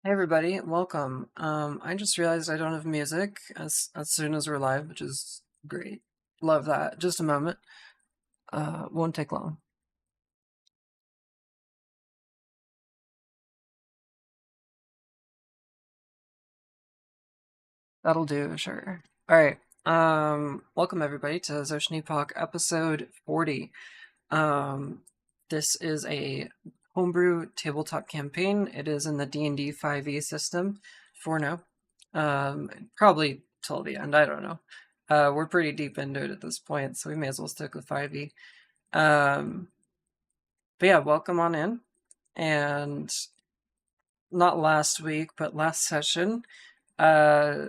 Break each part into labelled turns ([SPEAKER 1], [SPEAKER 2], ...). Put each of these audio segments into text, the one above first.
[SPEAKER 1] Hey everybody, welcome. I just realized I don't have music as soon as we're live, which is great. Love that. Just a moment. Won't take long. That'll do, sure. All right. Welcome everybody to Zotian Epoch episode 40. Um, this is a homebrew tabletop campaign. It is in the D&D 5e system for now. Probably till the end. I don't know. We're pretty deep into it at this point, so we may as well stick with 5e. Um, but yeah, welcome on in. And not last week, but last session. Uh,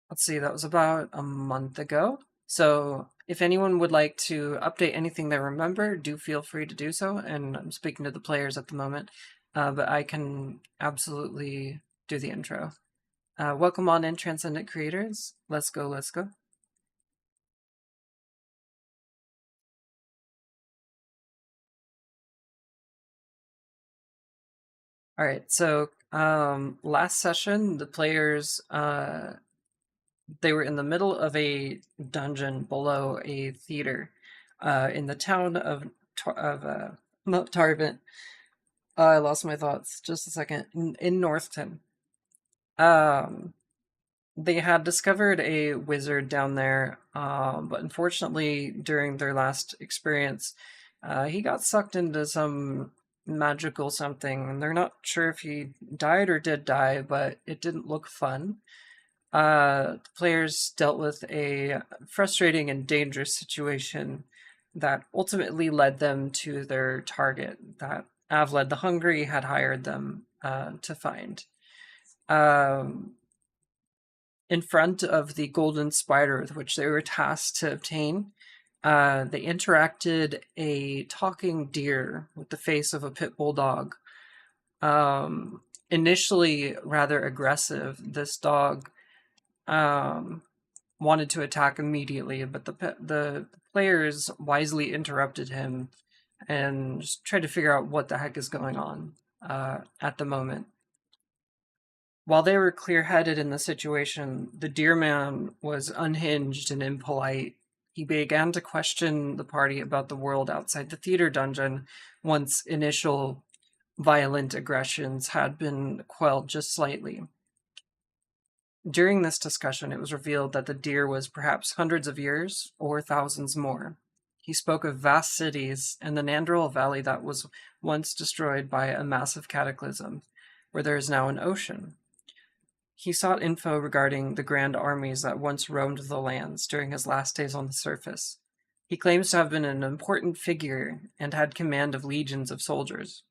[SPEAKER 1] let's see, that was about a month ago. So if anyone would like to update anything they remember, do feel free to do so. And I'm speaking to the players at the moment, but I can absolutely do the intro. Welcome on in, Transcendent Creators. Let's go, let's go. All right, so last session, the players they were in the middle of a dungeon below a theater in the town of not Tarvin. I lost my thoughts. Just a second. In Northton. Um, they had discovered a wizard down there, but unfortunately, during their last experience, he got sucked into some magical something, and they're not sure if he died or did die, but it didn't look fun. The players dealt with a frustrating and dangerous situation that ultimately led them to their target that Avled the Hungry had hired them to find. Um, in front of the golden spider with which they were tasked to obtain, they interacted a talking deer with the face of a pit bull dog. Initially rather aggressive, this dog um, wanted to attack immediately, but the players wisely interrupted him and just tried to figure out what the heck is going on at the moment. While they were clear-headed in the situation, the deer man was unhinged and impolite. He began to question the party about the world outside the theater dungeon once initial violent aggressions had been quelled just slightly. During this discussion, it was revealed that the deer was perhaps hundreds of years or thousands more. He spoke of vast cities and the Nandril Valley that was once destroyed by a massive cataclysm, where there is now an ocean. He sought info regarding the grand armies that once roamed the lands during his last days on the surface. He claims to have been an important figure and had command of legions of soldiers.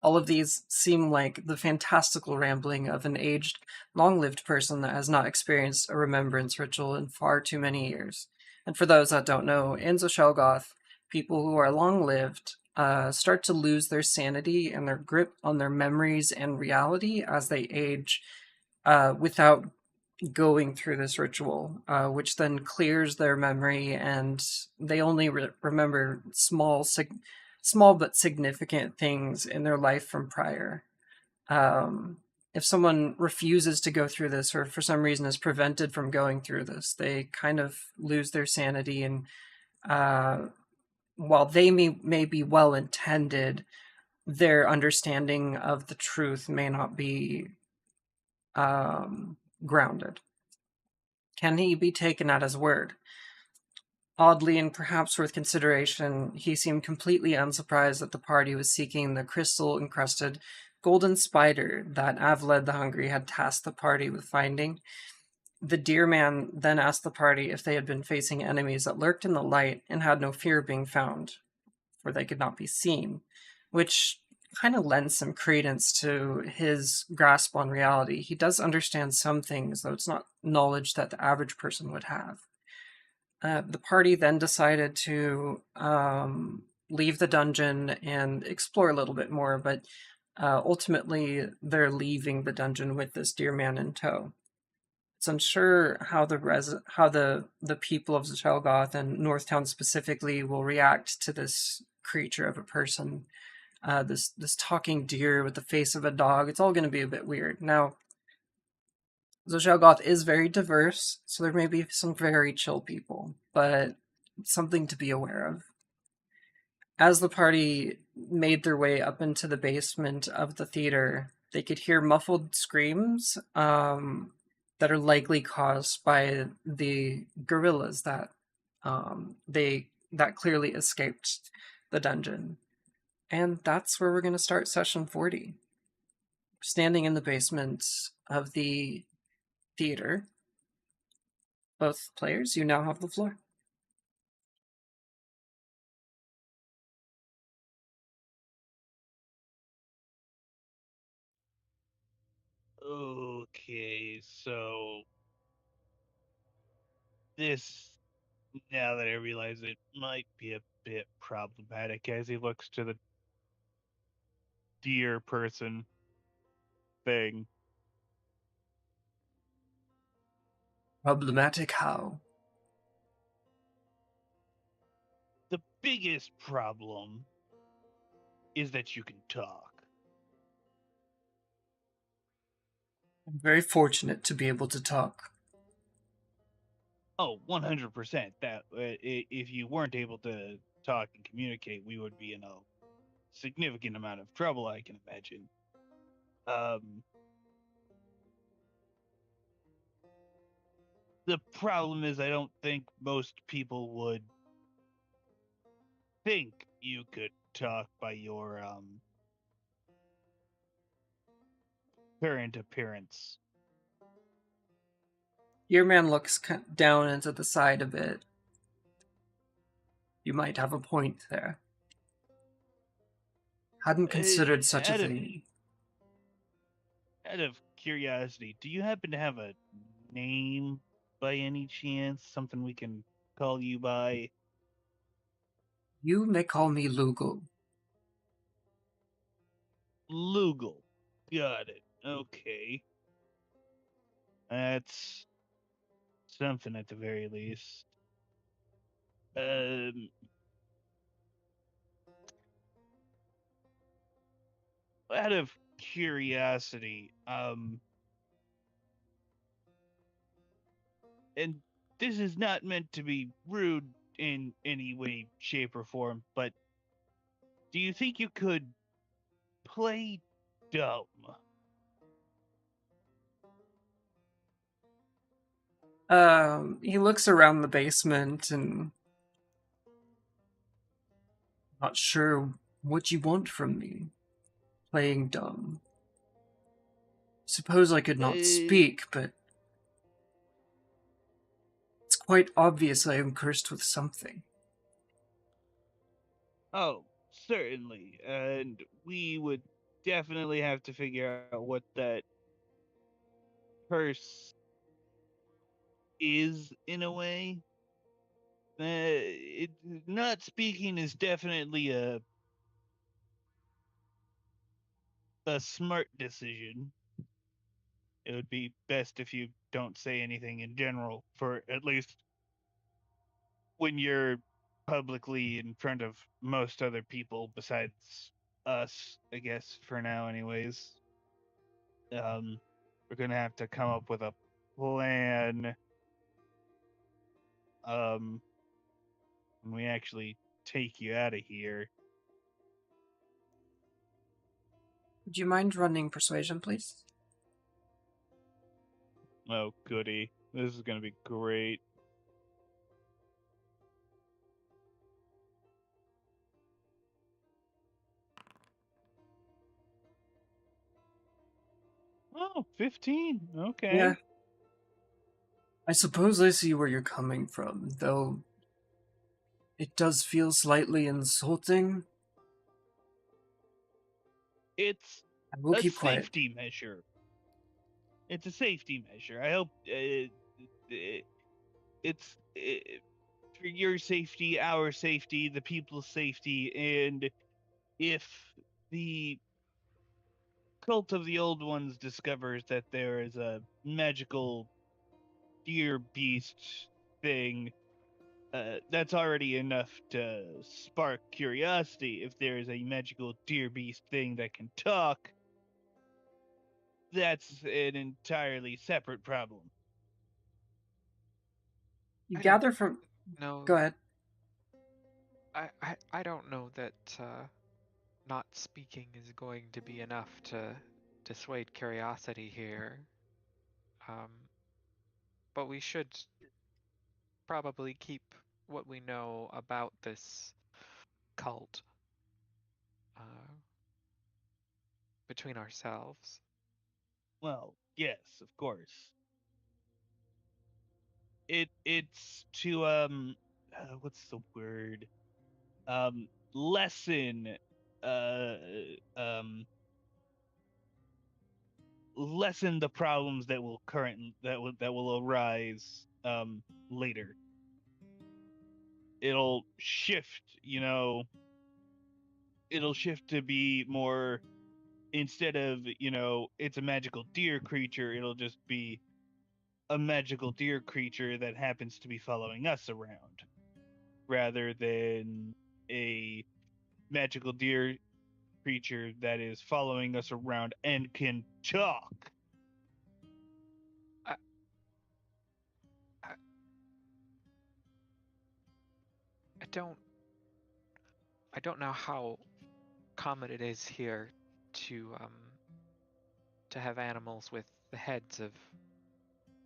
[SPEAKER 1] All of these seem like the fantastical rambling of an aged, long-lived person that has not experienced a remembrance ritual in far too many years. And for those that don't know, in Zoshelgoth, people who are long-lived start to lose their sanity and their grip on their memories and reality as they age without going through this ritual, which then clears their memory and they only remember small but significant things in their life from prior. If someone refuses to go through this or for some reason is prevented from going through this, they kind of lose their sanity. And while they may be well intended, their understanding of the truth may not be grounded. Can he be taken at his word? Oddly, and perhaps worth consideration, he seemed completely unsurprised that the party was seeking the crystal-encrusted golden spider that Avled the Hungry had tasked the party with finding. The deer man then asked the party if they had been facing enemies that lurked in the light and had no fear of being found, for they could not be seen, which kind of lends some credence to his grasp on reality. He does understand some things, though it's not knowledge that the average person would have. The party then decided to leave the dungeon and explore a little bit more, but ultimately they're leaving the dungeon with this deer man in tow. It's unsure how the people of Shelgoth and Northtown specifically will react to this creature of a person. this talking deer with the face of a dog. It's all going to be a bit weird. Now, Zoshalgoth is very diverse, so there may be some very chill people, but something to be aware of. As the party made their way up into the basement of the theater, they could hear muffled screams that are likely caused by the gorillas they that clearly escaped the dungeon. And that's where we're going to start session 40. Standing in the basement of the theater, both players, you now have the floor.
[SPEAKER 2] Okay, so this, now that I realize it, might be a bit problematic as he looks to the deer person thing.
[SPEAKER 1] Problematic how?
[SPEAKER 2] The biggest problem is that you can talk.
[SPEAKER 1] I'm very fortunate to be able to talk.
[SPEAKER 2] Oh, 100%. That if you weren't able to talk and communicate, we would be in a significant amount of trouble, I can imagine. Um, the problem is, I don't think most people would think you could talk by your current appearance.
[SPEAKER 1] Your man looks down into the side a bit. You might have a point there. Hadn't considered such a
[SPEAKER 2] Out of
[SPEAKER 1] thing.
[SPEAKER 2] curiosity, do you happen to have a name by any chance? Something we can call you by?
[SPEAKER 1] You may call me Lugal.
[SPEAKER 2] Lugal. Got it. Okay. That's something at the very least. Um, out of curiosity, and this is not meant to be rude in any way, shape, or form, but do you think you could play dumb?
[SPEAKER 1] He looks around the basement and not sure what you want from me. Playing dumb. Suppose I could not
[SPEAKER 2] Uh,
[SPEAKER 1] speak, but it's quite obvious I am cursed with something.
[SPEAKER 2] oh, certainly. And we would definitely have to figure out what that curse is in a way. Not speaking is definitely a smart decision. It would be best if you don't say anything in general, for at least when you're publicly in front of most other people besides us, I guess, for now, anyways. Um, we're gonna have to come up with a plan. Um, when we actually take you out of here.
[SPEAKER 1] Would you mind running persuasion, please?
[SPEAKER 2] Oh, goody! This is gonna be great. Oh, 15.
[SPEAKER 1] Yeah,
[SPEAKER 2] Okay.
[SPEAKER 1] I suppose I see where you're coming from, though it does feel slightly insulting.
[SPEAKER 2] It's
[SPEAKER 1] I will
[SPEAKER 2] a
[SPEAKER 1] keep quiet.
[SPEAKER 2] safety measure. It's a safety measure. I hope it's for your safety, our safety, the people's safety, and if the cult of the old ones discovers that there is a magical deer beast thing, that's already enough to spark curiosity. If there is a magical deer beast thing that can talk, that's an entirely separate problem.
[SPEAKER 1] You
[SPEAKER 3] I don't
[SPEAKER 1] gather from. Go
[SPEAKER 3] know.
[SPEAKER 1] ahead.
[SPEAKER 3] I don't know that not speaking is going to be enough to dissuade curiosity here. Um, but we should probably keep what we know about this cult uh, between ourselves.
[SPEAKER 2] Well, yes, of course. It's to what's the word? Lessen uh um lessen the problems that will that will arise later. It'll shift, it'll shift to be more, instead of, it's a magical deer creature, it'll just be a magical deer creature that happens to be following us around rather than a magical deer creature that is following us around and can talk.
[SPEAKER 3] I, I, I don't I don't know how common it is here to have animals with the heads of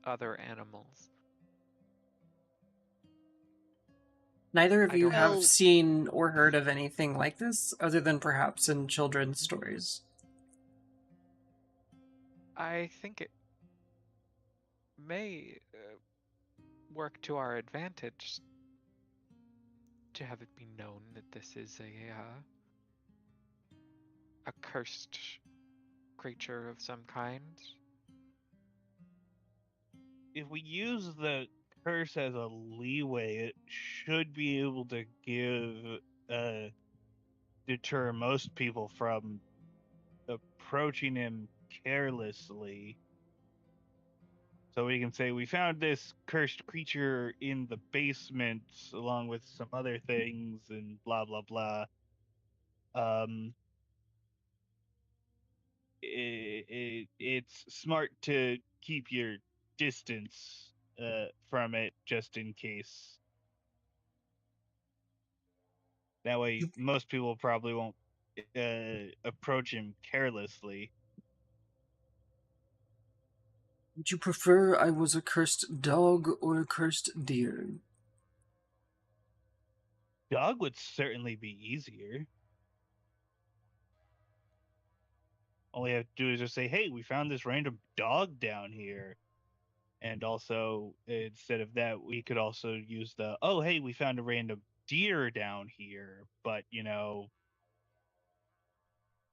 [SPEAKER 3] other animals.
[SPEAKER 1] Neither of
[SPEAKER 3] I
[SPEAKER 1] you
[SPEAKER 3] don't know.
[SPEAKER 1] have
[SPEAKER 2] Well,
[SPEAKER 1] seen or heard of anything like this, other than perhaps in children's stories.
[SPEAKER 3] I think it may work to our advantage to have it be known that this is a cursed creature of some kind.
[SPEAKER 2] if we use the curse as a leeway, it should be able to uh deter most people from approaching him carelessly. So we can say we found this cursed creature in the basement along with some other things and blah blah blah. Um, it's smart to keep your distance from it just in case. That way,
[SPEAKER 1] You-
[SPEAKER 2] most people probably won't approach him carelessly.
[SPEAKER 1] Would you prefer I was a cursed dog or a cursed deer?
[SPEAKER 2] Dog would certainly be easier. All you have to do is just say, "Hey, we found this random dog down here." And also, instead of that, we could also use the, "Oh, hey, we found a random deer down here." But,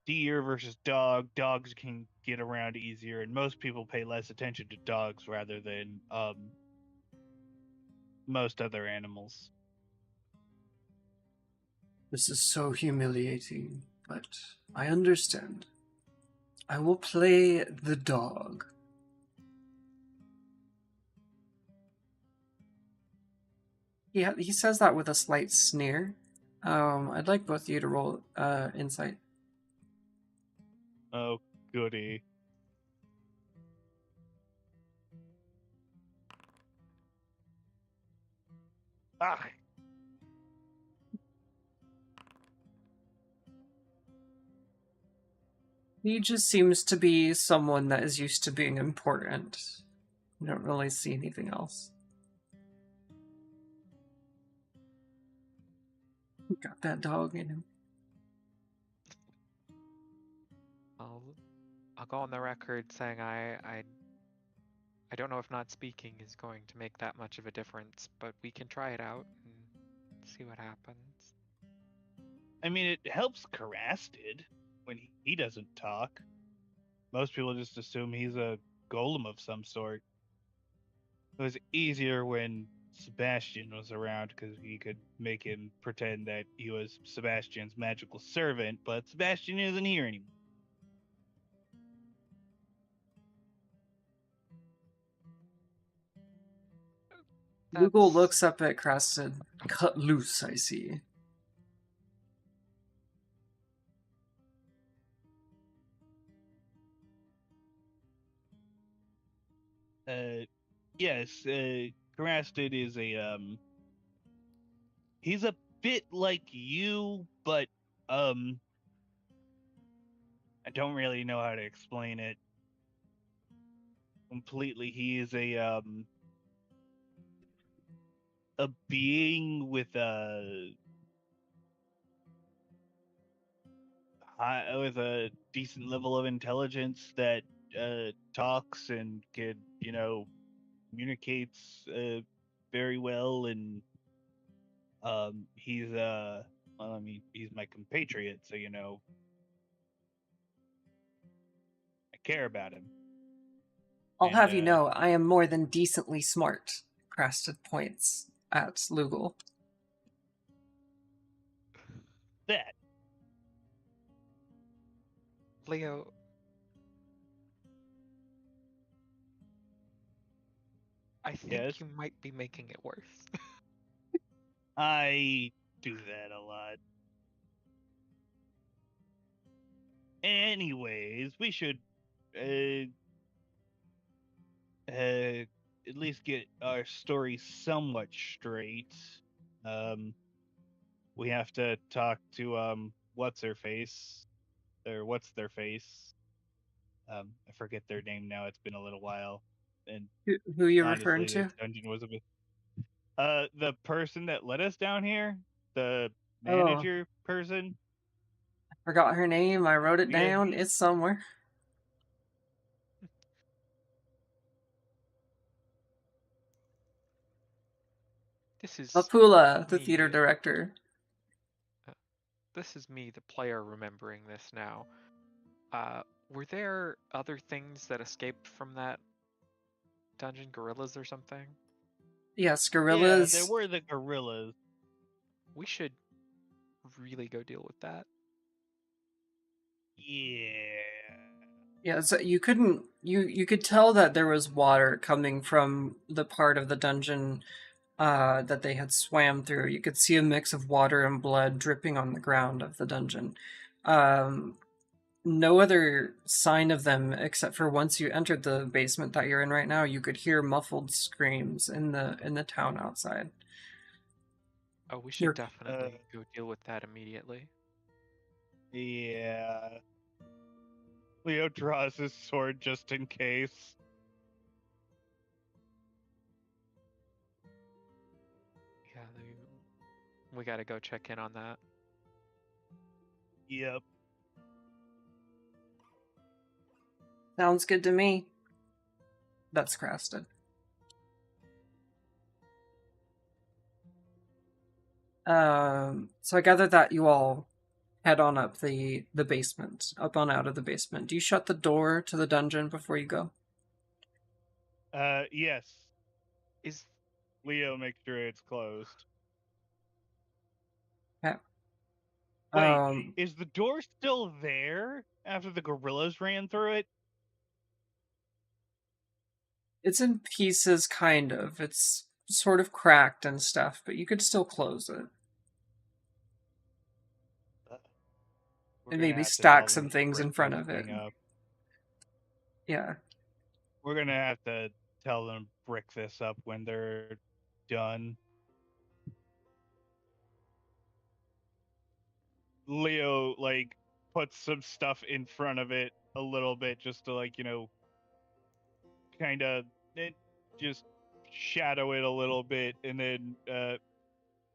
[SPEAKER 2] deer versus dog, dogs can get around easier, and most people pay less attention to dogs rather than most other animals.
[SPEAKER 1] This is so humiliating, but I understand. I will play the dog. He says that with a slight sneer. I'd like both of you to roll insight.
[SPEAKER 2] Oh, goody. Ah,
[SPEAKER 1] He just seems to be someone that is used to being important. I don't really see anything else. Got that dog in him.
[SPEAKER 3] I'll I'll go on the record saying I don't know if not speaking is going to make that much of a difference, but we can try it out and see what happens.
[SPEAKER 2] I mean, it helps Carasted when he doesn't talk. Most people just assume he's a golem of some sort. It was easier when Sebastian was around because he could make him pretend that he was Sebastian's magical servant, but Sebastian isn't here anymore.
[SPEAKER 1] Google
[SPEAKER 3] That's
[SPEAKER 1] looks up at Crested. Cut loose, I see.
[SPEAKER 2] Yes, Grasted is he's a bit like you, but I don't really know how to explain it completely. He is a being with with a decent level of intelligence that talks and could, communicates very well, and he's well, I mean, he's my compatriot, so I care about him.
[SPEAKER 1] I'll
[SPEAKER 2] And
[SPEAKER 1] have you know, I am more than decently smart. Crested points at Lugal.
[SPEAKER 2] that
[SPEAKER 3] Leo. I
[SPEAKER 2] yes,
[SPEAKER 3] think you might be making it worse.
[SPEAKER 2] I do that a lot. Anyways, we should uh, at least get our story somewhat straight. Um, we have to talk to what's her face, or what's their face. I forget their name now. It's been a little while, and
[SPEAKER 1] Who are you referring
[SPEAKER 2] honestly, this
[SPEAKER 1] to?
[SPEAKER 2] dungeon was a bit. The person that led us down here, the
[SPEAKER 1] Oh,
[SPEAKER 2] manager person.
[SPEAKER 1] forgot her name. I wrote it
[SPEAKER 2] Yeah,
[SPEAKER 1] down. It's somewhere.
[SPEAKER 3] This is
[SPEAKER 1] Apula, the theater
[SPEAKER 3] me.
[SPEAKER 1] director.
[SPEAKER 3] Uh, this is me, the player, remembering this now. Were there other things that escaped from that dungeon? Gorillas or something?
[SPEAKER 1] Yes,
[SPEAKER 2] yeah, there
[SPEAKER 1] gorillas.
[SPEAKER 2] were the gorillas.
[SPEAKER 3] We should really go deal with that.
[SPEAKER 2] Yeah.
[SPEAKER 1] Yeah, so you couldn't you could tell that there was water coming from the part of the dungeon that they had swam through. You could see a mix of water and blood dripping on the ground of the dungeon. Um, no other sign of them except for once you entered the basement that you're in right now, you could hear muffled screams in the town outside.
[SPEAKER 3] Oh, we should
[SPEAKER 1] You're,
[SPEAKER 2] Uh,
[SPEAKER 3] definitely go deal with that immediately.
[SPEAKER 2] yeah. Leo draws his sword just in case.
[SPEAKER 3] Yeah, we gotta go check in on that.
[SPEAKER 2] Yep.
[SPEAKER 1] sounds good to me. That's Crested. So I gather that you all head on up the basement, up on out of the basement. Do you shut the door to the dungeon before you go?
[SPEAKER 2] Yes.
[SPEAKER 3] Is
[SPEAKER 2] Leo makes sure it's closed.
[SPEAKER 1] Yeah.
[SPEAKER 2] Wait,
[SPEAKER 1] Um,
[SPEAKER 2] is the door still there after the gorillas ran through it?
[SPEAKER 1] it's in pieces, kind of. It's sort of cracked and stuff, but you could still close it.
[SPEAKER 2] Uh, We're
[SPEAKER 1] And
[SPEAKER 2] gonna
[SPEAKER 1] maybe
[SPEAKER 2] have to tell
[SPEAKER 1] stack
[SPEAKER 2] them
[SPEAKER 1] some
[SPEAKER 2] to
[SPEAKER 1] things
[SPEAKER 2] brick
[SPEAKER 1] in front
[SPEAKER 2] this
[SPEAKER 1] of it.
[SPEAKER 2] thing up.
[SPEAKER 1] Yeah.
[SPEAKER 2] We're gonna have to tell them to brick this up when they're done. Leo puts some stuff in front of it a little bit just to kind of just shadow it a little bit, and then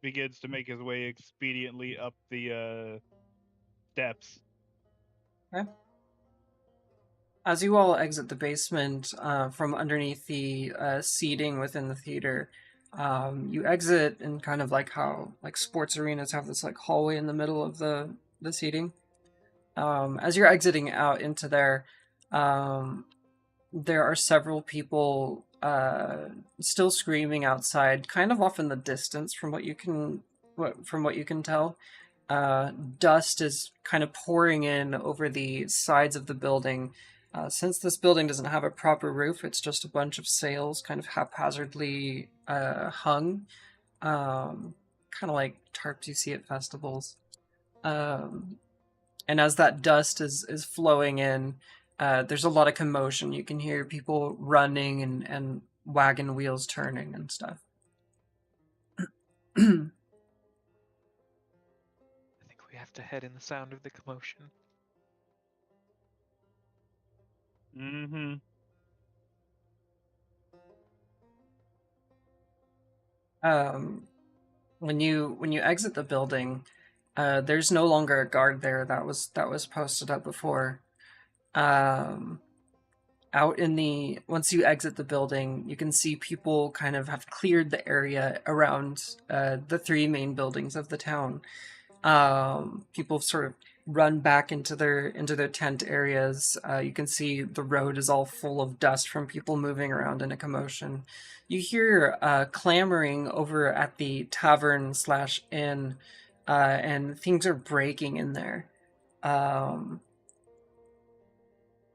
[SPEAKER 2] begins to make his way expediently up the steps.
[SPEAKER 1] Okay. As you all exit the basement from underneath the seating within the theater, you exit in kind of like how like sports arenas have this like hallway in the middle of the seating. As you're exiting out into there, um, there are several people still screaming outside, kind of off in the distance from what you can tell. Dust is kind of pouring in over the sides of the building, Since this building doesn't have a proper roof, it's just a bunch of sails kind of haphazardly hung, kind of like tarps you see at festivals. Um, and as that dust is flowing in, there's a lot of commotion. You can hear people running and wagon wheels turning and stuff.
[SPEAKER 3] I think we have to head in the sound of the commotion.
[SPEAKER 2] Mm-hmm.
[SPEAKER 1] When you exit the building, there's no longer a guard there that was posted up before. Um, Out in the once you exit the building, you can see people kind of have cleared the area around the three main buildings of the town. People sort of run back into their tent areas. You can see the road is all full of dust from people moving around in a commotion. You hear clamoring over at the tavern slash inn, and things are breaking in there. Um,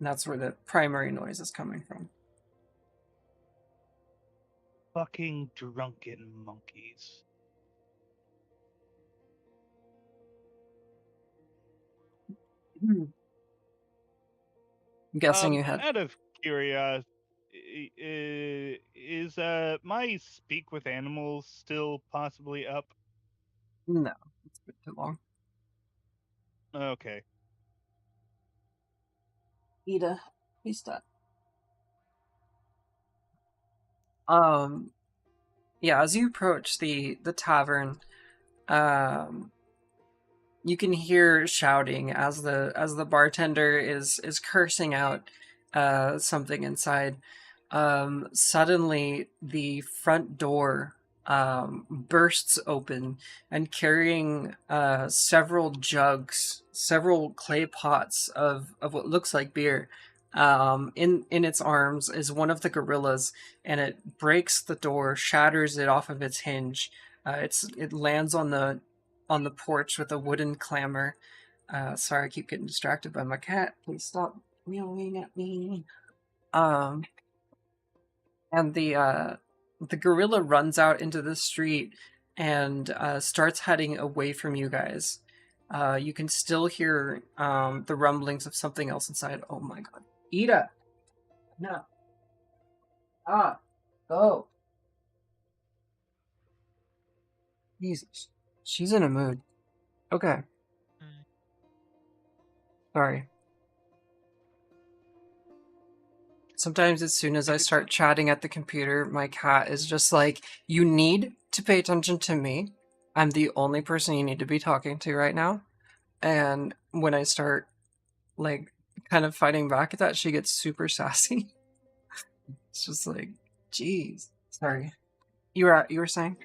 [SPEAKER 1] and that's where the primary noise is coming from.
[SPEAKER 2] Fucking drunken monkeys.
[SPEAKER 1] I'm guessing you had
[SPEAKER 2] Out of curiosity, is my speak with animals still possibly up?
[SPEAKER 1] no. It's been too long.
[SPEAKER 2] Okay.
[SPEAKER 1] Ida, please stop. Yeah, as you approach the tavern, um, you can hear shouting as the bartender is cursing out something inside. Suddenly, the front door bursts open, and carrying several jugs, several clay pots of what looks like beer. In its arms is one of the gorillas, and it breaks the door, shatters it off of its hinge. It lands on the porch with a wooden clamor. Sorry, I keep getting distracted by my cat. Please stop meowing at me. Um, and the gorilla runs out into the street and starts heading away from you guys. You can still hear the rumblings of something else inside. Oh my god. Ida! No. Go. Jesus. She's in a mood. Okay. Sorry. Sometimes as soon as I start chatting at the computer, my cat is just like, you need to pay attention to me. I'm the only person you need to be talking to right now. And when I start like kind of fighting back at that, she gets super sassy. It's just like, geez. Sorry. You were saying?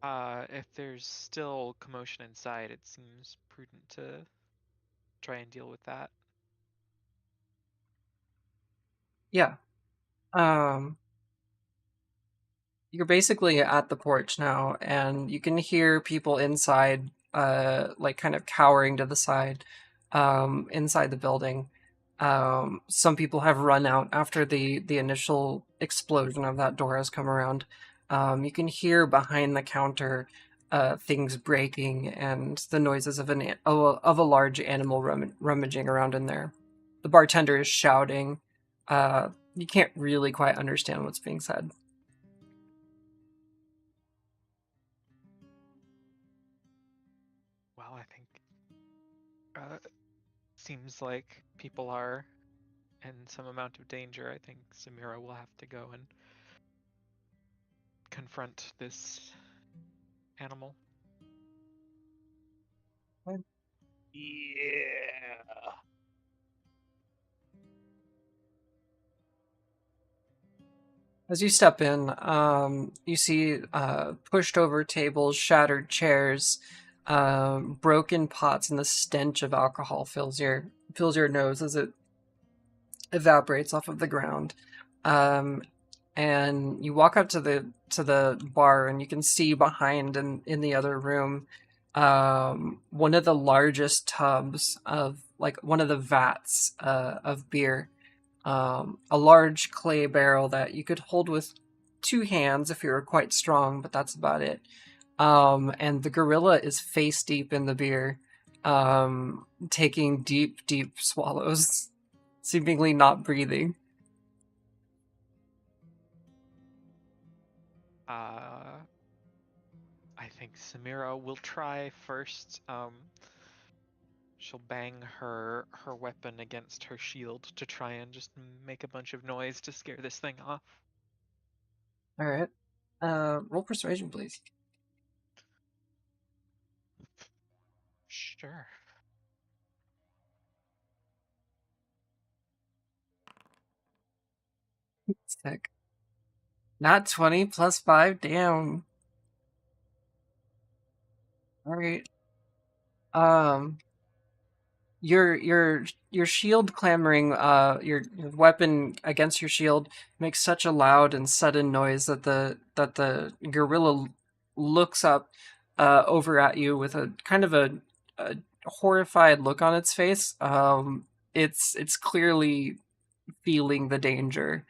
[SPEAKER 3] If there's still commotion inside, it seems prudent to try and deal with that.
[SPEAKER 1] Yeah. Um You're basically at the porch now, and you can hear people inside, like kind of cowering to the side, inside the building. Some people have run out after the initial explosion of that door has come around. You can hear behind the counter, things breaking and the noises of of a large animal rummaging around in there. The bartender is shouting. You can't really quite understand what's being said.
[SPEAKER 3] Well, I think seems like people are in some amount of danger. I think Samira will have to go and confront this animal.
[SPEAKER 2] Yeah.
[SPEAKER 1] As you step in, you see pushed over tables, shattered chairs, broken pots, and the stench of alcohol fills your nose as it evaporates off of the ground. Um, and you walk up to the bar, and you can see behind in the other room one of the largest tubs of, like, one of the vats of beer, a large clay barrel that you could hold with two hands if you were quite strong, but that's about it. And the gorilla is face deep in the beer, taking deep, deep swallows, seemingly not breathing.
[SPEAKER 3] I think Samira will try first. She'll bang her weapon against her shield to try and just make a bunch of noise to scare this thing off.
[SPEAKER 1] All right. Roll persuasion, please.
[SPEAKER 3] Sure.
[SPEAKER 1] Sick. Not 20 plus 5. Damn. All right. Um, your shield clamoring, your weapon against your shield makes such a loud and sudden noise that the gorilla looks up over at you with a kind of a horrified look on its face. It's clearly feeling the danger,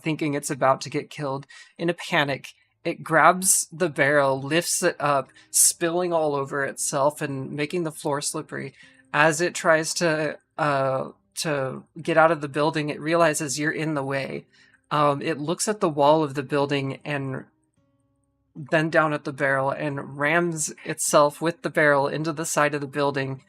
[SPEAKER 1] thinking it's about to get killed. In a panic, it grabs the barrel, lifts it up, spilling all over itself and making the floor slippery. As it tries to get out of the building, it realizes you're in the way. It looks at the wall of the building and then down at the barrel and rams itself with the barrel into the side of the building,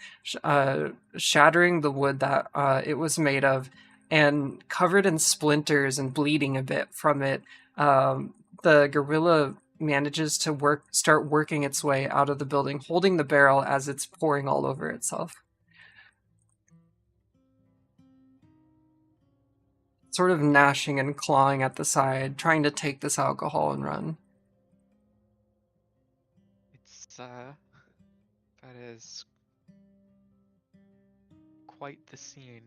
[SPEAKER 1] shattering the wood that it was made of, and covered in splinters and bleeding a bit from it. The gorilla manages to start working its way out of the building, holding the barrel as it's pouring all over itself. Sort of gnashing and clawing at the side, trying to take this alcohol and run.
[SPEAKER 3] It's that is quite the scene.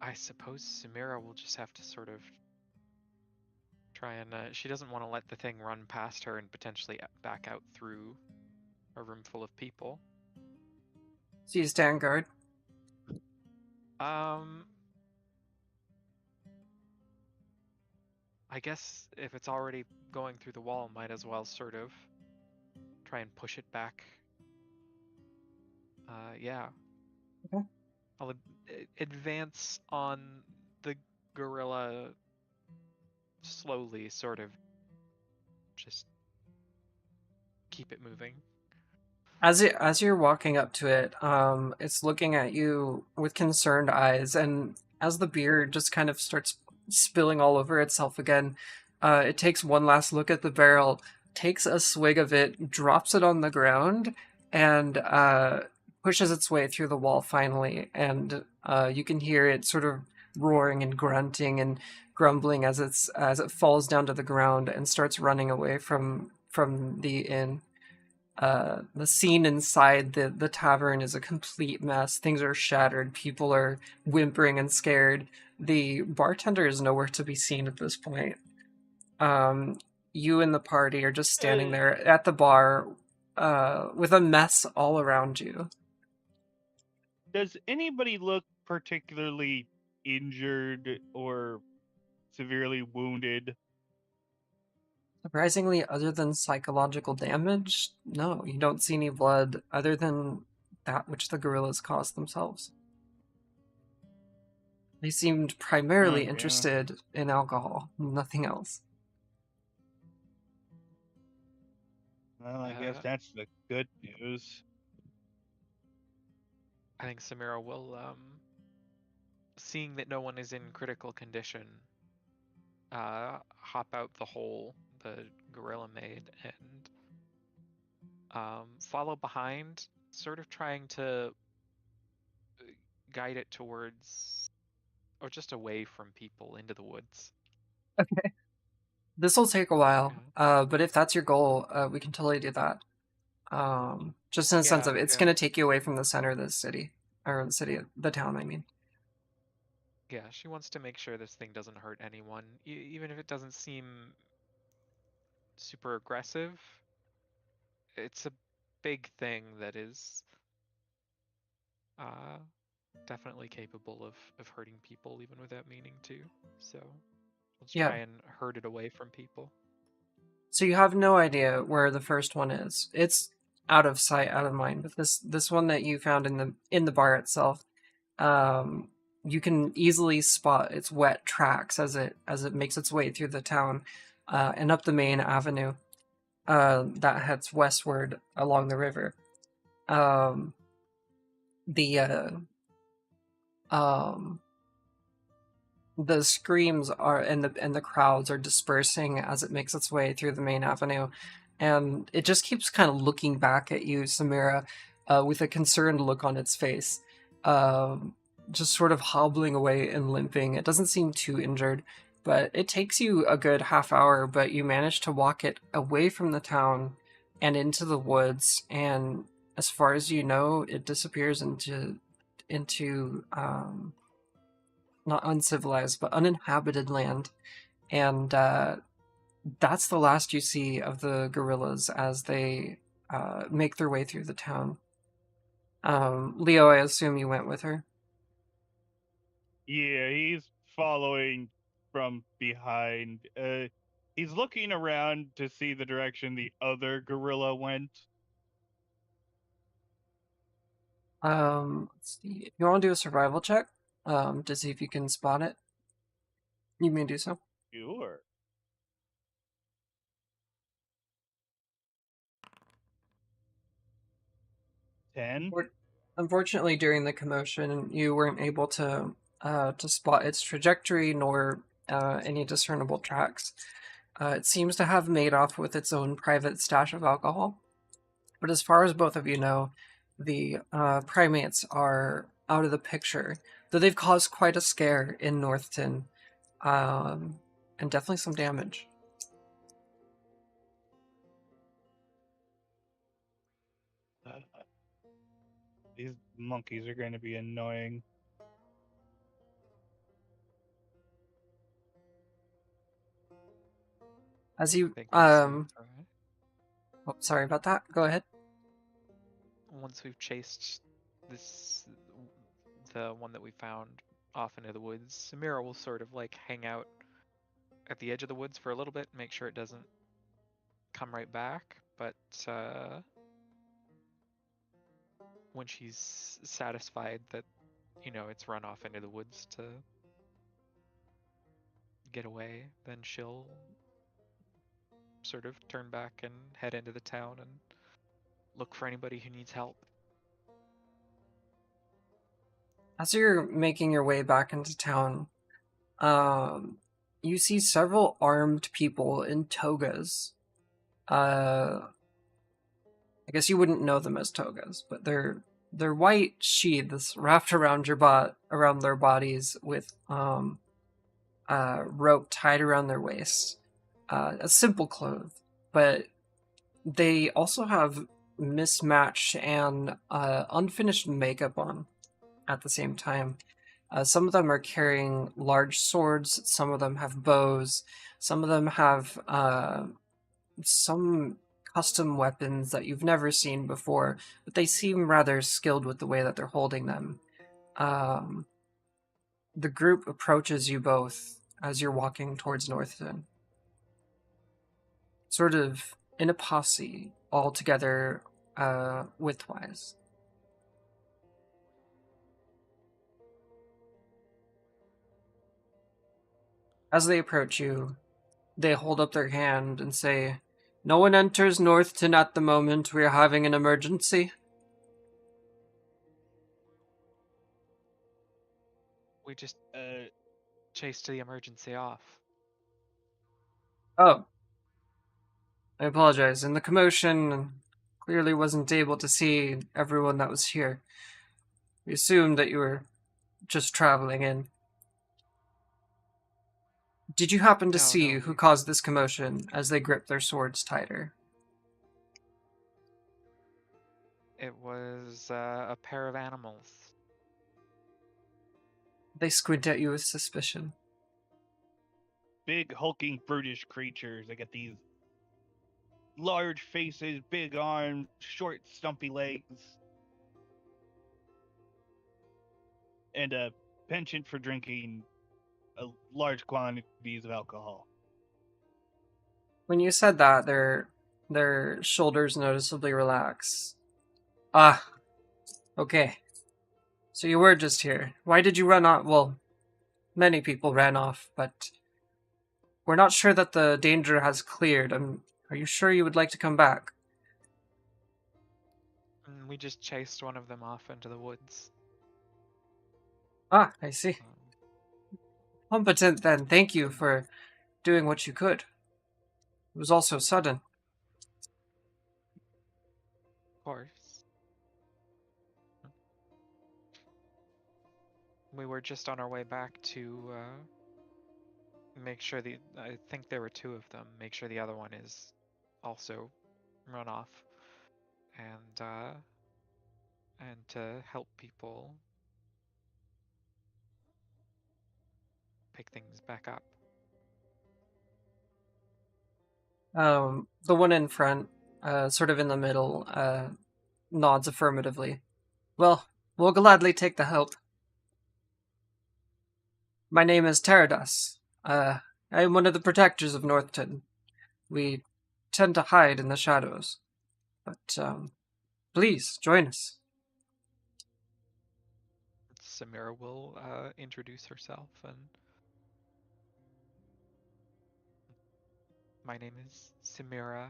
[SPEAKER 3] I suppose Samira will just have to sort of try and she doesn't want to let the thing run past her and potentially back out through a room full of people.
[SPEAKER 1] So you stand guard.
[SPEAKER 3] I guess if it's already going through the wall, might as well sort of try and push it back. Yeah.
[SPEAKER 1] Okay.
[SPEAKER 3] I'll advance on the gorilla slowly, sort of just keep it moving.
[SPEAKER 1] As you're walking up to it, it's looking at you with concerned eyes, and as the beer just kind of starts spilling all over itself again, it takes one last look at the barrel, takes a swig of it, drops it on the ground, and pushes its way through the wall finally. And you can hear it sort of roaring and grunting and grumbling as it falls down to the ground and starts running away from the inn. The scene inside the tavern is a complete mess. Things are shattered. People are whimpering and scared. The bartender is nowhere to be seen at this point. You and the party are just standing there at the bar with a mess all around you.
[SPEAKER 2] Does anybody look particularly injured or severely wounded?
[SPEAKER 1] Surprisingly, other than psychological damage, no, you don't see any blood other than that which the gorillas caused themselves. They seemed primarily interested in alcohol, nothing else.
[SPEAKER 2] Well, I guess that's the good news.
[SPEAKER 3] I think Samira will, seeing that no one is in critical condition, hop out the hole the gorilla made and follow behind, sort of trying to guide it towards, or just away from people into the woods.
[SPEAKER 1] Okay. This will take a while, but if that's your goal, we can totally do that. Just in the sense of it's going to take you away from the center of the city, or the town, I mean.
[SPEAKER 3] Yeah, she wants to make sure this thing doesn't hurt anyone, even if it doesn't seem super aggressive. It's a big thing that is uh, definitely capable of hurting people even without meaning to. So let's
[SPEAKER 1] Yeah.
[SPEAKER 3] try and herd it away from people.
[SPEAKER 1] So you have no idea where the first one is. It's out of sight, out of mind. But this one that you found in the bar itself, um, you can easily spot its wet tracks as it makes its way through the town, and up the main avenue, that heads westward along the river. Um, the um, the screams are and the crowds are dispersing as it makes its way through the main avenue, and it just keeps kind of looking back at you, Samira, with a concerned look on its face, um, just sort of hobbling away and limping. It doesn't seem too injured, but it takes you a good half hour, but you manage to walk it away from the town and into the woods, and as far as you know, it disappears into not uncivilized, but uninhabited land. And that's the last you see of the gorillas as they make their way through the town. Leo, I assume you went with her.
[SPEAKER 2] Yeah, he's following from behind. He's looking around to see the direction the other gorilla went.
[SPEAKER 1] Let's see. If you want to do a survival check, to see if you can spot it, you may do so.
[SPEAKER 2] Sure. 10?
[SPEAKER 1] Unfortunately, during the commotion, you weren't able to spot its trajectory nor any discernible tracks. It seems to have made off with its own private stash of alcohol. But as far as both of you know, the primates are out of the picture, though they've caused quite a scare in Northton, and definitely some damage.
[SPEAKER 2] These monkeys are going to be annoying.
[SPEAKER 1] As you,
[SPEAKER 3] I think once
[SPEAKER 1] oh, sorry about that. Go ahead.
[SPEAKER 3] once we've chased this the one that we found off into the woods, Samira will sort of like hang out at the edge of the woods for a little bit, make sure it doesn't come right back. But when she's satisfied that it's run off into the woods to get away, then she'll sort of turn back and head into the town and look for anybody who needs help.
[SPEAKER 1] As you're making your way back into town, you see several armed people in togas. I guess you wouldn't know them as togas, but they're white sheaths wrapped around around their bodies with rope tied around their waists. A simple clothes, but they also have mismatched and unfinished makeup on at the same time. Some of them are carrying large swords, some of them have bows, some of them have some custom weapons that you've never seen before, but they seem rather skilled with the way that they're holding them. Um, the group approaches you both as you're walking towards Northton, sort of in a posse, all together widthwise. As they approach you, they hold up their hand and say, "No one enters Northton at the moment. We are having an emergency."
[SPEAKER 3] We just chased the emergency off.
[SPEAKER 1] Oh, I apologize. In the commotion, clearly wasn't able to see everyone that was here. We assumed that you were just traveling in. Did you happen to
[SPEAKER 3] No,
[SPEAKER 1] see
[SPEAKER 3] no,
[SPEAKER 1] who caused this commotion as they gripped their swords tighter?
[SPEAKER 3] it was a pair of animals.
[SPEAKER 1] They squint at you with suspicion.
[SPEAKER 2] Big, hulking, brutish creatures. They got these large faces, big arms, short, stumpy legs, and a penchant for drinking large quantities of alcohol.
[SPEAKER 1] When you said that, their shoulders noticeably relax. Ah, okay. So you were just here. Why did you run off? Well, many people ran off, but we're not sure that the danger has cleared. Are you sure you would like to come back?
[SPEAKER 3] We just chased one of them off into the woods.
[SPEAKER 1] Ah, I see.
[SPEAKER 3] Um,
[SPEAKER 1] Competent then. Thank you for doing what you could. It was also sudden.
[SPEAKER 3] of course. We were just on our way back to make sure I think there were two of them. Make sure the other one is also run off, and to help people pick things back up.
[SPEAKER 1] The one in front, sort of in the middle, nods affirmatively. Well, we'll gladly take the help. My name is Teradas. I am one of the protectors of Northton. We tend to hide in the shadows. But, please, join us.
[SPEAKER 3] Samira will introduce herself, and my name is Samira,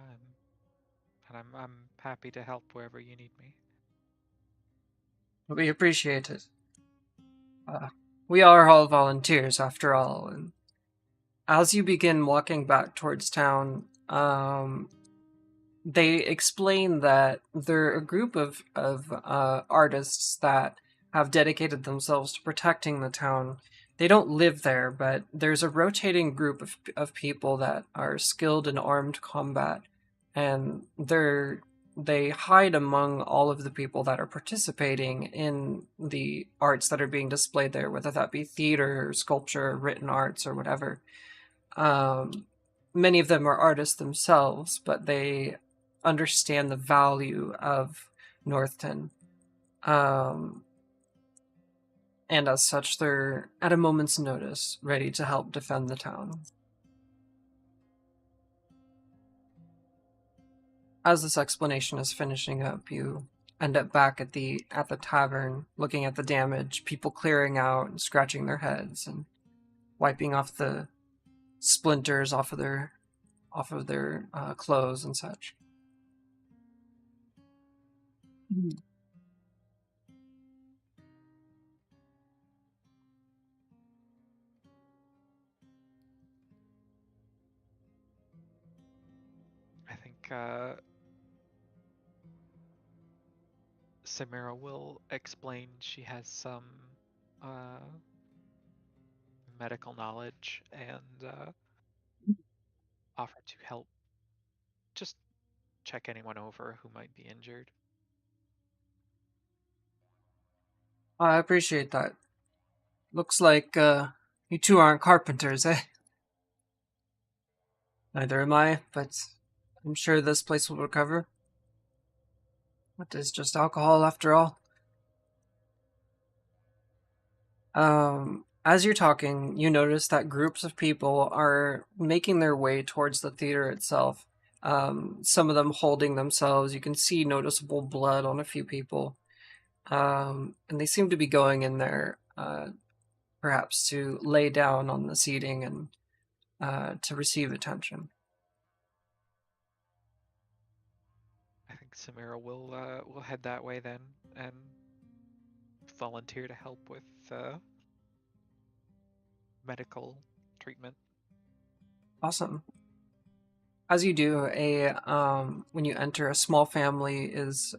[SPEAKER 3] and I'm happy to help wherever you need me.
[SPEAKER 1] We appreciate it. We are all volunteers, after all, and as you begin walking back towards town, they explain that they're a group of artists that have dedicated themselves to protecting the town. They don't live there, but there's a rotating group of people that are skilled in armed combat, and they hide among all of the people that are participating in the arts that are being displayed there, whether that be theater, or sculpture, written arts, or whatever. Many of them are artists themselves, but they understand the value of Northton. And as such, they're at a moment's notice ready to help defend the town. As this explanation is finishing up, you end up back at the tavern, looking at the damage, people clearing out and scratching their heads and wiping off the splinters off of their clothes and such.
[SPEAKER 3] I think Samira will explain she has some medical knowledge and offer to help just check anyone over who might be injured.
[SPEAKER 1] I appreciate that. Looks like you two aren't carpenters, eh? Neither am I, but I'm sure this place will recover. It is just alcohol after all. As you're talking, you notice that groups of people are making their way towards the theater itself. Some of them holding themselves. You can see noticeable blood on a few people. And they seem to be going in there, perhaps to lay down on the seating and to receive attention.
[SPEAKER 3] I think Samira will head that way then and volunteer to help with medical treatment.
[SPEAKER 1] Awesome. As you do, when you enter, a small family is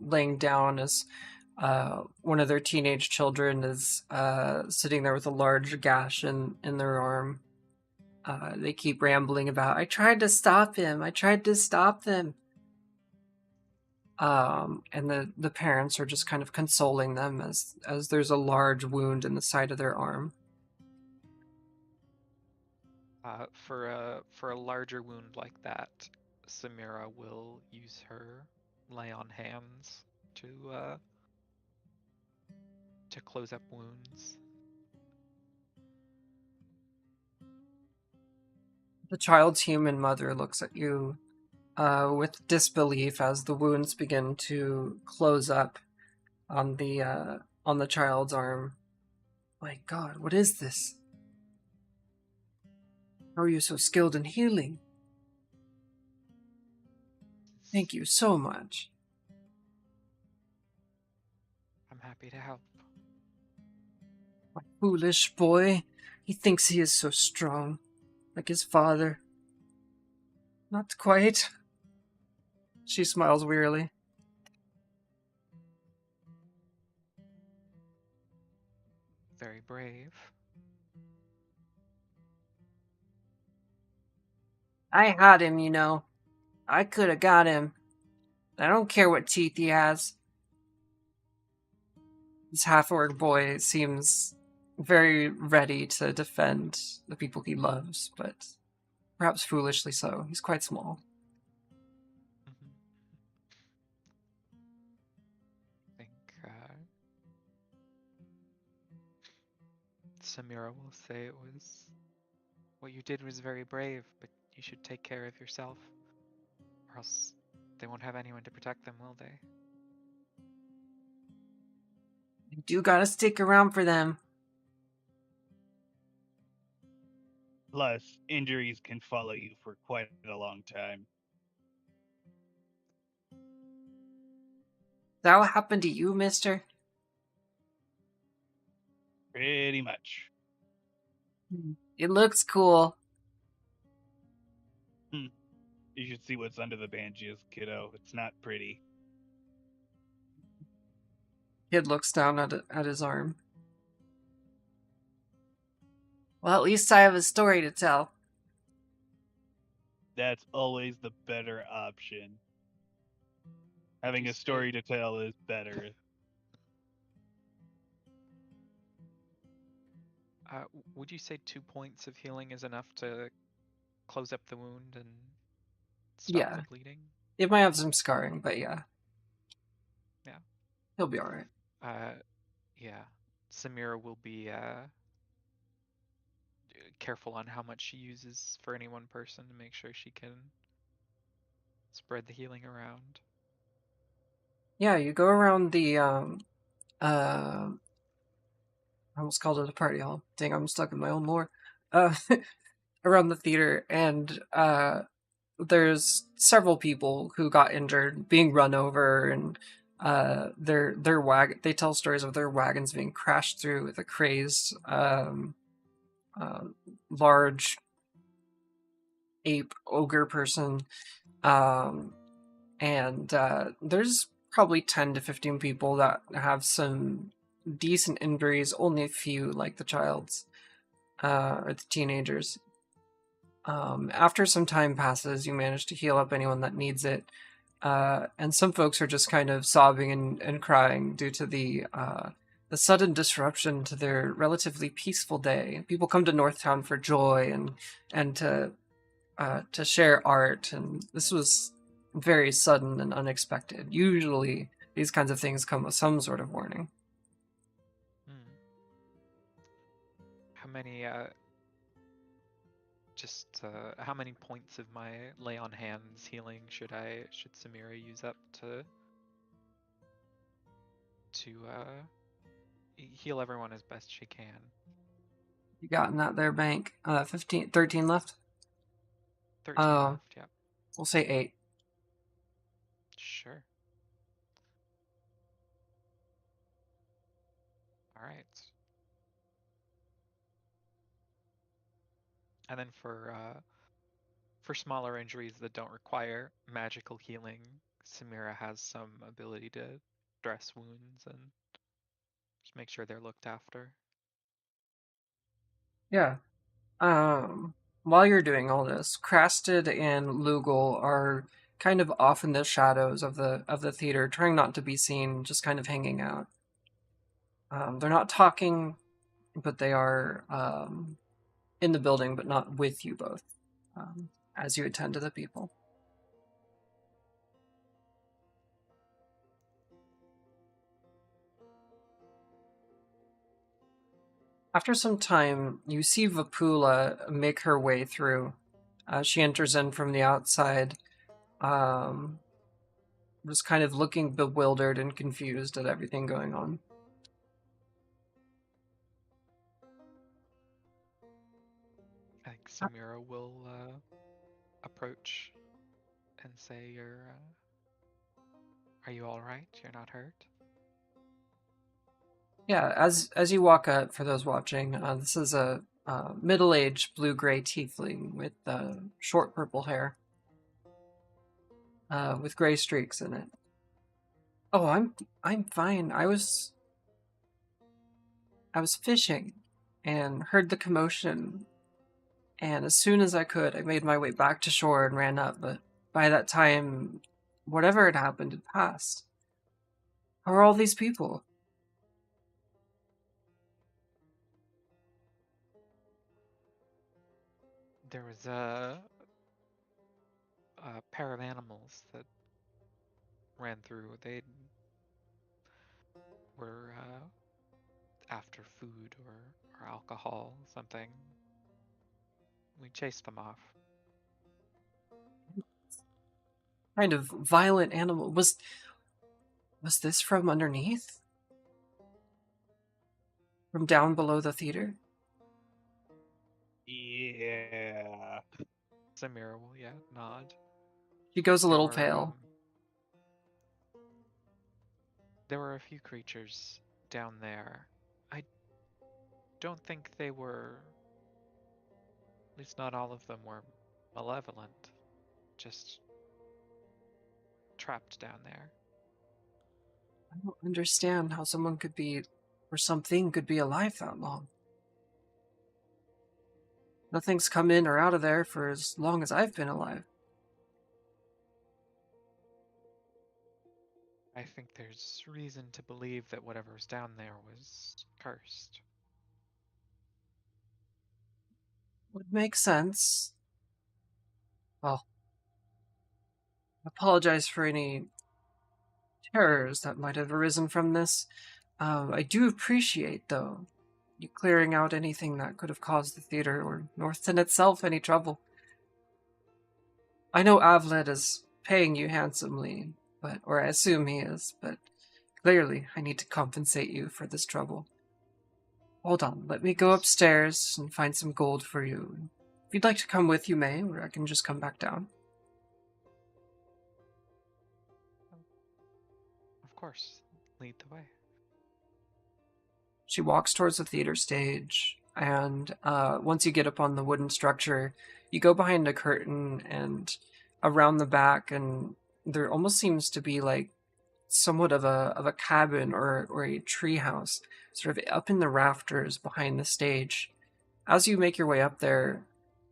[SPEAKER 1] laying down as one of their teenage children is sitting there with a large gash in their arm. They keep rambling about, I tried to stop him. I tried to stop them. And the parents are just kind of consoling them as there's a large wound in the side of their arm.
[SPEAKER 3] For a larger wound like that, Samira will use her lay on hands to close up wounds.
[SPEAKER 1] The child's human mother looks at you with disbelief as the wounds begin to close up on the child's arm. My God, what is this? How are you so skilled in healing? Thank you so much.
[SPEAKER 3] I'm happy to help.
[SPEAKER 1] My foolish boy. He thinks he is so strong, like his father. Not quite. She smiles wearily.
[SPEAKER 3] Very brave.
[SPEAKER 1] I had him, you know. I could have got him. I don't care what teeth he has. This half-orc boy seems very ready to defend the people he loves, but perhaps foolishly so. He's quite small.
[SPEAKER 3] Mm-hmm. I think Samira will say it was what you did was very brave, but you should take care of yourself, or else they won't have anyone to protect them, will they?
[SPEAKER 1] You do gotta stick around for them.
[SPEAKER 2] Plus, injuries can follow you for quite a long time.
[SPEAKER 1] Is that what happened to you, mister?
[SPEAKER 2] Pretty much.
[SPEAKER 1] It looks cool.
[SPEAKER 2] You should see what's under the bandages, kiddo. It's not pretty.
[SPEAKER 1] Kid looks down at his arm. Well, at least I have a story to tell.
[SPEAKER 2] That's always the better option. Having a story to tell is better.
[SPEAKER 3] Would you say 2 points of healing is enough to close up the wound and stop
[SPEAKER 1] Yeah.
[SPEAKER 3] the bleeding?
[SPEAKER 1] It might have some scarring, but yeah.
[SPEAKER 3] Yeah.
[SPEAKER 1] He'll be alright.
[SPEAKER 3] Yeah. Samira will be careful on how much she uses for any one person to make sure she can spread the healing around.
[SPEAKER 1] Yeah, you go around the I almost called it a party hall. Dang, I'm stuck in my own lore. Uh around the theater, and there's several people who got injured, being run over, and their wagon. They tell stories of their wagons being crashed through with a crazed uh, large ape ogre person, um, and there's probably 10 to 15 people that have some decent injuries. Only a few, like the child's or the teenagers. After some time passes, you manage to heal up anyone that needs it. And some folks are just kind of sobbing and crying due to the sudden disruption to their relatively peaceful day. People come to Northtown for joy and to share art, and this was very sudden and unexpected. Usually, these kinds of things come with some sort of warning.
[SPEAKER 3] Hmm. How many how many points of my lay on hands healing should Samira use up to heal everyone as best she can?
[SPEAKER 1] You got in that there bank. 15, 13 left.
[SPEAKER 3] 13 left, yep.
[SPEAKER 1] We'll say 8.
[SPEAKER 3] Sure. All right. And then for smaller injuries that don't require magical healing, Samira has some ability to dress wounds and just make sure they're looked after.
[SPEAKER 1] Yeah. While you're doing all this, Crasted and Lugal are kind of off in the shadows of the theater, trying not to be seen, just kind of hanging out. They're not talking, but they are in the building, but not with you both, as you attend to the people. After some time, you see Vapula make her way through. She enters in from the outside, was kind of looking bewildered and confused at everything going on.
[SPEAKER 3] I think Samira will approach and say, are you all right? You're not hurt?
[SPEAKER 1] Yeah, as you walk up, for those watching, this is a middle-aged blue-gray tiefling with short purple hair, with gray streaks in it. Oh, I'm fine. I was fishing, and heard the commotion, and as soon as I could, I made my way back to shore and ran up. But by that time, whatever had happened had passed. How are all these people?
[SPEAKER 3] There was a pair of animals that ran through. They were after food or alcohol, something. We chased them off.
[SPEAKER 1] Kind of violent animal. Was this from underneath? From down below the theater?
[SPEAKER 2] Yeah.
[SPEAKER 3] Samira will, nod.
[SPEAKER 1] She goes a
[SPEAKER 3] There
[SPEAKER 1] little
[SPEAKER 3] were,
[SPEAKER 1] pale.
[SPEAKER 3] There were a few creatures down there. I don't think they were, at least not all of them were malevolent. Just trapped down there.
[SPEAKER 1] I don't understand how someone could be, or something could be alive that long. Nothing's come in or out of there for as long as I've been alive.
[SPEAKER 3] I think there's reason to believe that whatever's down there was cursed.
[SPEAKER 1] Would make sense. Well, I apologize for any terrors that might have arisen from this. I do appreciate, though, you clearing out anything that could have caused the theater or Northton itself any trouble. I know Avlet is paying you handsomely, or I assume he is, but clearly I need to compensate you for this trouble. Hold on, let me go upstairs and find some gold for you. If you'd like to come with, you may, or I can just come back down.
[SPEAKER 3] Of course, lead the way.
[SPEAKER 1] She walks towards the theater stage, and once you get up on the wooden structure, you go behind a curtain and around the back, and there almost seems to be like somewhat of a cabin or a tree house, sort of up in the rafters behind the stage. As you make your way up there,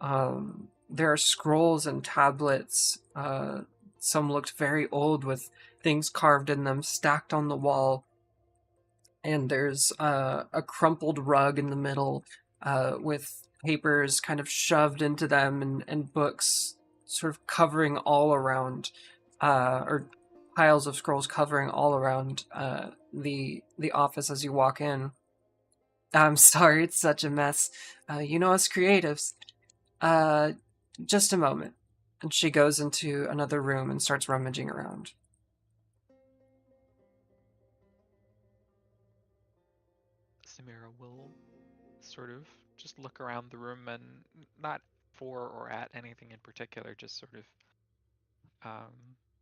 [SPEAKER 1] there are scrolls and tablets. Some looked very old with things carved in them, stacked on the wall. And there's a crumpled rug in the middle with papers kind of shoved into them and books sort of covering all around, or piles of scrolls covering all around the office as you walk in. I'm sorry, it's such a mess. You know us creatives. Just a moment. And she goes into another room and starts rummaging around.
[SPEAKER 3] Samira will sort of just look around the room and not for or at anything in particular, just sort of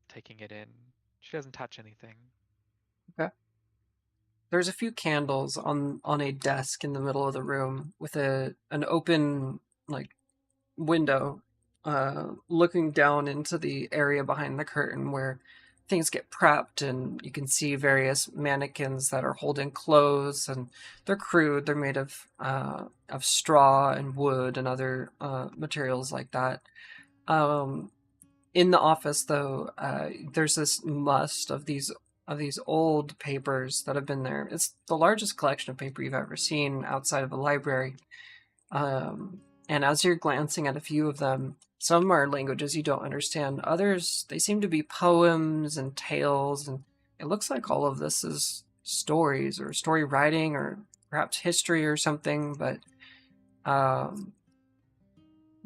[SPEAKER 3] taking it in. She doesn't touch anything.
[SPEAKER 1] Okay. There's a few candles on a desk in the middle of the room with an open window looking down into the area behind the curtain where things get prepped, and you can see various mannequins that are holding clothes, and they're crude. They're made of straw and wood and other materials like that. In the office, though, there's this must of these old papers that have been there. It's the largest collection of paper you've ever seen outside of a library. And as you're glancing at a few of them, some are languages you don't understand. Others, they seem to be poems and tales, and it looks like all of this is stories or story writing or perhaps history or something. But um,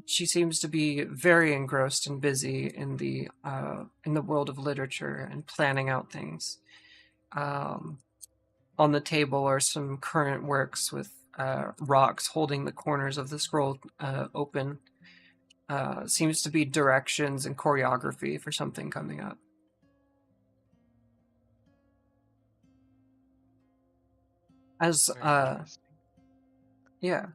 [SPEAKER 1] she seems to be very engrossed and busy in the world of literature and planning out things. Um, on the table are some current works with rocks holding the corners of the scroll open. Seems to be directions and choreography for something coming up. As
[SPEAKER 3] Very interesting.
[SPEAKER 1] yeah,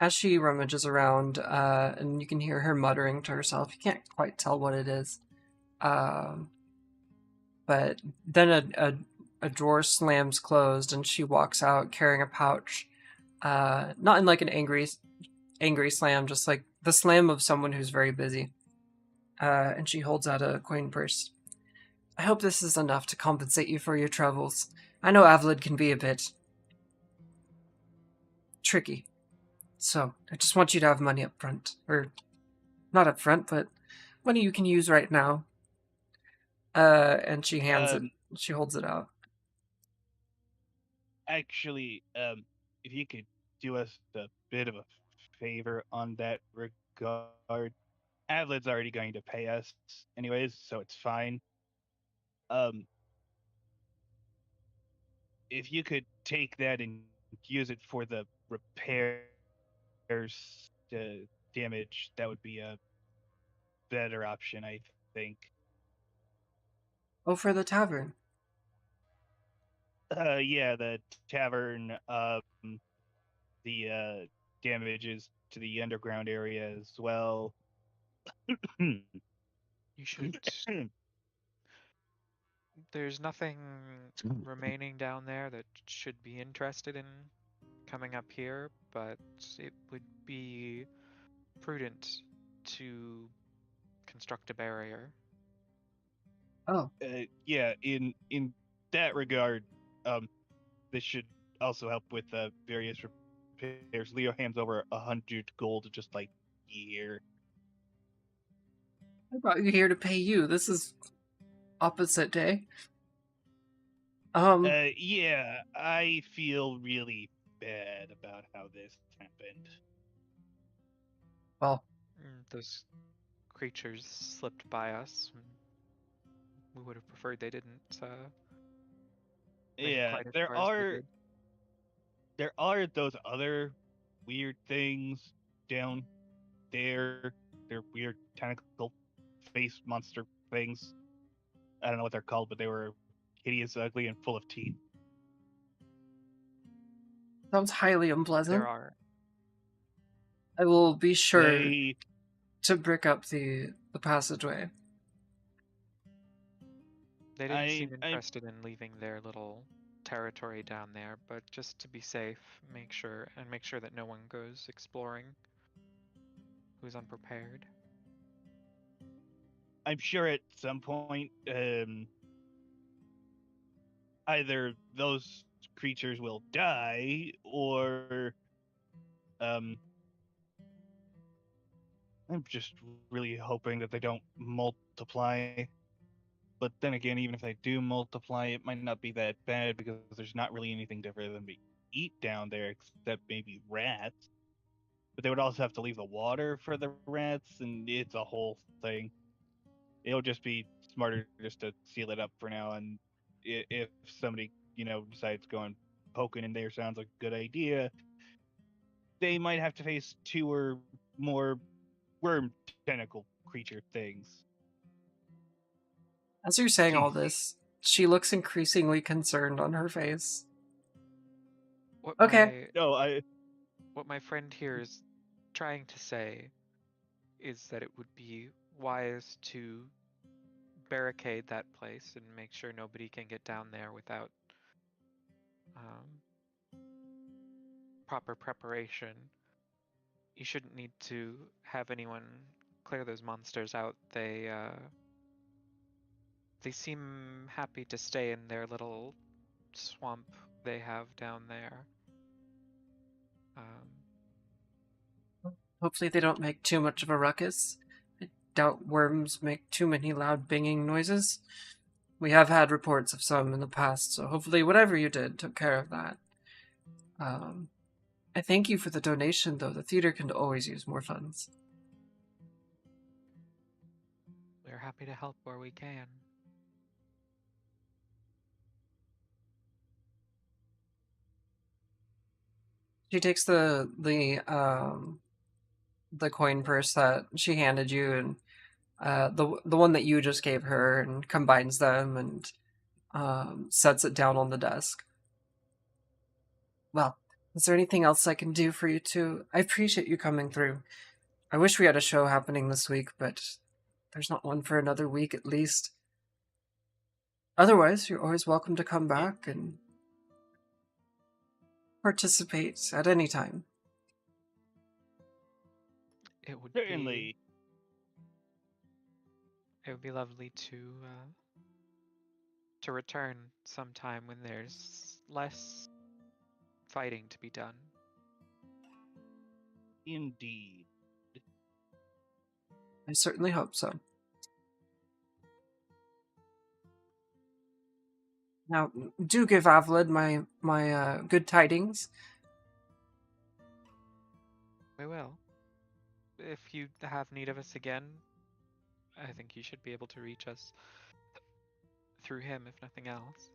[SPEAKER 1] as she rummages around, and you can hear her muttering to herself. You can't quite tell what it is. Um, but then a drawer slams closed, and she walks out carrying a pouch. Not in like an angry slam, just like the slam of someone who's very busy. And she holds out a coin purse. I hope this is enough to compensate you for your troubles. I know Avlid can be a bit tricky, so I just want you to have money up front. Or, not up front, but money you can use right now. And she hands it,
[SPEAKER 2] Um,
[SPEAKER 1] she holds it out.
[SPEAKER 2] Actually, if you could do us a bit of a favor on that regard, Adlid's already going to pay us anyways, so it's fine. Um, if you could take that and use it for the repairs damage, that would be a better option, I think.
[SPEAKER 1] Oh, for the tavern.
[SPEAKER 2] Yeah, the tavern, the damages to the underground area as well.
[SPEAKER 3] You should. There's nothing remaining down there that should be interested in coming up here, but it would be prudent to construct a barrier.
[SPEAKER 1] Oh,
[SPEAKER 2] Yeah, in that regard, um, this should also help with various repairs. Leo hands over 100 gold just like here.
[SPEAKER 1] I brought you here to pay you. This is opposite day. Um,
[SPEAKER 2] Yeah, I feel really bad about how this happened.
[SPEAKER 1] well,
[SPEAKER 3] Those creatures slipped by us. We would have preferred they didn't make it
[SPEAKER 2] Yeah,
[SPEAKER 3] quite as far as they did.
[SPEAKER 2] there are those other weird things down there. They're weird tentacle face monster things. I don't know what they're called, but they were hideous, ugly, and full of teeth.
[SPEAKER 1] sounds highly
[SPEAKER 3] There
[SPEAKER 1] unpleasant.
[SPEAKER 3] are.
[SPEAKER 1] I will be sure
[SPEAKER 2] They
[SPEAKER 1] to brick up the passageway.
[SPEAKER 3] They didn't seem
[SPEAKER 2] I
[SPEAKER 3] interested in leaving their little territory down there, but just to be safe, make sure that no one goes exploring who's unprepared.
[SPEAKER 2] I'm sure at some point, either those creatures will die, or um, I'm just really hoping that they don't multiply. But then again, even if they do multiply, it might not be that bad because there's not really anything different than we eat down there except maybe rats. But they would also have to leave the water for the rats, and it's a whole thing. It'll just be smarter just to seal it up for now. And if somebody, decides going poking in there sounds like a good idea, they might have to face two or more worm tentacle creature things.
[SPEAKER 1] As you're saying all
[SPEAKER 2] Jeez.
[SPEAKER 1] this, she looks increasingly concerned on her face.
[SPEAKER 3] What
[SPEAKER 1] Okay,
[SPEAKER 3] my
[SPEAKER 2] No, I
[SPEAKER 3] what my friend here is trying to say is that it would be wise to barricade that place and make sure nobody can get down there without um, proper preparation. you shouldn't need to have anyone clear those monsters out. They seem happy to stay in their little swamp they have down there.
[SPEAKER 1] Hopefully they don't make too much of a ruckus. I doubt worms make too many loud banging noises. We have had reports of some in the past, so hopefully whatever you did took care of that. I thank you for the donation, though. The theater can always use more funds.
[SPEAKER 3] We're happy to help where we can.
[SPEAKER 1] She takes the coin purse that she handed you and the one that you just gave her and combines them and sets it down on the desk. Well, is there anything else I can do for you two? I appreciate you coming through. I wish we had a show happening this week, but there's not one for another week at least. Otherwise, you're always welcome to come back and participate at any time.
[SPEAKER 3] It would
[SPEAKER 2] Certainly.
[SPEAKER 3] be lovely to return sometime when there's less fighting to be done.
[SPEAKER 2] Indeed.
[SPEAKER 1] I certainly hope so. Now, do give Avlid my good tidings.
[SPEAKER 3] We will. If you have need of us again, I think you should be able to reach us through him, if nothing else.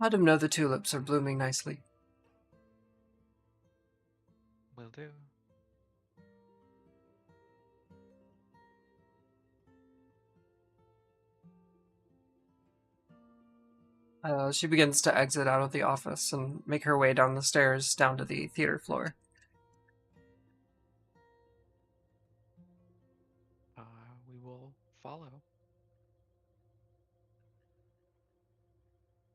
[SPEAKER 1] Let him know the tulips are blooming nicely.
[SPEAKER 3] Will do.
[SPEAKER 1] She begins to exit out of the office and make her way down the stairs down to the theater floor.
[SPEAKER 3] We will follow.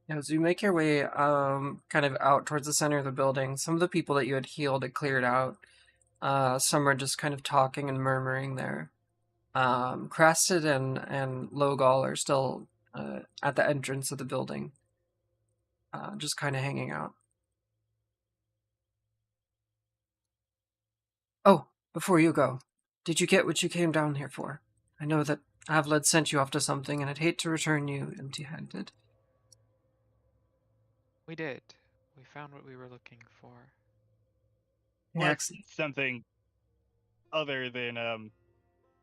[SPEAKER 1] As you make your way kind of out towards the center of the building, some of the people that you had healed had cleared out. Some are just kind of talking and murmuring there. Crested and Logal are still at the entrance of the building, just kind of hanging out. Oh, before you go, did you get what you came down here for? I know that Avled sent you off to something, and I'd hate to return you empty-handed.
[SPEAKER 3] We did. We found what we were looking for.
[SPEAKER 1] Yeah,
[SPEAKER 2] Plus something other than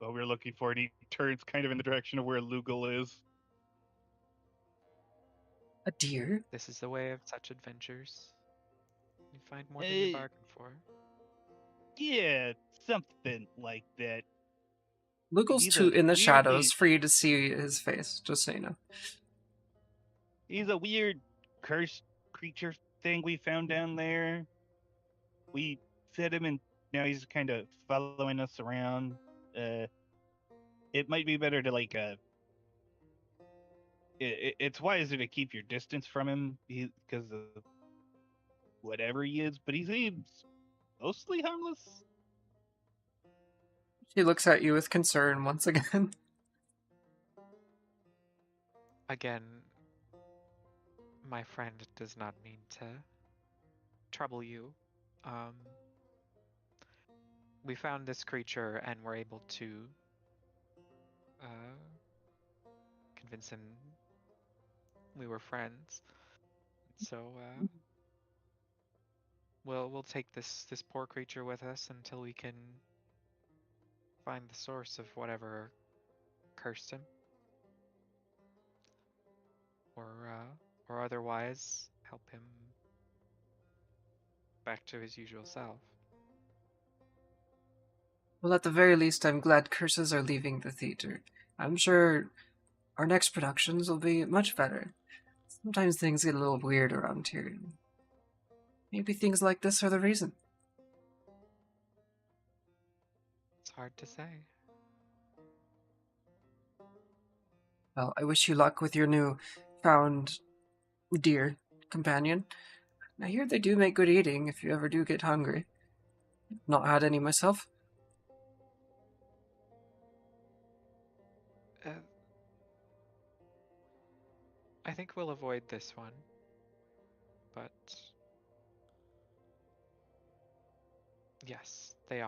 [SPEAKER 2] what we were looking for, and he turns kind of in the direction of where Lugal is.
[SPEAKER 1] a deer?
[SPEAKER 3] This is the way of such adventures. You find more than you bargained for.
[SPEAKER 2] Yeah, something like that.
[SPEAKER 1] Lugal's
[SPEAKER 2] He's
[SPEAKER 1] too
[SPEAKER 2] a
[SPEAKER 1] in the
[SPEAKER 2] weirdly-
[SPEAKER 1] shadows for you to see his face, just so you know.
[SPEAKER 2] He's a weird cursed creature thing we found down there. We fed him, and now he's kind of following us around. It might be better to it's wiser to keep your distance from him because of whatever he is. But he seems mostly harmless.
[SPEAKER 1] She looks at you with concern once again.
[SPEAKER 3] Again, my friend does not mean to trouble you. We found this creature and were able to convince him we were friends. So we'll take this poor creature with us until we can find the source of whatever cursed him, or otherwise help him back to his usual self.
[SPEAKER 1] Well, at the very least, I'm glad curses are leaving the theater. I'm sure our next productions will be much better. Sometimes things get a little weird around here. Maybe things like this are the reason.
[SPEAKER 3] It's hard to say.
[SPEAKER 1] Well, I wish you luck with your new found deer companion. I hear they do make good eating if you ever do get hungry. Not had any myself.
[SPEAKER 3] Uh, I think we'll avoid this one, but yes, they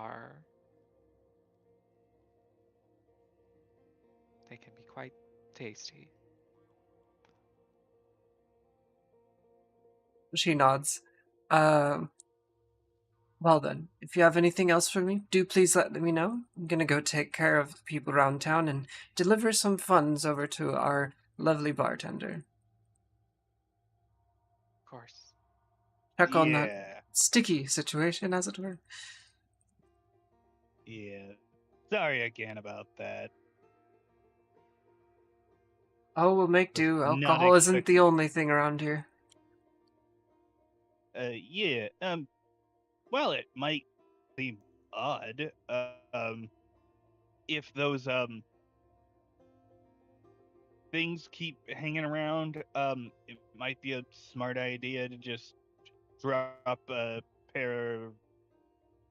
[SPEAKER 3] can be quite tasty.
[SPEAKER 1] She nods. Um, well then, if you have anything else for me, do please let me know. I'm gonna go take care of the people around town and deliver some funds over to our lovely bartender.
[SPEAKER 3] Of course.
[SPEAKER 1] Check on that
[SPEAKER 2] Yeah.
[SPEAKER 1] sticky situation, as it were.
[SPEAKER 2] Yeah. Sorry again about that.
[SPEAKER 1] Oh, we'll make
[SPEAKER 2] Was
[SPEAKER 1] do.
[SPEAKER 2] not
[SPEAKER 1] Alcohol isn't the
[SPEAKER 2] expecting.
[SPEAKER 1] only thing around here.
[SPEAKER 2] Yeah. Well, it might seem odd. If those things keep hanging around, it might be a smart idea to just drop a pair of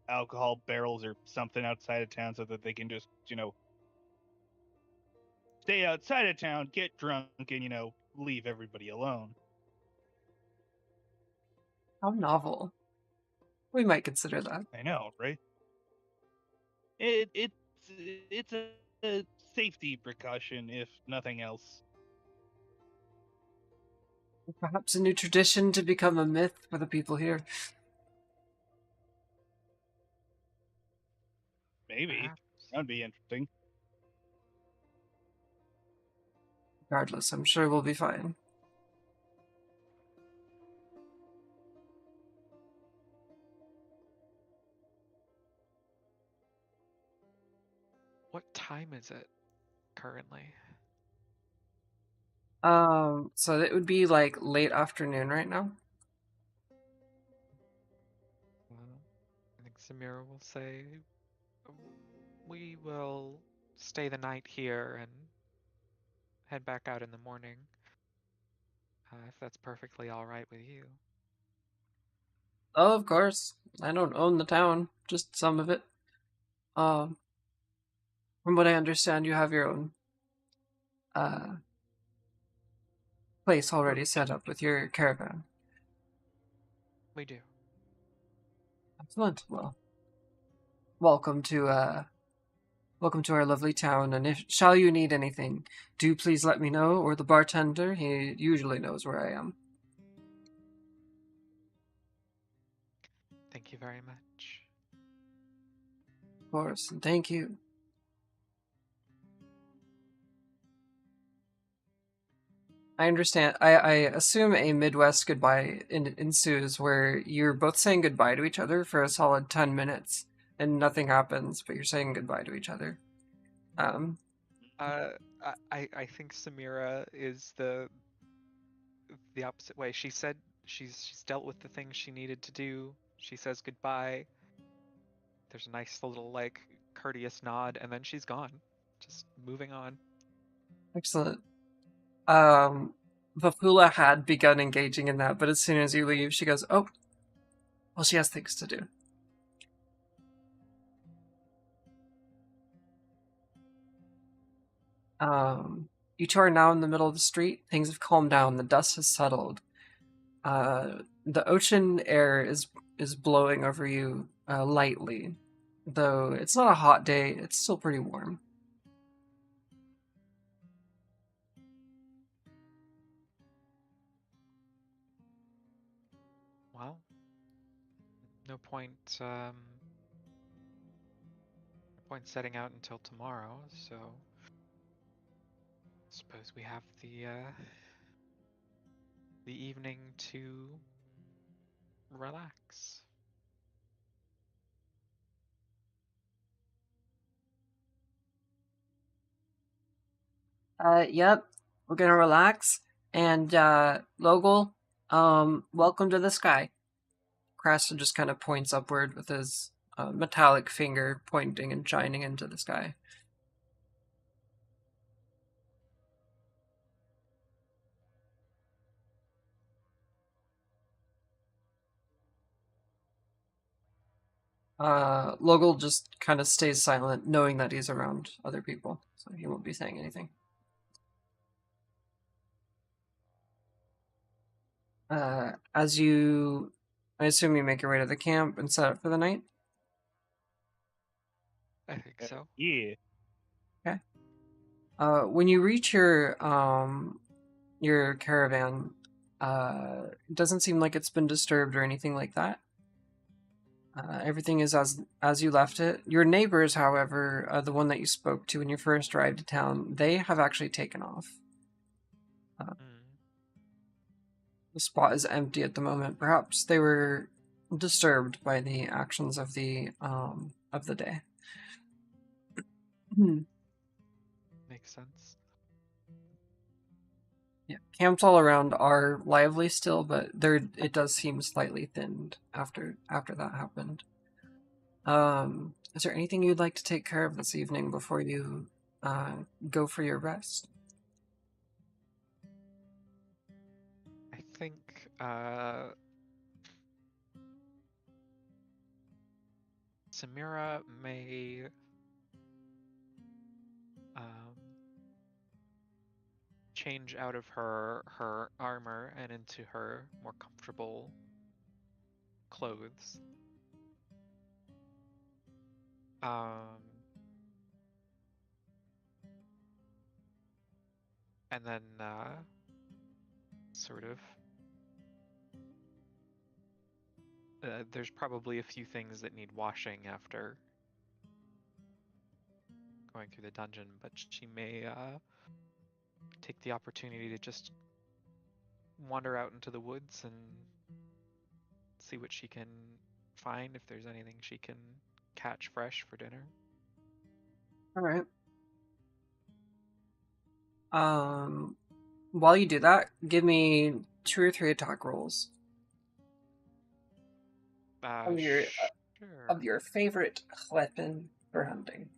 [SPEAKER 2] alcohol barrels or something outside of town so that they can just, stay outside of town, get drunk, and, leave everybody alone.
[SPEAKER 1] How novel. We might consider that.
[SPEAKER 2] I know, right? It's a safety precaution, if nothing else.
[SPEAKER 1] Perhaps a new tradition to become a myth for the people here.
[SPEAKER 2] Maybe.
[SPEAKER 3] Perhaps.
[SPEAKER 2] That'd be interesting.
[SPEAKER 1] Regardless, I'm sure we'll be fine.
[SPEAKER 3] What time is it currently?
[SPEAKER 1] So it would be like late afternoon right now.
[SPEAKER 3] I think Samira will say, we will stay the night here and head back out in the morning, if that's perfectly all right with you.
[SPEAKER 1] Oh, of course. I don't own the town, just some of it. Um, from what I understand, you have your own uh place already set up with your caravan.
[SPEAKER 3] We do.
[SPEAKER 1] Excellent. Well, welcome to welcome to our lovely town. And if shall you need anything, do please let me know, or the bartender. He usually knows where I am.
[SPEAKER 3] Thank you very much.
[SPEAKER 1] Of course, and thank you. I understand. I assume a Midwest goodbye ensues where you're both saying goodbye to each other for a solid 10 minutes and nothing happens, but you're saying goodbye to each other. Um,
[SPEAKER 3] Uh, I think Samira is the opposite way. She said she's dealt with the things she needed to do. She says goodbye. There's a nice little like courteous nod, and then she's gone, just moving on.
[SPEAKER 1] Excellent. Um, Vapula had begun engaging in that, but as soon as you leave, she goes, "Oh, well, she has things to do." You two are now in the middle of the street. Things have calmed down. The dust has settled. The ocean air is blowing over you lightly, though it's not a hot day. It's still pretty warm.
[SPEAKER 3] Well, no point no point setting out until tomorrow, so suppose we have the evening to relax.
[SPEAKER 1] Yep. We're gonna relax. And Logol, welcome to the sky. Crasta just kind of points upward with his metallic finger pointing and shining into the sky. Logal just kind of stays silent, knowing that he's around other people, so he won't be saying anything. As you, I assume you make your way to the camp and set up for the night.
[SPEAKER 3] I think so.
[SPEAKER 2] Yeah.
[SPEAKER 1] Okay. When you reach your caravan, it doesn't seem like it's been disturbed or anything like that. Everything is as you left it. Your neighbors, however, the one that you spoke to when you first arrived to town, they have actually taken off. The spot is empty at the moment. Perhaps they were disturbed by the actions of the day.
[SPEAKER 3] Makes sense.
[SPEAKER 1] Yeah, camps all around are lively still, but it does seem slightly thinned after that happened. Is there anything you'd like to take care of this evening before you go for your rest?
[SPEAKER 3] I think Samira may change out of her armor and into her more comfortable clothes. And then sort of there's probably a few things that need washing after going through the dungeon, but she may take the opportunity to just wander out into the woods and see what she can find, if there's anything she can catch fresh for dinner.
[SPEAKER 1] All right. While you do that, give me 2 or 3 attack rolls.
[SPEAKER 3] Sure.
[SPEAKER 1] Of your favorite weapon for hunting.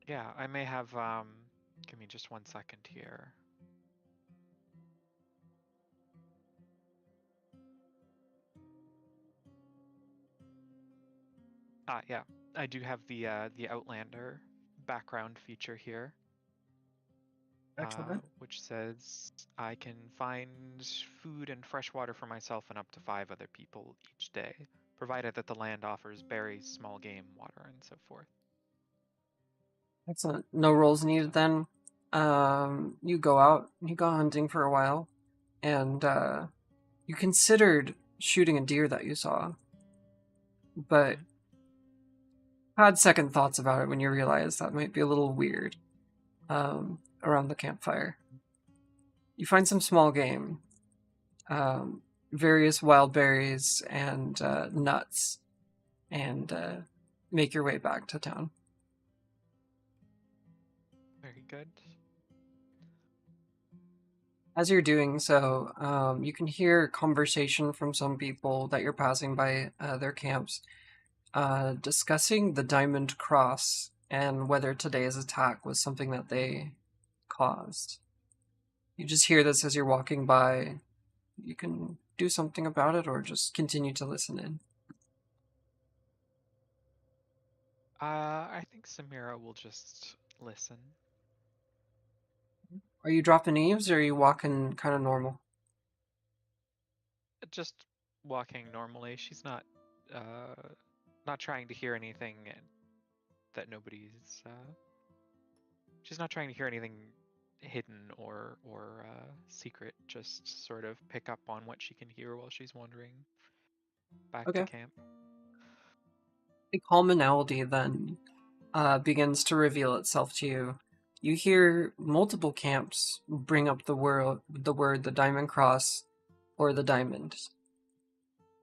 [SPEAKER 3] Yeah, I may have, give me just 1 second here. Yeah, I do have the Outlander background feature here.
[SPEAKER 1] Excellent.
[SPEAKER 3] Which says I can find food and fresh water for myself and up to 5 other people each day, provided that the land offers berries, small game, water, and so forth.
[SPEAKER 1] Excellent. No rolls needed then. You go out, you go hunting for a while, and you considered shooting a deer that you saw, but had second thoughts about it when you realized that might be a little weird around the campfire. You find some small game, various wild berries and nuts, and make your way back to town.
[SPEAKER 3] Very good.
[SPEAKER 1] As you're doing so, you can hear conversation from some people that you're passing by their camps, discussing the Diamond Cross and whether today's attack was something that they caused. You just hear this as you're walking by. You can do something about it or just continue to listen in.
[SPEAKER 3] I think Samira will just listen.
[SPEAKER 1] Are you dropping eaves or are you walking kind of normal?
[SPEAKER 3] Just walking normally. She's not trying to hear anything that nobody's she's not trying to hear anything hidden or secret, just sort of pick up on what she can hear while she's wandering back to camp.
[SPEAKER 1] A commonality then begins to reveal itself to you. You hear multiple camps bring up the word the Diamond Cross or the Diamond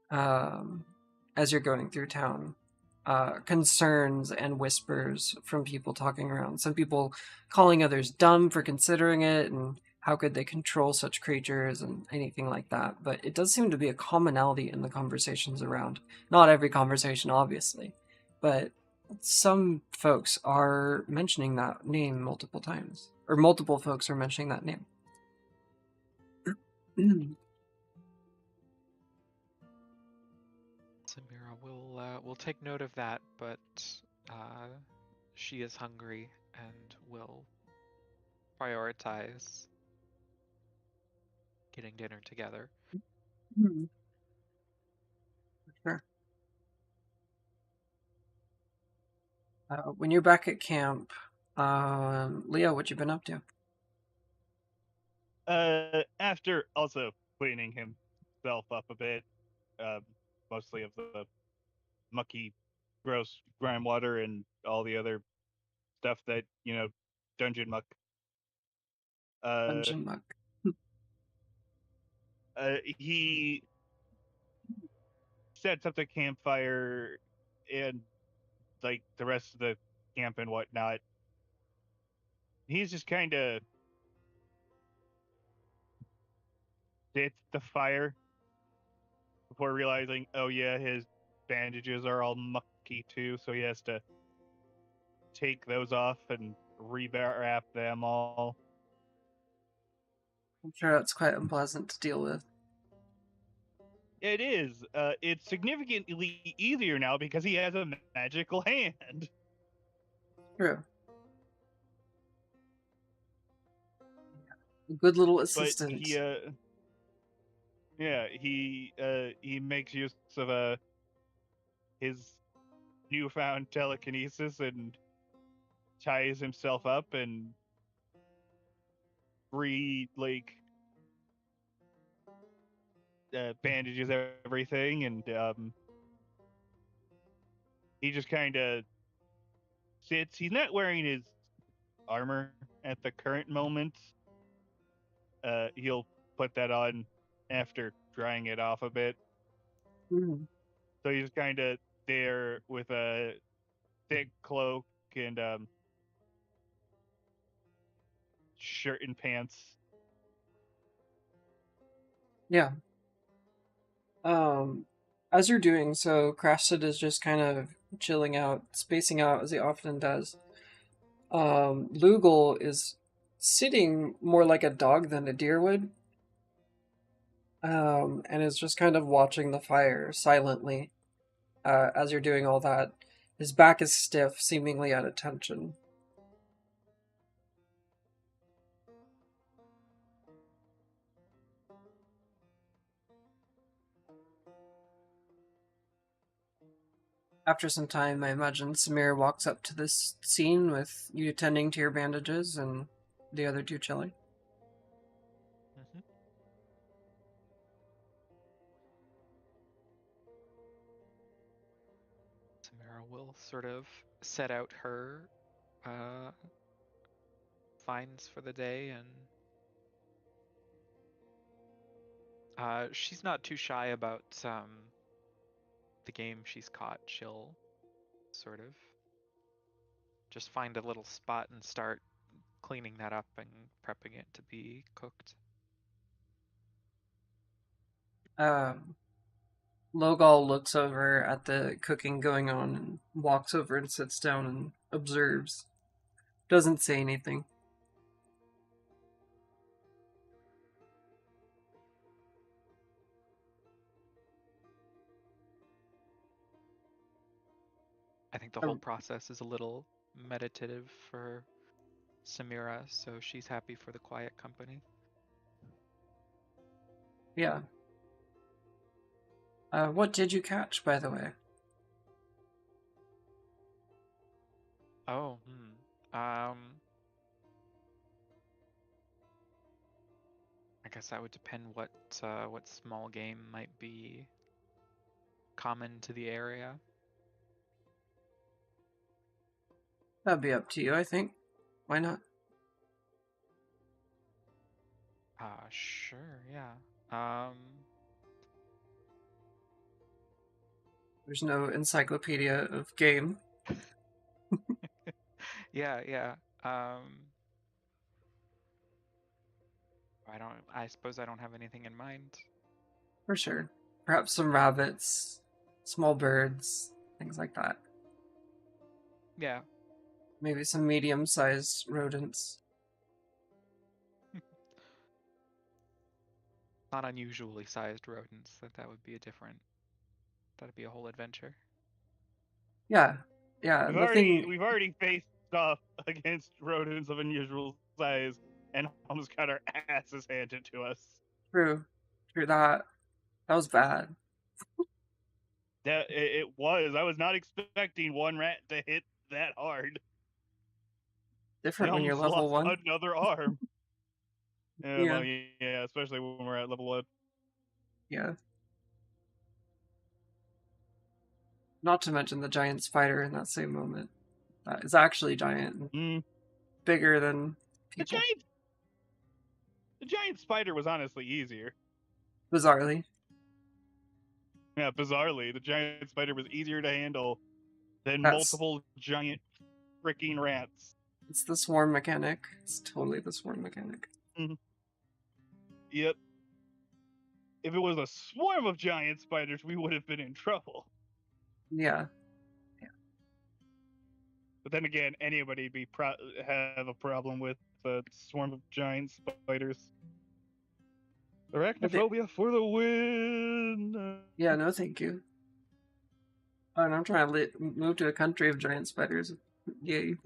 [SPEAKER 1] as you're going through town. Concerns and whispers from people talking around. Some people calling others dumb for considering it, and how could they control such creatures and anything like that. But it does seem to be a commonality in the conversations around. Not every conversation, obviously, but some folks are mentioning that name multiple times, or multiple folks are mentioning that name.
[SPEAKER 3] we'll take note of that, but she is hungry and will prioritize getting dinner together.
[SPEAKER 1] Hmm. Sure. When you're back at camp, Leo, what you been up to?
[SPEAKER 2] After also cleaning himself up a bit, mostly of the mucky, gross grime water and all the other stuff that dungeon muck. Uh,
[SPEAKER 1] Dungeon muck.
[SPEAKER 2] he sets up the campfire and like the rest of the camp and whatnot. He's just kind of sits the fire before realizing, oh yeah, his bandages are all mucky too, so he has to take those off and rewrap them all.
[SPEAKER 1] I'm sure that's quite unpleasant to deal with.
[SPEAKER 2] It is. It's significantly easier now because he has a magical hand.
[SPEAKER 1] True. A good little
[SPEAKER 2] But
[SPEAKER 1] assistant.
[SPEAKER 2] he makes use of his newfound telekinesis and ties himself up and bandages everything, and he just kind of sits. He's not wearing his armor at the current moment. He'll put that on after drying it off a bit.
[SPEAKER 1] Mm.
[SPEAKER 2] So he's kind of there with a thick cloak and shirt and pants.
[SPEAKER 1] Yeah. Um, as you're doing so, Crafted is just kind of chilling out, spacing out as he often does. Lugal is sitting more like a dog than a deer would, and is just kind of watching the fire silently as you're doing all that. His back is stiff, seemingly at attention. After some time, I imagine Samir walks up to this scene with you tending to your bandages and the other two chilling.
[SPEAKER 3] Mm-hmm. Samara will sort of set out her uh, finds for the day, and she's not too shy about the game she's caught. She'll sort of just find a little spot and start cleaning that up and prepping it to be cooked.
[SPEAKER 1] Um, Logal looks over at the cooking going on and walks over and sits down and observes. Doesn't say anything.
[SPEAKER 3] I think the whole process is a little meditative for Samira, so she's happy for the quiet company.
[SPEAKER 1] Yeah. What did you catch, by the way?
[SPEAKER 3] Oh, I guess that would depend what small game might be common to the area.
[SPEAKER 1] That'd be up to you, I think. Why not?
[SPEAKER 3] Sure, yeah.
[SPEAKER 1] There's no encyclopedia of game.
[SPEAKER 3] Yeah, yeah. I suppose I don't have anything in mind.
[SPEAKER 1] For sure. Perhaps some rabbits, small birds, things like that.
[SPEAKER 3] Yeah.
[SPEAKER 1] Maybe some medium sized rodents.
[SPEAKER 3] Not unusually sized rodents. That'd be a whole adventure.
[SPEAKER 1] Yeah, yeah.
[SPEAKER 2] We've
[SPEAKER 1] The
[SPEAKER 2] already
[SPEAKER 1] thing,
[SPEAKER 2] we've already faced off against rodents of unusual size and almost got our asses handed to us.
[SPEAKER 1] true, true that was bad.
[SPEAKER 2] That it was. I was not expecting one rat to hit that hard. I
[SPEAKER 1] Different when you're
[SPEAKER 2] almost
[SPEAKER 1] level
[SPEAKER 2] lost
[SPEAKER 1] one.
[SPEAKER 2] another arm. Yeah,
[SPEAKER 1] Yeah,
[SPEAKER 2] well, yeah, especially when we're at level 1.
[SPEAKER 1] yeah. Not to mention the giant spider in that same moment. That is actually giant, and
[SPEAKER 2] Mm.
[SPEAKER 1] bigger than
[SPEAKER 2] The
[SPEAKER 1] people.
[SPEAKER 2] giant, the giant spider was honestly easier.
[SPEAKER 1] Bizarrely,
[SPEAKER 2] Yeah, bizarrely, the giant spider was easier to handle than
[SPEAKER 1] that's
[SPEAKER 2] multiple giant freaking rats.
[SPEAKER 1] it's the swarm mechanic. It's totally the swarm mechanic.
[SPEAKER 2] Mhm. Yep. If it was a swarm of giant spiders, we would have been in trouble.
[SPEAKER 1] Yeah,
[SPEAKER 2] But then again, anybody have a problem with a swarm of giant spiders.
[SPEAKER 1] okay.
[SPEAKER 2] Arachnophobia for the win.
[SPEAKER 1] Yeah, no, thank you. And I'm trying to move to a country of giant spiders. Yay!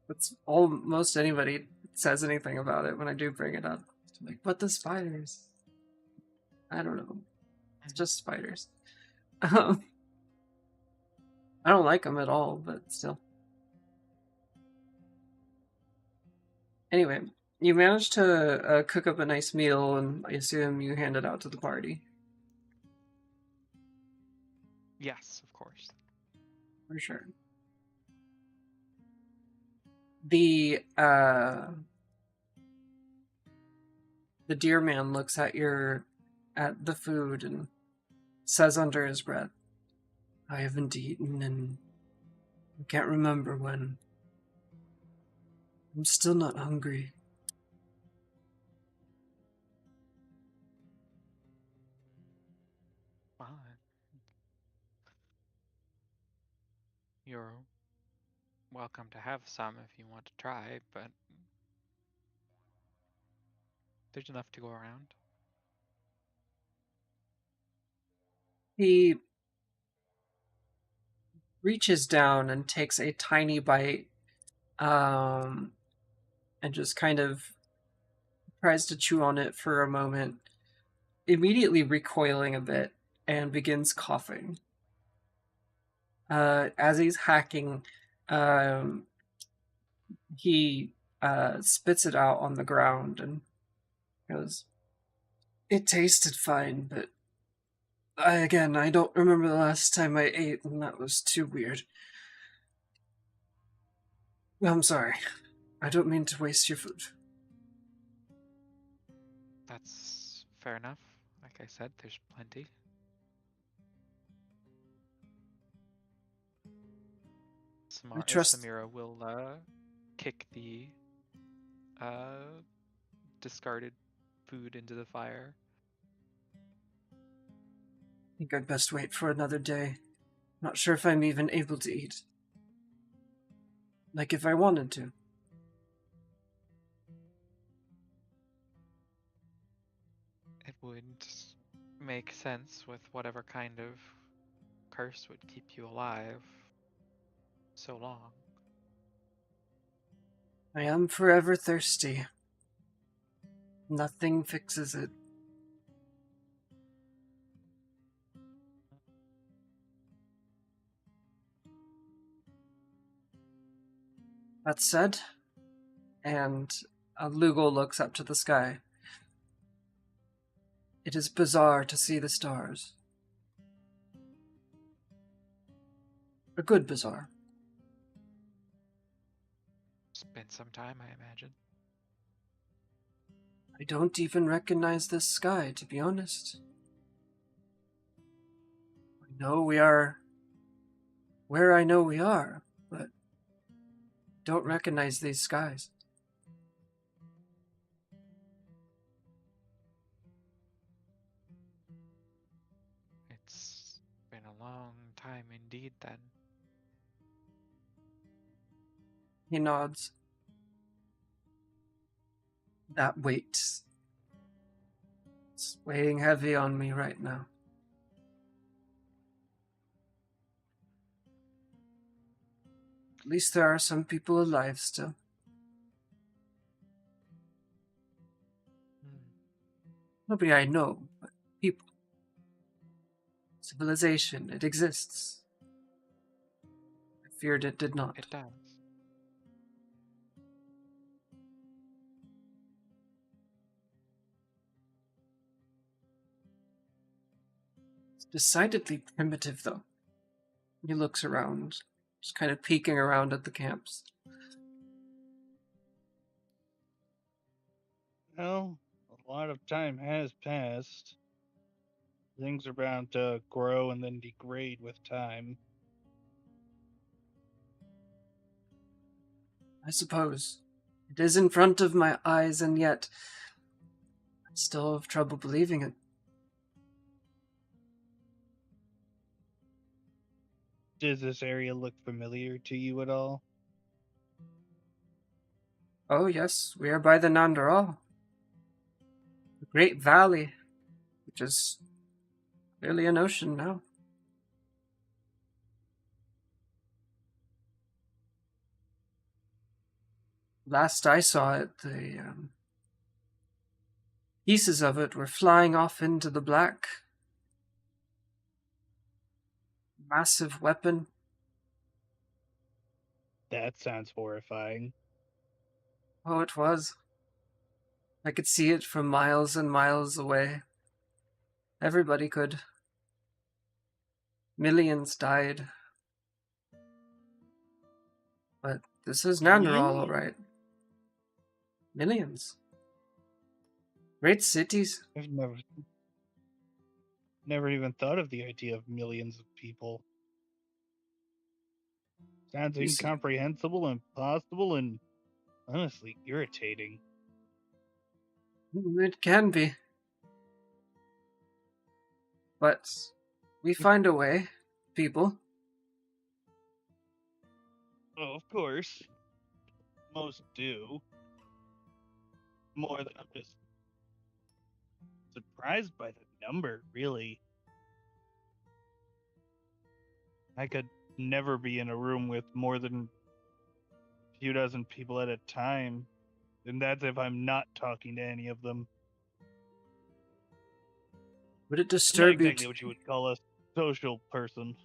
[SPEAKER 1] That's almost anybody says anything about it when I do bring it up. I'm like, but the spiders. I don't know. It's just spiders. I don't like them at all, but still. Anyway, you managed to cook up a nice meal, and I assume you hand it out to the party.
[SPEAKER 3] Yes, of course.
[SPEAKER 1] For sure. The deer man looks at at the food and says under his breath, I haven't eaten and I can't remember when. I'm still not hungry.
[SPEAKER 3] Fine. You're welcome to have some if you want to try, but there's enough to go around.
[SPEAKER 1] He reaches down and takes a tiny bite, and just kind of tries to chew on it for a moment, immediately recoiling a bit, and begins coughing. As he's hacking, um, he spits it out on the ground and goes, It tasted fine, but I don't remember the last time I ate, and that was too weird. I'm sorry. I don't mean to waste your food.
[SPEAKER 3] That's fair enough. Like I said, there's plenty.
[SPEAKER 1] I trust.
[SPEAKER 3] Samira will kick the discarded food into the fire.
[SPEAKER 1] I think I'd best wait for another day. Not sure if I'm even able to eat. Like if I wanted to.
[SPEAKER 3] It would make sense with whatever kind of curse would keep you alive so long.
[SPEAKER 1] I am forever thirsty. Nothing fixes it. That said, and Lugal looks up to the sky. It is bizarre to see the stars. A good bizarre.
[SPEAKER 3] It's been some time, I imagine.
[SPEAKER 1] I don't even recognize this sky, to be honest. I know we are where I know we are, but don't recognize these skies.
[SPEAKER 3] It's been a long time indeed then.
[SPEAKER 1] He nods. That weight. It's weighing heavy on me right now. At least there are some people alive still.
[SPEAKER 3] Hmm.
[SPEAKER 1] Nobody I know, but people. Civilization, it exists. I feared it did not.
[SPEAKER 3] It does.
[SPEAKER 1] It's decidedly primitive, though. He looks around, just kind of peeking around at the camps.
[SPEAKER 2] Well, a lot of time has passed. Things are bound to grow and then degrade with time.
[SPEAKER 1] I suppose. It is in front of my eyes, and yet I still have trouble believing it.
[SPEAKER 2] Does this area look familiar to you at all?
[SPEAKER 1] Oh, yes, we are by the Nandaral. The Great Valley, which is clearly an ocean now. Last I saw it, the pieces of it were flying off into the black. Massive weapon.
[SPEAKER 2] That sounds horrifying.
[SPEAKER 1] Oh, it was. I could see it from miles and miles away. Everybody could. Millions died. But this is Nandaral, all
[SPEAKER 2] Really?
[SPEAKER 1] right. Millions. Great cities.
[SPEAKER 2] I've never even thought of the idea of millions of people. Sounds
[SPEAKER 1] You see,
[SPEAKER 2] incomprehensible, impossible, and honestly irritating.
[SPEAKER 1] it can be. But we find a way, people.
[SPEAKER 2] Oh, of course. Most do. More than I'm just surprised by the number, really. I could never be in a room with more than a few dozen people at a time. And that's if I'm not talking to any of them.
[SPEAKER 1] Would it
[SPEAKER 2] I'm not
[SPEAKER 1] disturb you?
[SPEAKER 2] exactly what you would call a social person.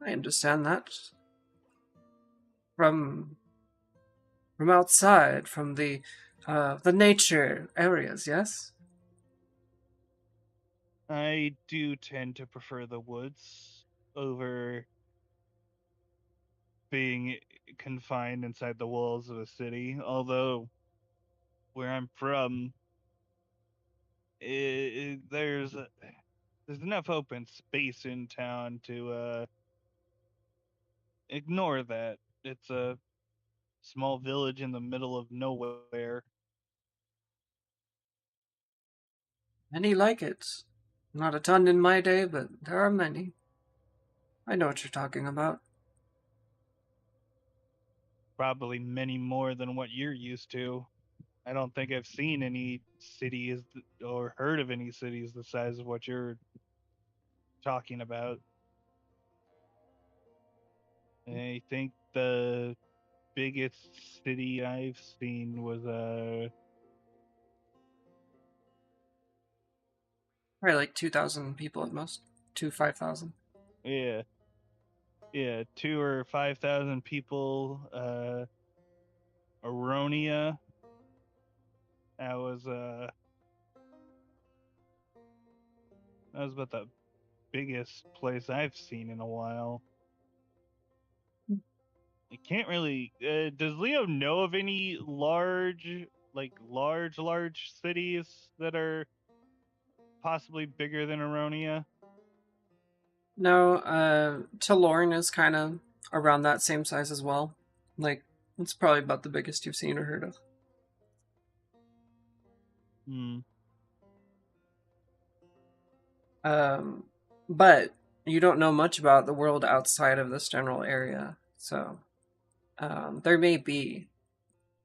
[SPEAKER 1] I understand that. From outside, from the nature areas, yes?
[SPEAKER 2] I do tend to prefer the woods over being confined inside the walls of a city. Although, where I'm from, there's enough open space in town to ignore that. It's a small village in the middle of nowhere.
[SPEAKER 1] Many like it. Not a ton in my day, but there are many. I know what you're talking about.
[SPEAKER 2] Probably many more than what you're used to. I don't think I've seen any cities or heard of any cities the size of what you're talking about. I think the biggest city I've seen was
[SPEAKER 1] Probably like 2,000 people at most. 5,000.
[SPEAKER 2] yeah, yeah, 2 or 5 thousand people. Aronia. That was that was about the biggest place I've seen in a while. I can't really. Does Leo know of any large cities that are possibly bigger than Aronia?
[SPEAKER 1] No, Talorn is kind of around that same size as well. Like, it's probably about the biggest you've seen or heard of.
[SPEAKER 2] Hmm.
[SPEAKER 1] Um, but you don't know much about the world outside of this general area, so there may be,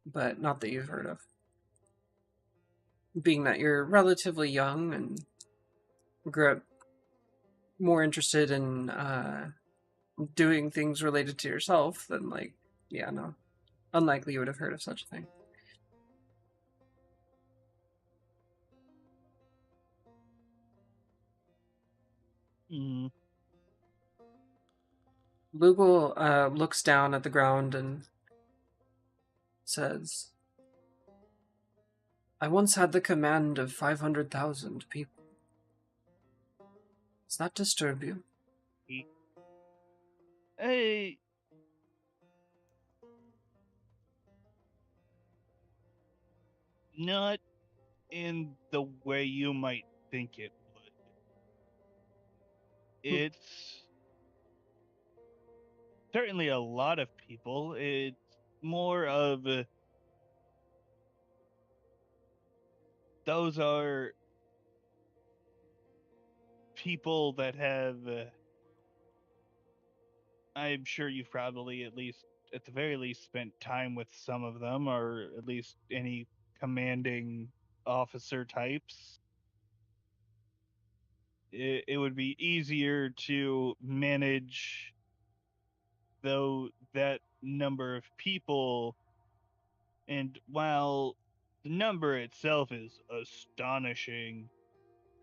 [SPEAKER 1] but not that you've heard of. being that you're relatively young and grew up more interested in doing things related to yourself, then like, yeah, no, unlikely you would have heard of such a thing.
[SPEAKER 2] Mm.
[SPEAKER 1] Lugal looks down at the ground and says, I once had the command of 500,000 people. Does that disturb you?
[SPEAKER 2] Hey, not in the way you might think it would. It's certainly a lot of people. It's more of those are people that have. I'm sure you've probably at the very least, spent time with some of them, or at least any commanding officer types. It would be easier to manage though that number of people, and while the number itself is astonishing,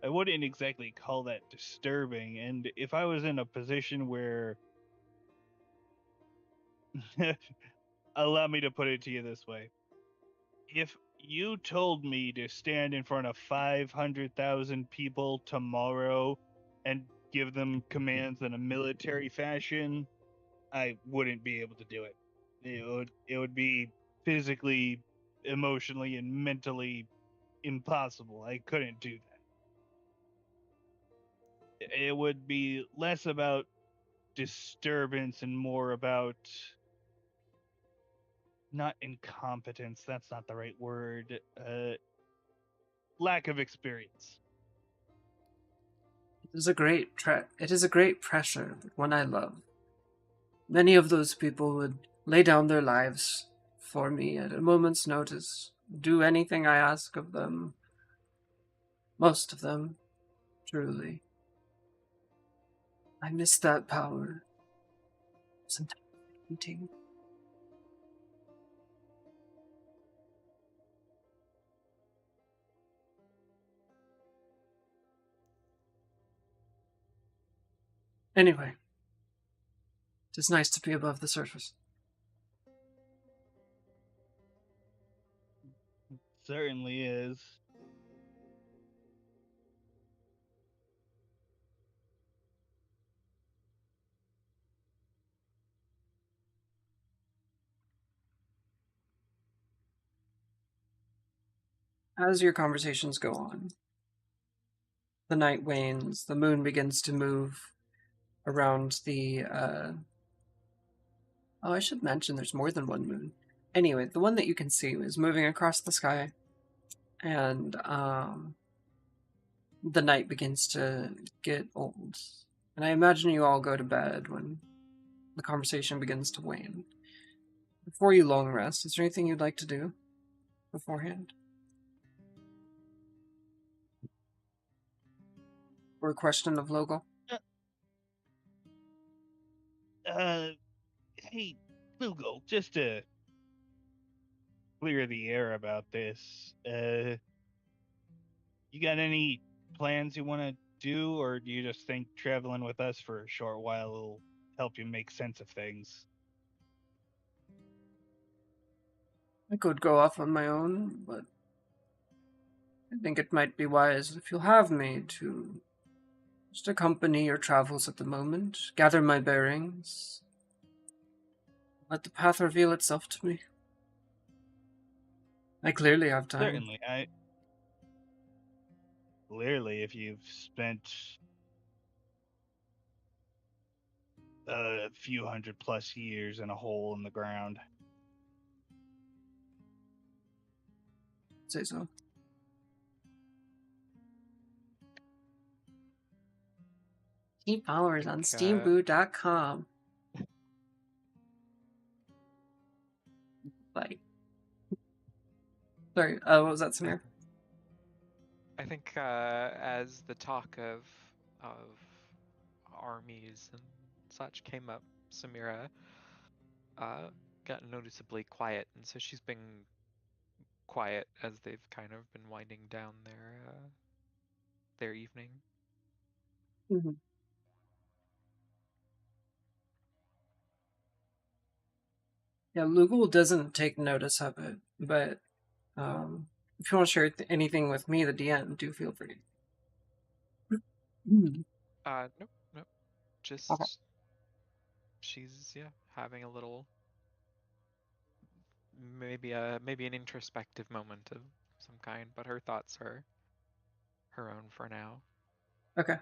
[SPEAKER 2] I wouldn't exactly call that disturbing. And if I was in a position where allow me to put it to you this way, if you told me to stand in front of 500,000 people tomorrow and give them commands in a military fashion, I wouldn't be able to do it. It would be physically, emotionally, and mentally impossible. I couldn't do that. It would be less about disturbance and more about not incompetence. That's not the right word. Lack of experience.
[SPEAKER 1] It is a great pressure, but one I love. Many of those people would lay down their lives for me at a moment's notice, do anything I ask of them. Most of them, truly. I miss that power. Sometimes eating. Anyway, it is nice to be above the surface.
[SPEAKER 2] Certainly is.
[SPEAKER 1] As your conversations go on, the night wanes, the moon begins to move around the. Oh, I should mention there's more than one moon. Anyway, the one that you can see is moving across the sky, and the night begins to get old. And I imagine you all go to bed when the conversation begins to wane. Before you long rest, is there anything you'd like to do beforehand? Or a question of Logal?
[SPEAKER 2] Uh, hey, Lugo, just to clear the air about this, you got any plans you want to do, or do you just think traveling with us for a short while will help you make sense of things?
[SPEAKER 1] I could go off on my own, but I think it might be wise if you'll have me to just accompany your travels at the moment, gather my bearings, let the path reveal itself to me. I clearly have time.
[SPEAKER 2] Certainly, I clearly, if you've spent a few 100+ years in a hole in the ground.
[SPEAKER 1] Say so. Keep followers on steamboo.com. Like, sorry, what was that, Samir?
[SPEAKER 3] I think as the talk of armies and such came up, Samira got noticeably quiet, and so she's been quiet as they've kind of been winding down their evening.
[SPEAKER 1] Mm-hmm. Yeah, Lugal doesn't take notice of it, but if you want to share anything with me, the DM, do feel free. Mm.
[SPEAKER 3] Nope, nope.
[SPEAKER 1] Okay.
[SPEAKER 3] Just she's having a little maybe an introspective moment of some kind, but her thoughts are her own for now.
[SPEAKER 1] Okay.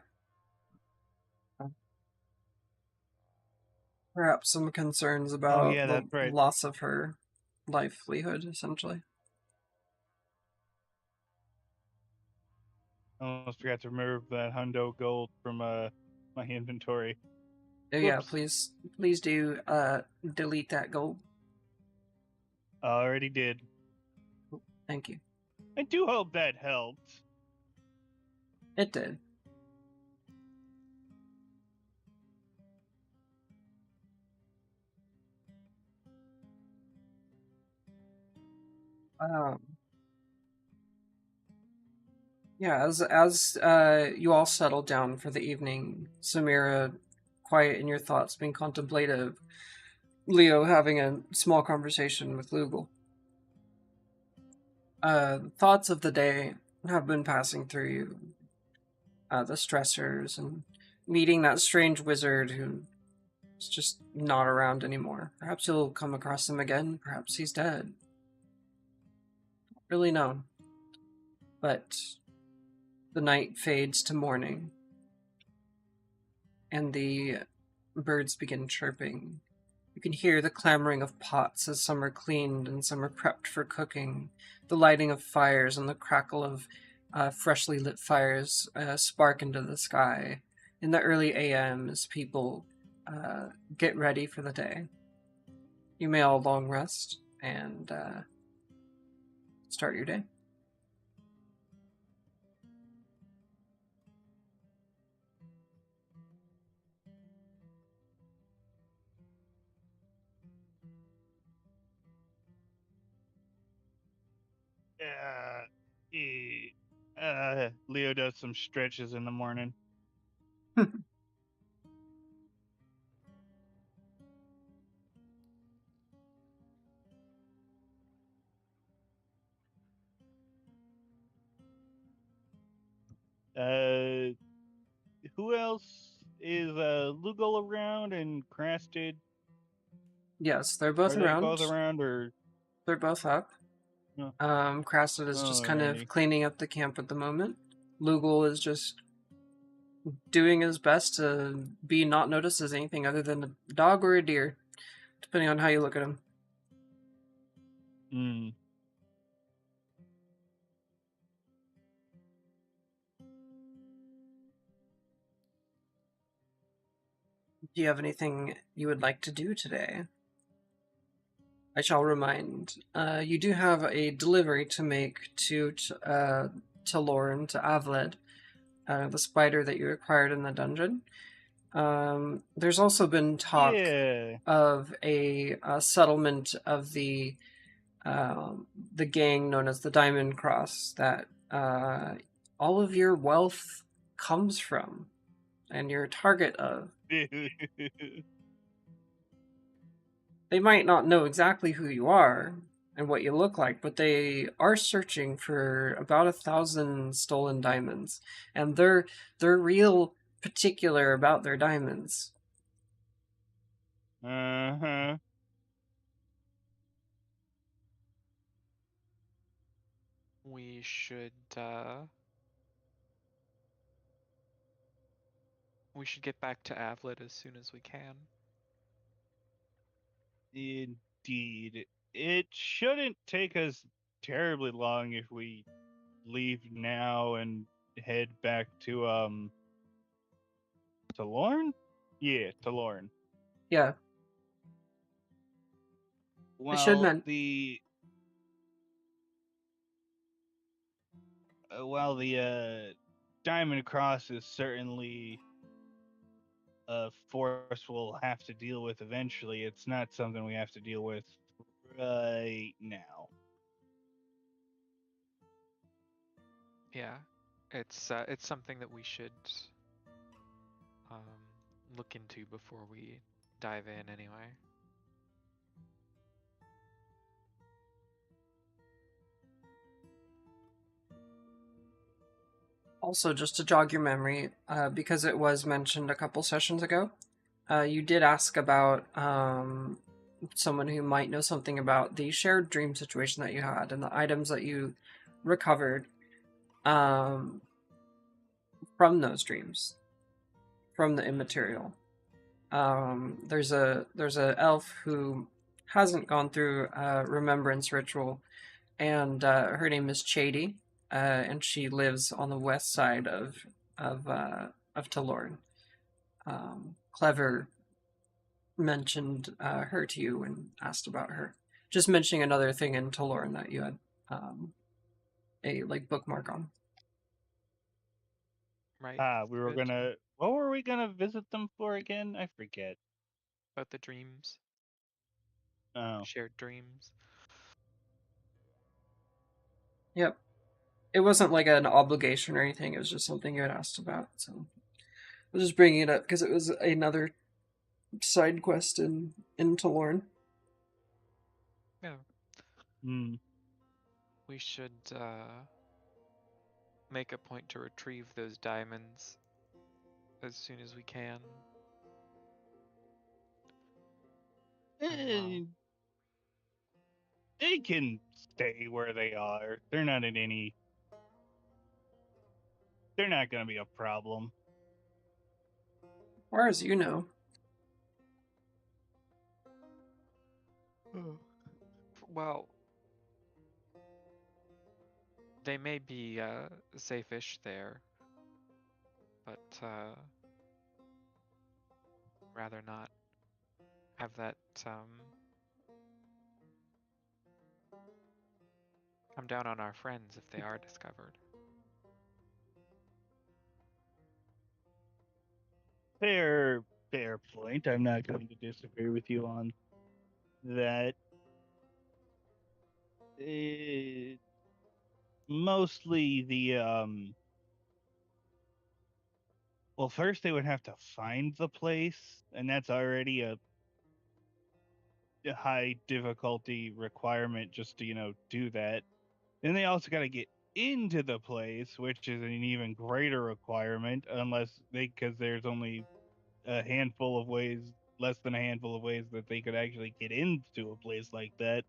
[SPEAKER 1] Perhaps some concerns
[SPEAKER 2] Oh
[SPEAKER 1] about
[SPEAKER 2] yeah,
[SPEAKER 1] the
[SPEAKER 2] that's right.
[SPEAKER 1] loss of her livelihood, essentially.
[SPEAKER 2] I almost forgot to remove that hundo gold from my inventory.
[SPEAKER 1] Oh yeah,
[SPEAKER 2] Whoops.
[SPEAKER 1] please do delete that goal.
[SPEAKER 2] Already did.
[SPEAKER 1] Thank you.
[SPEAKER 2] I do hope that helped.
[SPEAKER 1] It did. Um, yeah, as you all settle down for the evening, Samira, quiet in your thoughts, being contemplative. Leo having a small conversation with Lugal. Thoughts of the day have been passing through you. The stressors and meeting that strange wizard who is just not around anymore. Perhaps you'll come across him again. Perhaps he's dead. Really know. But the night fades to morning, and the birds begin chirping. You can hear the clamoring of pots as some are cleaned and some are prepped for cooking, the lighting of fires and the crackle of freshly lit fires spark into the sky in the early AM as people get ready for the day. You may all long rest and start your day.
[SPEAKER 2] Leo does some stretches in the morning. Who else is Lugal around and Crested?
[SPEAKER 1] Yes, they're both
[SPEAKER 2] Are they
[SPEAKER 1] around.
[SPEAKER 2] both around or
[SPEAKER 1] They're both up.
[SPEAKER 2] no?
[SPEAKER 1] Crasted is just kind of
[SPEAKER 2] Alrighty.
[SPEAKER 1] cleaning up the camp at the moment. Lugal is just doing his best to be not noticed as anything other than a dog or a deer, depending on how you look at him.
[SPEAKER 2] Hmm.
[SPEAKER 1] Do you have anything you would like to do today? I shall remind, you do have a delivery to make to Lauren, to Avled, the spider that you acquired in the dungeon. There's also been talk
[SPEAKER 2] Yeah.
[SPEAKER 1] of a settlement of the gang known as the Diamond Cross that all of your wealth comes from and you're a target of. They might not know exactly who you are and what you look like, but they are searching for about 1,000 stolen diamonds, and they're real particular about their diamonds.
[SPEAKER 2] Uh-huh.
[SPEAKER 3] We should get back to Avlet as soon as we can.
[SPEAKER 2] Indeed. It shouldn't take us terribly long if we leave now and head back to Lorne? Yeah, to Lorne.
[SPEAKER 1] Yeah, I should
[SPEAKER 2] Well,
[SPEAKER 1] men.
[SPEAKER 2] while the Diamond Cross is certainly a force we'll have to deal with eventually, it's not something we have to deal with right now.
[SPEAKER 3] Yeah, it's something that we should um, look into before we dive in anyway.
[SPEAKER 1] Also, just to jog your memory, because it was mentioned a couple sessions ago, you did ask about someone who might know something about the shared dream situation that you had and the items that you recovered um, from those dreams, from the immaterial. There's a elf who hasn't gone through a remembrance ritual, and her name is Chady, and she lives on the west side of Talorn. Clever mentioned her to you and asked about her. Just mentioning another thing in Talorn that you had a like bookmark on.
[SPEAKER 3] Right?
[SPEAKER 2] We were
[SPEAKER 3] Good.
[SPEAKER 2] gonna. What were we gonna visit them for again? I forget.
[SPEAKER 3] About the dreams,
[SPEAKER 2] Oh.
[SPEAKER 3] shared dreams.
[SPEAKER 1] Yep. It wasn't like an obligation or anything. It was just something you had asked about. So I was just bringing it up because it was another side quest in Talorn.
[SPEAKER 3] Yeah,
[SPEAKER 2] Hmm.
[SPEAKER 3] we should make a point to retrieve those diamonds as soon as we can. Well,
[SPEAKER 2] Eh, they can stay where they are. They're not in any. They're not gonna be a problem.
[SPEAKER 1] Far as you know.
[SPEAKER 3] well, they may be safe-ish there, but rather not have that come down on our friends if they are discovered.
[SPEAKER 2] Fair, fair point. I'm not going to disagree with you on that. Eh, Mostly the. Well, first they would have to find the place, and that's already a high difficulty requirement just to do that. Then they also got to get into the place, which is an even greater requirement, unless they because there's only a handful of ways, less than a handful of ways that they could actually get into a place like that,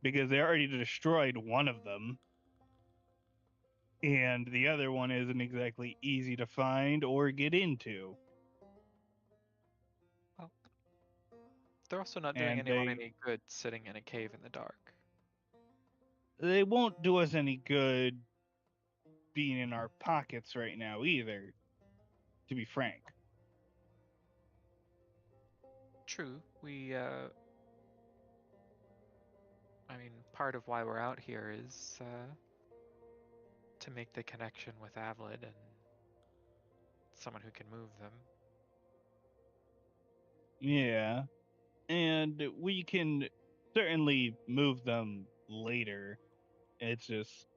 [SPEAKER 2] because they already destroyed one of them, and the other one isn't exactly easy to find or get into.
[SPEAKER 3] Well, they're also not doing
[SPEAKER 2] And
[SPEAKER 3] anyone
[SPEAKER 2] they
[SPEAKER 3] any good sitting in a cave in the dark.
[SPEAKER 2] they won't do us any good being in our pockets right now either, to be frank.
[SPEAKER 3] True, I mean, part of why we're out here is to make the connection with Avlid and someone who can move them.
[SPEAKER 2] Yeah, and we can certainly move them later. It's just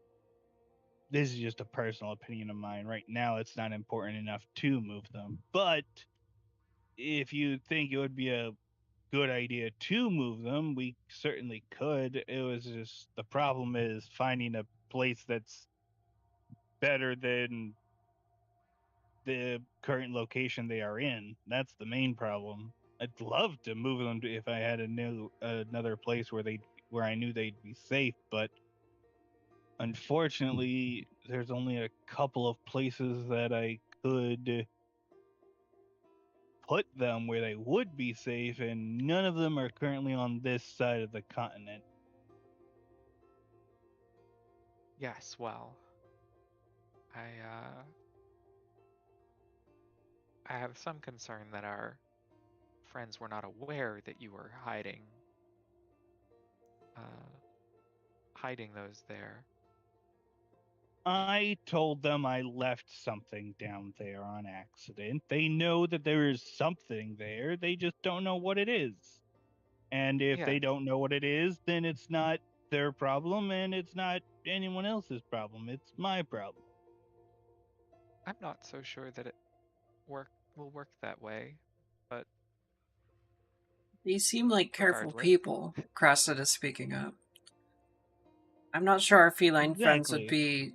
[SPEAKER 2] this is just a personal opinion of mine. Right now, it's not important enough to move them. But if you think it would be a good idea to move them, we certainly could. It was just the problem is finding a place that's better than the current location they are in. That's the main problem. I'd love to move them if I had another place where I knew they'd be safe, but unfortunately, there's only a couple of places that I could put them where they would be safe, and none of them are currently on this side of the continent.
[SPEAKER 3] Yes, well, I uh, I have some concern that our friends were not aware that you were uh, hiding those there.
[SPEAKER 2] I told them I left something down there on accident. They know that there is something there, they just don't know what it is. And if
[SPEAKER 3] Yeah,
[SPEAKER 2] they don't know what it is, then it's not their problem and it's not anyone else's problem. It's my problem.
[SPEAKER 3] I'm not so sure that it will work that way, but
[SPEAKER 1] They seem like careful
[SPEAKER 3] regardless,
[SPEAKER 1] people, Cressida is speaking up. I'm not sure our feline friends would
[SPEAKER 2] Exactly.
[SPEAKER 1] be.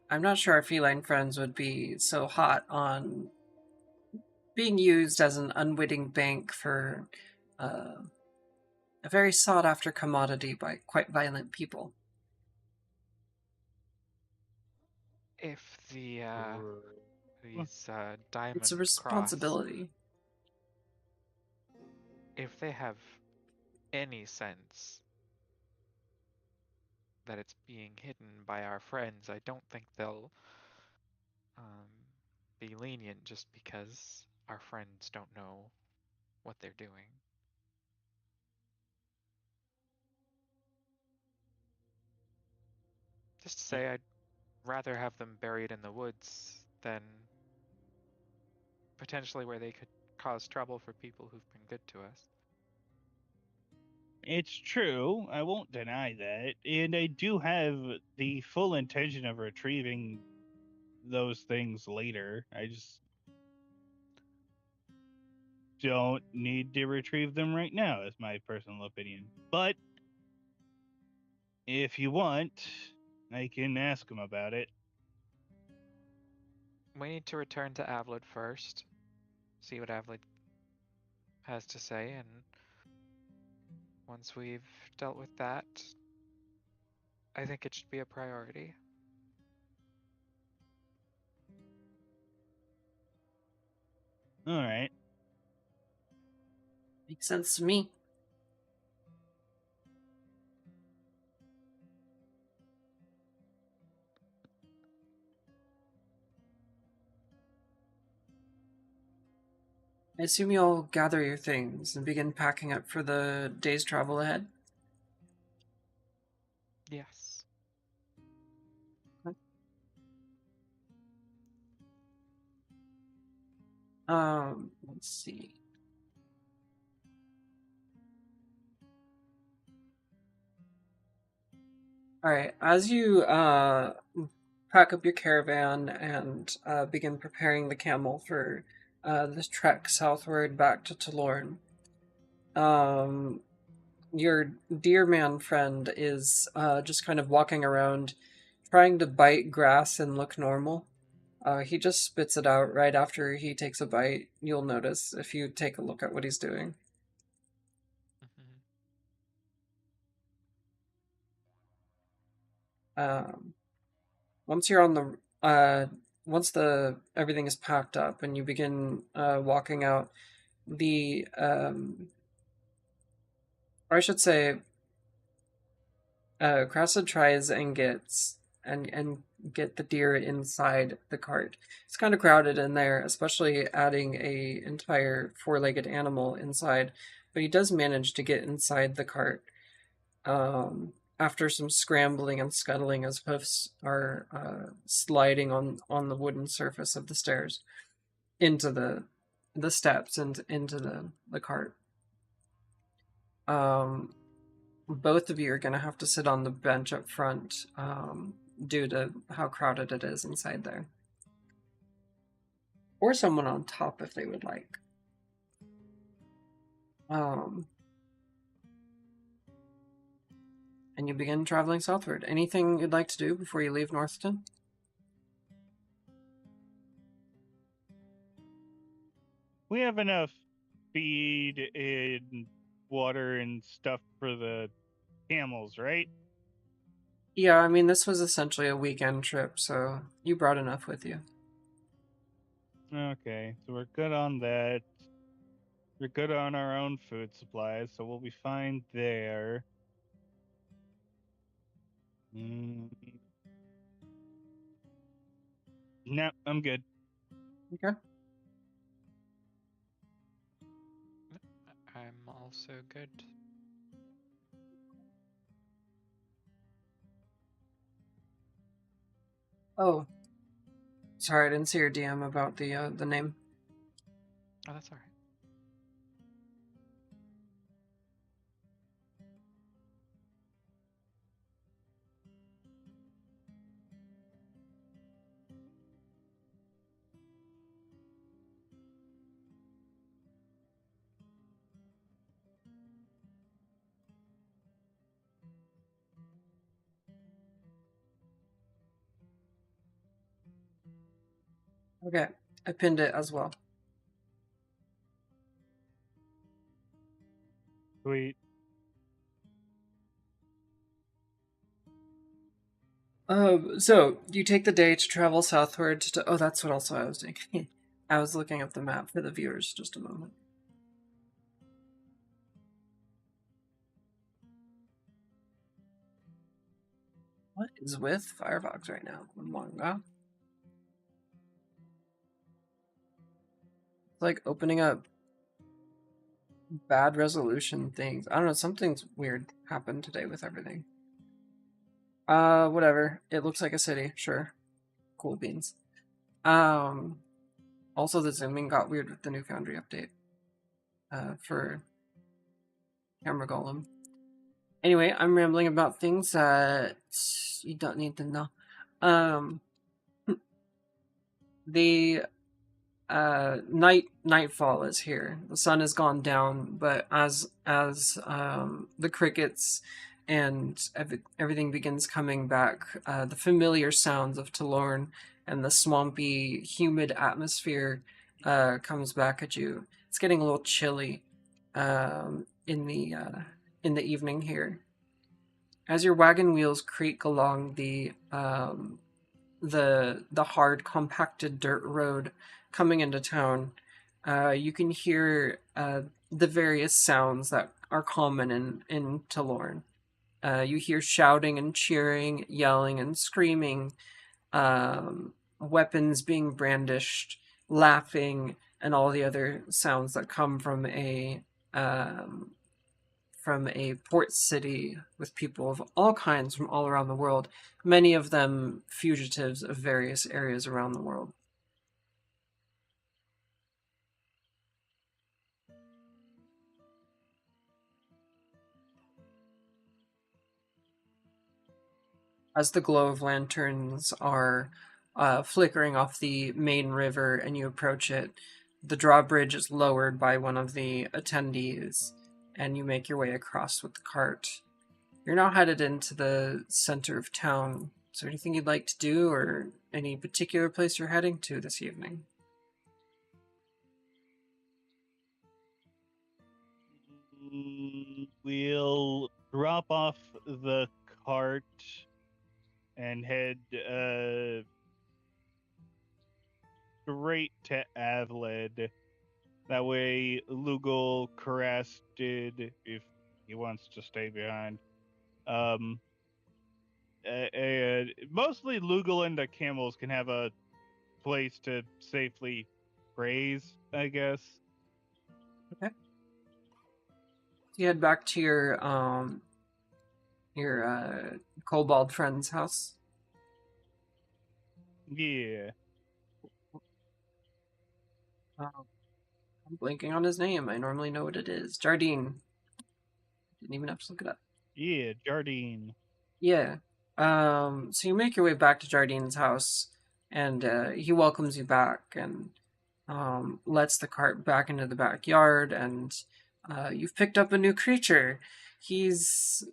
[SPEAKER 1] I'm not sure our feline friends would be so hot on being used as an unwitting bank for uh, a very sought after commodity by quite violent people.
[SPEAKER 3] if these
[SPEAKER 1] It's a
[SPEAKER 3] Diamond Cross,
[SPEAKER 1] responsibility.
[SPEAKER 3] if they have any sense that it's being hidden by our friends, I don't think they'll um, be lenient just because our friends don't know what they're doing. Just to say, I'd rather have them buried in the woods than potentially where they could cause trouble for people who've been good to us.
[SPEAKER 2] It's true. I won't deny that. And I do have the full intention of retrieving those things later. I just don't need to retrieve them right now, is my personal opinion. But if you want, I can ask them about it.
[SPEAKER 3] We need to return to Avlid first, see what Avlid has to say, and once we've dealt with that, I think it should be a priority.
[SPEAKER 2] All right.
[SPEAKER 1] Makes sense to me. I assume you'll gather your things and begin packing up for the day's travel ahead.
[SPEAKER 3] Yes.
[SPEAKER 1] Let's see. All right, as you pack up your caravan and begin preparing the camel for this trek southward back to Talorn, your deer man friend is just kind of walking around, trying to bite grass and look normal. He just spits it out right after he takes a bite. You'll notice if you take a look at what he's doing.
[SPEAKER 3] Mm-hmm.
[SPEAKER 1] Um, once you're on the once the everything is packed up and you begin walking out, the or I should say, Cressida tries and gets and get the deer inside the cart. It's kind of crowded in there, especially adding a entire four-legged animal inside, but he does manage to get inside the cart. After some scrambling and scuttling as hoofs are sliding on the wooden surface of the stairs into the steps and into the cart. Um, both of you are going to have to sit on the bench up front due to how crowded it is inside there. Or someone on top if they would like. Um, and you begin traveling southward. Anything you'd like to do before you leave Northton?
[SPEAKER 2] We have enough feed and water and stuff for the camels, right?
[SPEAKER 1] Yeah, I mean, this was essentially a weekend trip, so you brought enough with you.
[SPEAKER 2] Okay, so we're good on that. We're good on our own food supplies, so we'll be fine there. Mm, no, I'm good.
[SPEAKER 1] Okay.
[SPEAKER 3] I'm also good.
[SPEAKER 1] Oh, sorry, I didn't see your DM about the name.
[SPEAKER 3] Oh, that's all right.
[SPEAKER 1] Okay, I pinned it as well.
[SPEAKER 2] Sweet.
[SPEAKER 1] So you take the day to travel southward to. Oh, that's what also I was doing. I was looking up the map for the viewers. Just a moment. What is with Firefox right now? Manga. It's like opening up bad resolution things. I don't know. Something's weird happened today with everything. Whatever. It looks like a city. Sure. Cool beans. Um. Also, the zooming got weird with the new Foundry update. For Camera Golem. Anyway, I'm rambling about things that you don't need to know. Um, the nightfall is here. The sun has gone down, but as the crickets and everything begins coming back, the familiar sounds of Talorn and the swampy, humid atmosphere comes back at you. It's getting a little chilly in the evening here. As your wagon wheels creak along the hard compacted dirt road coming into town, you can hear the various sounds that are common in Talorn. You hear shouting and cheering, yelling and screaming, weapons being brandished, laughing, and all the other sounds that come um, from a port city with people of all kinds from all around the world, many of them fugitives of various areas around the world. As the glow of lanterns are flickering off the main river and you approach it, the drawbridge is lowered by one of the attendees, and you make your way across with the cart. You're now headed into the center of town. Is there anything you'd like to do, or any particular place you're heading to this evening?
[SPEAKER 2] We'll drop off the cart and head straight to Avled. That way, Lugal Carasted, if he wants to stay behind. Mostly Lugal and the camels can have a place to safely graze, I guess.
[SPEAKER 1] Okay. You head back to your kobold friend's house.
[SPEAKER 2] Yeah.
[SPEAKER 1] I'm blanking on his name. I normally know what it is. Jardine. Didn't even have to look it up.
[SPEAKER 2] Yeah, Jardine.
[SPEAKER 1] Yeah. So you make your way back to Jardine's house, and he welcomes you back and lets the cart back into the backyard, and you've picked up a new creature. He's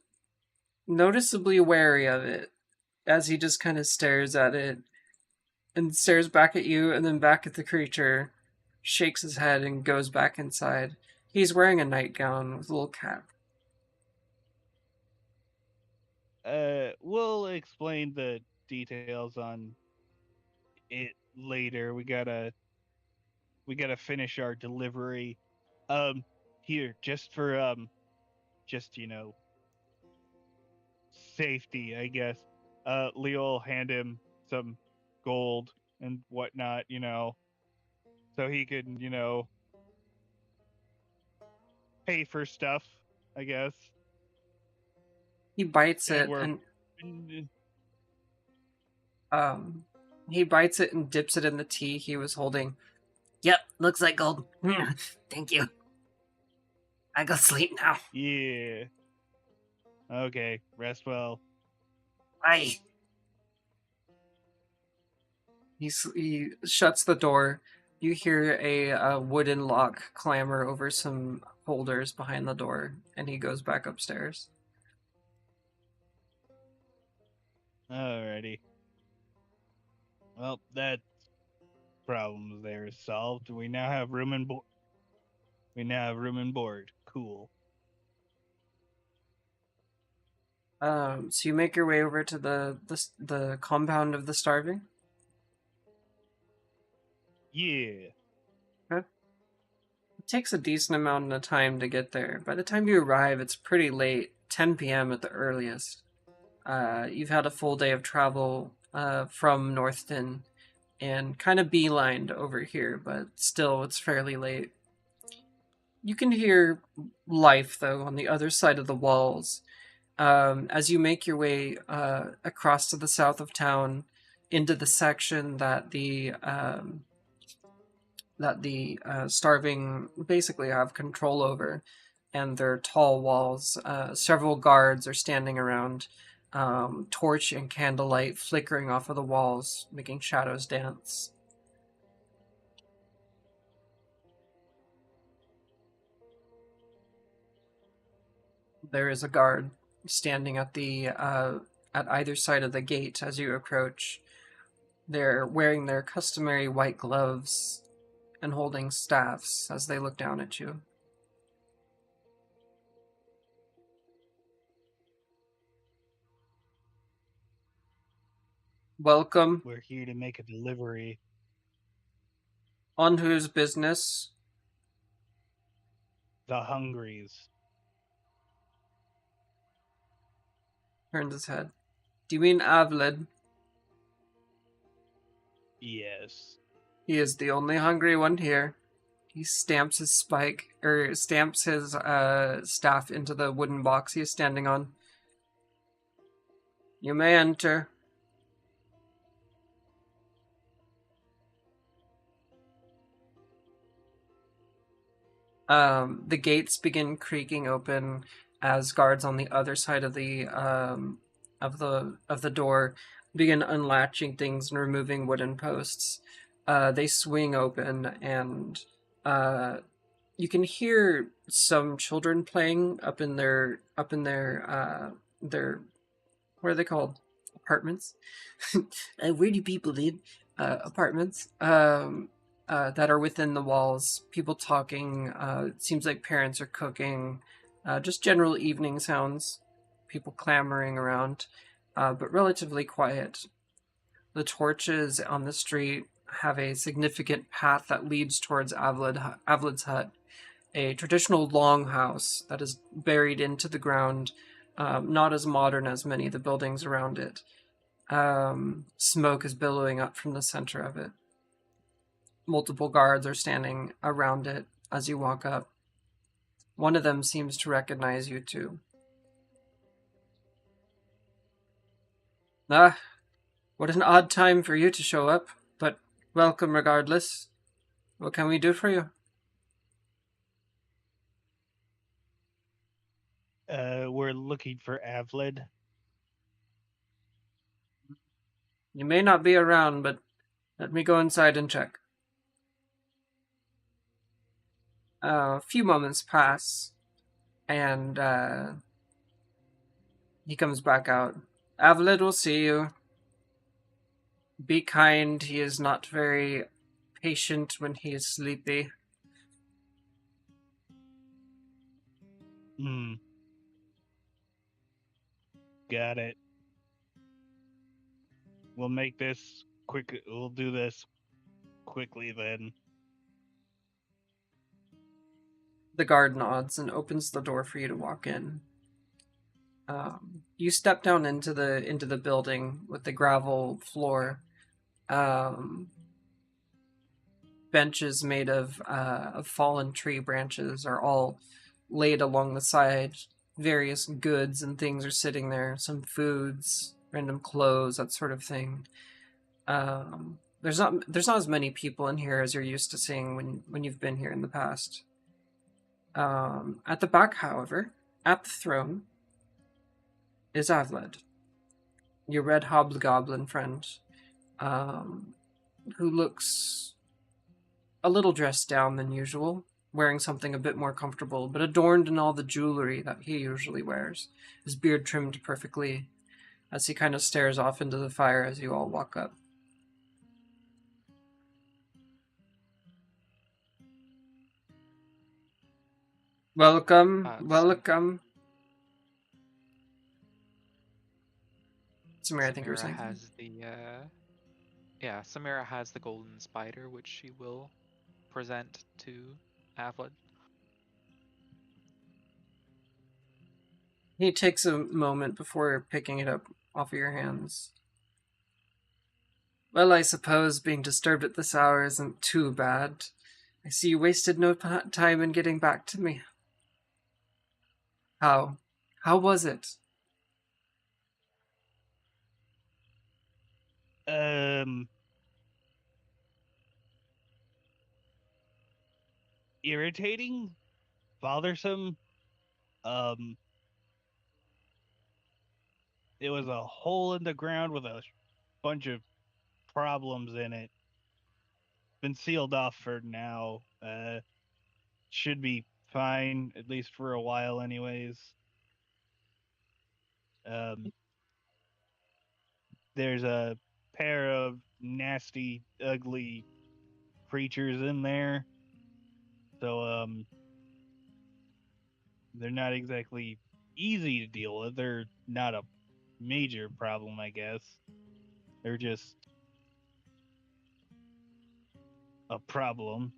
[SPEAKER 1] noticeably wary of it as he just kind of stares at it and stares back at you and then back at the creature, shakes his head and goes back inside. He's wearing a nightgown with a little cap.
[SPEAKER 2] We'll explain the details on it later. We gotta finish our delivery. Here, just for just safety, I guess. Leo'll hand him some gold and whatnot, so he can, pay for stuff, I guess.
[SPEAKER 1] He bites
[SPEAKER 2] And
[SPEAKER 1] it
[SPEAKER 2] we're
[SPEAKER 1] and um He bites it and dips it in the tea he was holding. Yep, looks like gold. Thank you. I go sleep now.
[SPEAKER 2] Yeah. Okay, rest well.
[SPEAKER 1] Bye. He shuts the door. You hear a wooden lock clamor over some holders behind the door, and he goes back upstairs.
[SPEAKER 2] Alrighty. Well, that problem there is solved. We now have room and board. Cool.
[SPEAKER 1] So you make your way over to the compound of the starving.
[SPEAKER 2] Yeah.
[SPEAKER 1] Okay. It takes a decent amount of time to get there. By the time you arrive, it's pretty late, 10 p.m. at the earliest. You've had a full day of travel from Northton and kind of beelined over here, but still, it's fairly late. You can hear life, though, on the other side of the walls. As you make your way across to the south of town into the section that the starving basically have control over, and their tall walls. Several guards are standing around, torch and candlelight flickering off of the walls, making shadows dance. There is a guard standing at either side of the gate as you approach. They're wearing their customary white gloves and holding staffs as they look down at you. Welcome.
[SPEAKER 2] We're here to make a delivery.
[SPEAKER 1] On whose business?
[SPEAKER 2] The Hungries.
[SPEAKER 1] Turns his head. Do you mean Avlid?
[SPEAKER 2] Yes.
[SPEAKER 1] He is the only hungry one here. He stamps his stamps his staff into the wooden box he is standing on. You may enter. The gates begin creaking open as guards on the other side of the door begin unlatching things and removing wooden posts. They swing open, and you can hear some children playing up in their what are they called? Apartments. Where do people live? Apartments. That are within the walls. People talking. It seems like parents are cooking. Just general evening sounds. People clamoring around, but relatively quiet. The torches on the street have a significant path that leads towards Avlid's hut, a traditional longhouse that is buried into the ground, not as modern as many of the buildings around it. Smoke is billowing up from the center of it. Multiple guards are standing around it as you walk up. One of them seems to recognize you too. Ah, what an odd time for you to show up, but welcome regardless. What can we do for you?
[SPEAKER 2] We're looking for Avlid.
[SPEAKER 1] You may not be around, but let me go inside and check. A few moments pass, and he comes back out. Avlid will see you. Be kind, he is not very patient when he is sleepy.
[SPEAKER 2] Got it. We'll make this quick. We'll do this quickly then.
[SPEAKER 1] The guard nods and opens the door for you to walk in. You step down into the building with the gravel floor. Benches made of fallen tree branches are all laid along the side. Various goods and things are sitting there. Some foods, random clothes, that sort of thing. There's not as many people in here as you're used to seeing when you've been here in the past. At the back, however, at the throne, is Avled, your red hobgoblin friend, who looks a little dressed down than usual, wearing something a bit more comfortable, but adorned in all the jewelry that he usually wears, his beard trimmed perfectly, as he kind of stares off into the fire as you all walk up. Welcome, welcome. Samira, I think you were saying.
[SPEAKER 3] Samira has the golden spider, which she will present to Avlid.
[SPEAKER 1] He takes a moment before picking it up off of your hands. Well, I suppose being disturbed at this hour isn't too bad. I see you wasted no time in getting back to me. How? How was it?
[SPEAKER 2] Irritating, bothersome. It was a hole in the ground with a bunch of problems in it. Been sealed off for now. Should be fine, at least for a while, anyways. There's a pair of nasty, ugly creatures in there. So, they're not exactly easy to deal with. They're not a major problem, I guess. They're just a problem.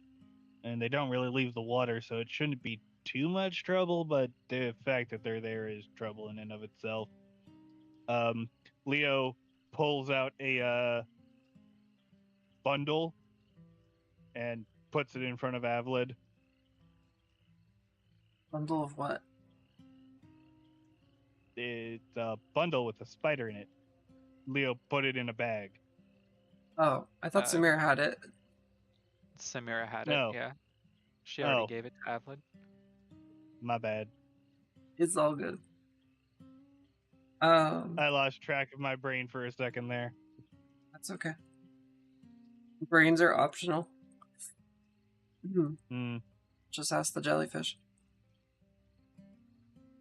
[SPEAKER 2] And they don't really leave the water, so it shouldn't be too much trouble, but the fact that they're there is trouble in and of itself. Leo pulls out a bundle and puts it in front of Avlid.
[SPEAKER 1] Bundle of what?
[SPEAKER 2] It's a bundle with a spider in it. Leo put it in a bag.
[SPEAKER 1] Oh, I thought Samira had it.
[SPEAKER 3] Samira had it, yeah. She already gave it to Avlid.
[SPEAKER 2] My bad.
[SPEAKER 1] It's all good.
[SPEAKER 2] I lost track of my brain for a second there.
[SPEAKER 1] That's okay. Brains are optional. Just ask the jellyfish.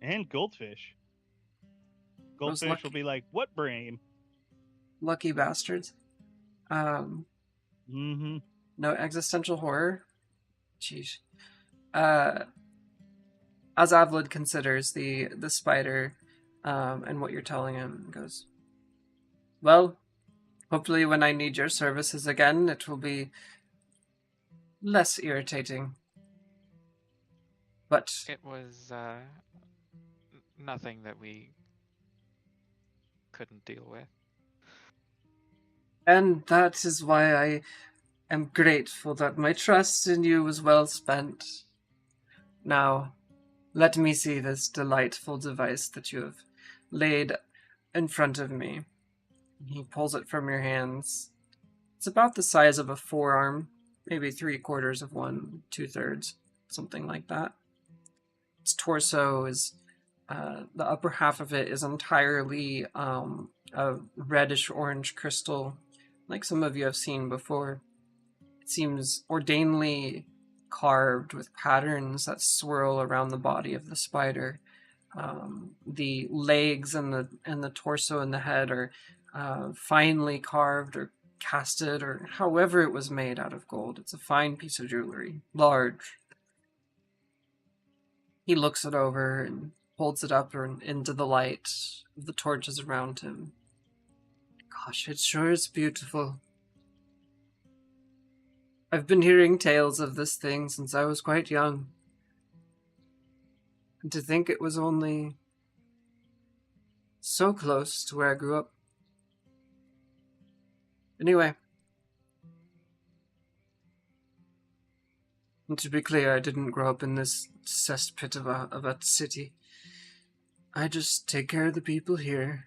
[SPEAKER 2] And goldfish. Goldfish will be like, what brain?
[SPEAKER 1] Lucky bastards. No existential horror. Jeez. As Avlid considers the spider and what you're telling him, goes, well, hopefully when I need your services again, it will be less irritating. But
[SPEAKER 3] it was nothing that we couldn't deal with.
[SPEAKER 1] And that is why I am grateful that my trust in you was well spent. Now, let me see this delightful device that you have laid in front of me. He pulls it from your hands. It's about the size of a forearm, maybe 3/4 of one, 2/3, something like that. Its torso is, the upper half of it is entirely a reddish-orange crystal, like some of you have seen before. It seems ordainedly carved with patterns that swirl around the body of the spider. The legs and the torso and the head are finely carved or casted, or however it was made out of gold. It's a fine piece of jewelry, large. He looks it over and holds it up into the light of the torches around him. Gosh, it sure is beautiful. I've been hearing tales of this thing since I was quite young. And to think it was only so close to where I grew up. Anyway. And to be clear, I didn't grow up in this cesspit of a city. I just take care of the people here.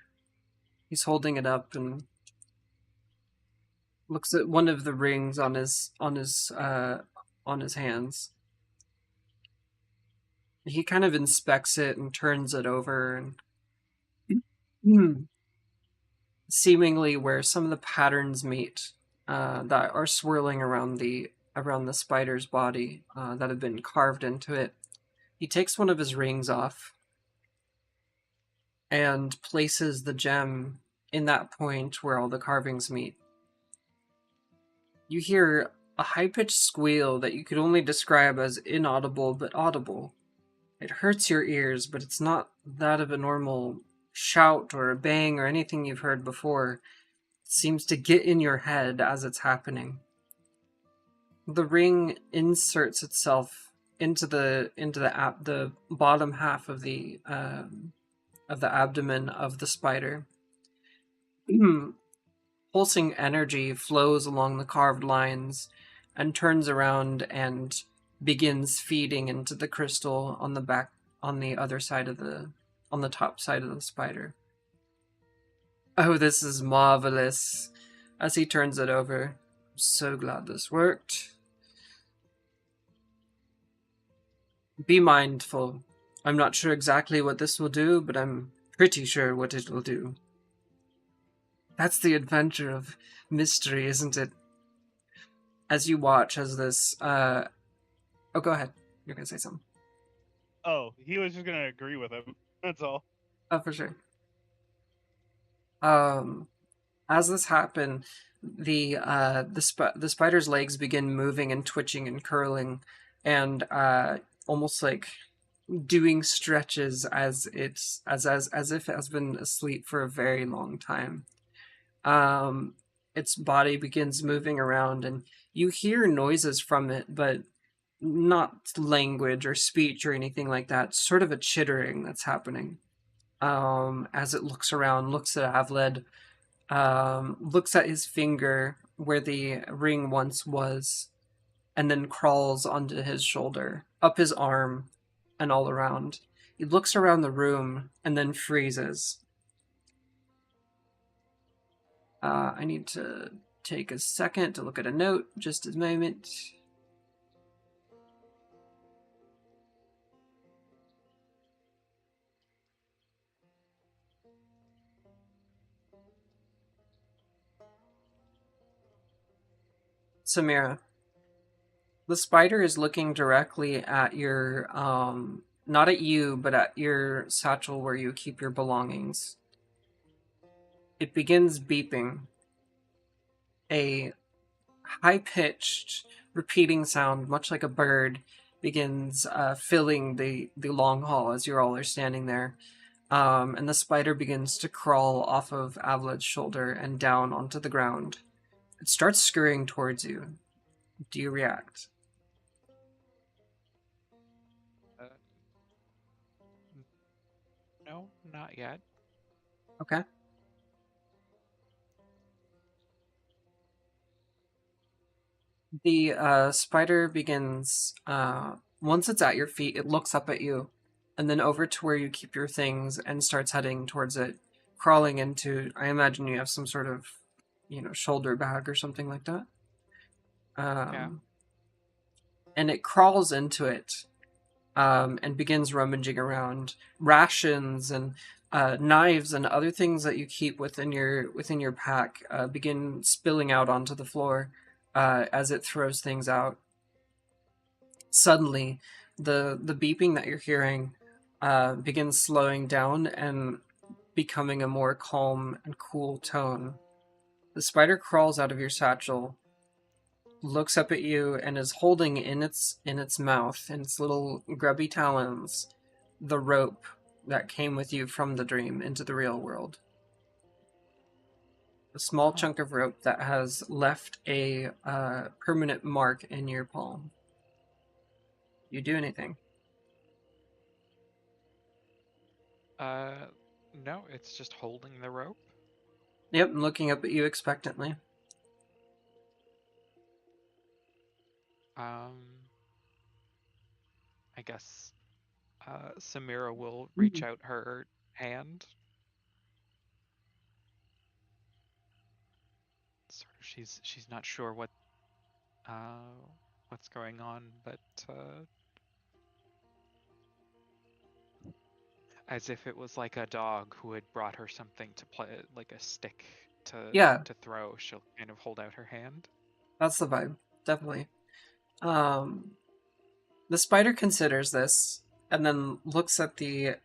[SPEAKER 1] He's holding it up, and looks at one of the rings on his hands. He kind of inspects it and turns it over, and seemingly where some of the patterns meet that are swirling around the spider's body that have been carved into it. He takes one of his rings off and places the gem in that point where all the carvings meet. You hear a high-pitched squeal that you could only describe as inaudible but audible. It hurts your ears, but it's not that of a normal shout or a bang or anything you've heard before. It seems to get in your head as it's happening. The ring inserts itself into the bottom half of the abdomen of the spider. Pulsing energy flows along the carved lines and turns around and begins feeding into the crystal on the other side on the top side of the spider. Oh, this is marvelous. As he turns it over, I'm so glad this worked. Be mindful. I'm not sure exactly what this will do, but I'm pretty sure what it will do. That's the adventure of mystery, isn't it? As you watch as this, oh, go ahead. You're gonna say something.
[SPEAKER 2] Oh, he was just gonna agree with him. That's all.
[SPEAKER 1] Oh, for sure. As this happened, the spider's legs begin moving and twitching and curling, and almost like doing stretches as if it has been asleep for a very long time. Its body begins moving around, and you hear noises from it, but not language or speech or anything like that. Sort of a chittering that's happening. As it looks around, looks at Avled, looks at his finger where the ring once was, and then crawls onto his shoulder, up his arm, and all around. He looks around the room and then freezes. I need to take a second to look at a note. Just a moment. Samira, the spider is looking directly at your, not at you, but at your satchel where you keep your belongings. It begins beeping. A high-pitched, repeating sound, much like a bird, begins filling the long hall as you all are standing there. And the spider begins to crawl off of Avlad's shoulder and down onto the ground. It starts scurrying towards you. Do you react?
[SPEAKER 3] No, not yet.
[SPEAKER 1] Okay. The spider begins, once it's at your feet, it looks up at you, and then over to where you keep your things and starts heading towards it, crawling into, I imagine you have some sort of, shoulder bag or something like that.
[SPEAKER 3] Yeah.
[SPEAKER 1] And it crawls into it, and begins rummaging around. Rations and knives and other things that you keep within your pack begin spilling out onto the floor as it throws things out. Suddenly, the beeping that you're hearing begins slowing down and becoming a more calm and cool tone. The spider crawls out of your satchel, looks up at you, and is holding in its mouth, in its little grubby talons, the rope that came with you from the dream into the real world. A small chunk of rope that has left a permanent mark in your palm. You do anything?
[SPEAKER 3] No, it's just holding the rope.
[SPEAKER 1] Yep, I'm looking up at you expectantly.
[SPEAKER 3] I guess Samira will reach out her hand. sort of she's not sure what's going on, but as if it was like a dog who had brought her something to play, like a stick
[SPEAKER 1] Yeah,
[SPEAKER 3] to throw. She'll kind of hold out her hand.
[SPEAKER 1] that's the vibe, definitely. Um, the spider considers this and then looks at the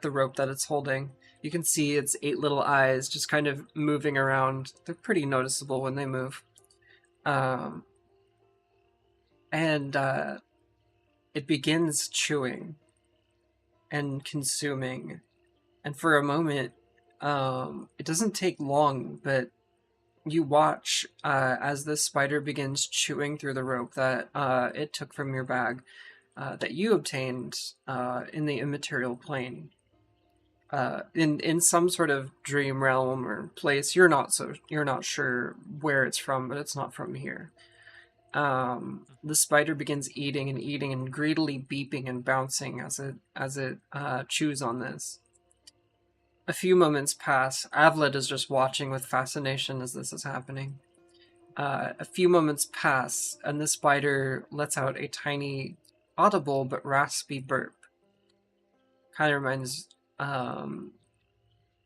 [SPEAKER 1] rope that it's holding. You can see its 8 little eyes just kind of moving around. They're pretty noticeable when they move. Um, and it begins chewing and consuming. And for a moment, it doesn't take long, but you watch as this spider begins chewing through the rope that it took from your bag that you obtained in the immaterial plane. In some sort of dream realm or place, you're not sure where it's from, but it's not from here. The spider begins eating and eating and greedily beeping and bouncing as it chews on this. A few moments pass. Avled is just watching with fascination as this is happening. A few moments pass, and the spider lets out a tiny, audible but raspy burp. Kind of reminds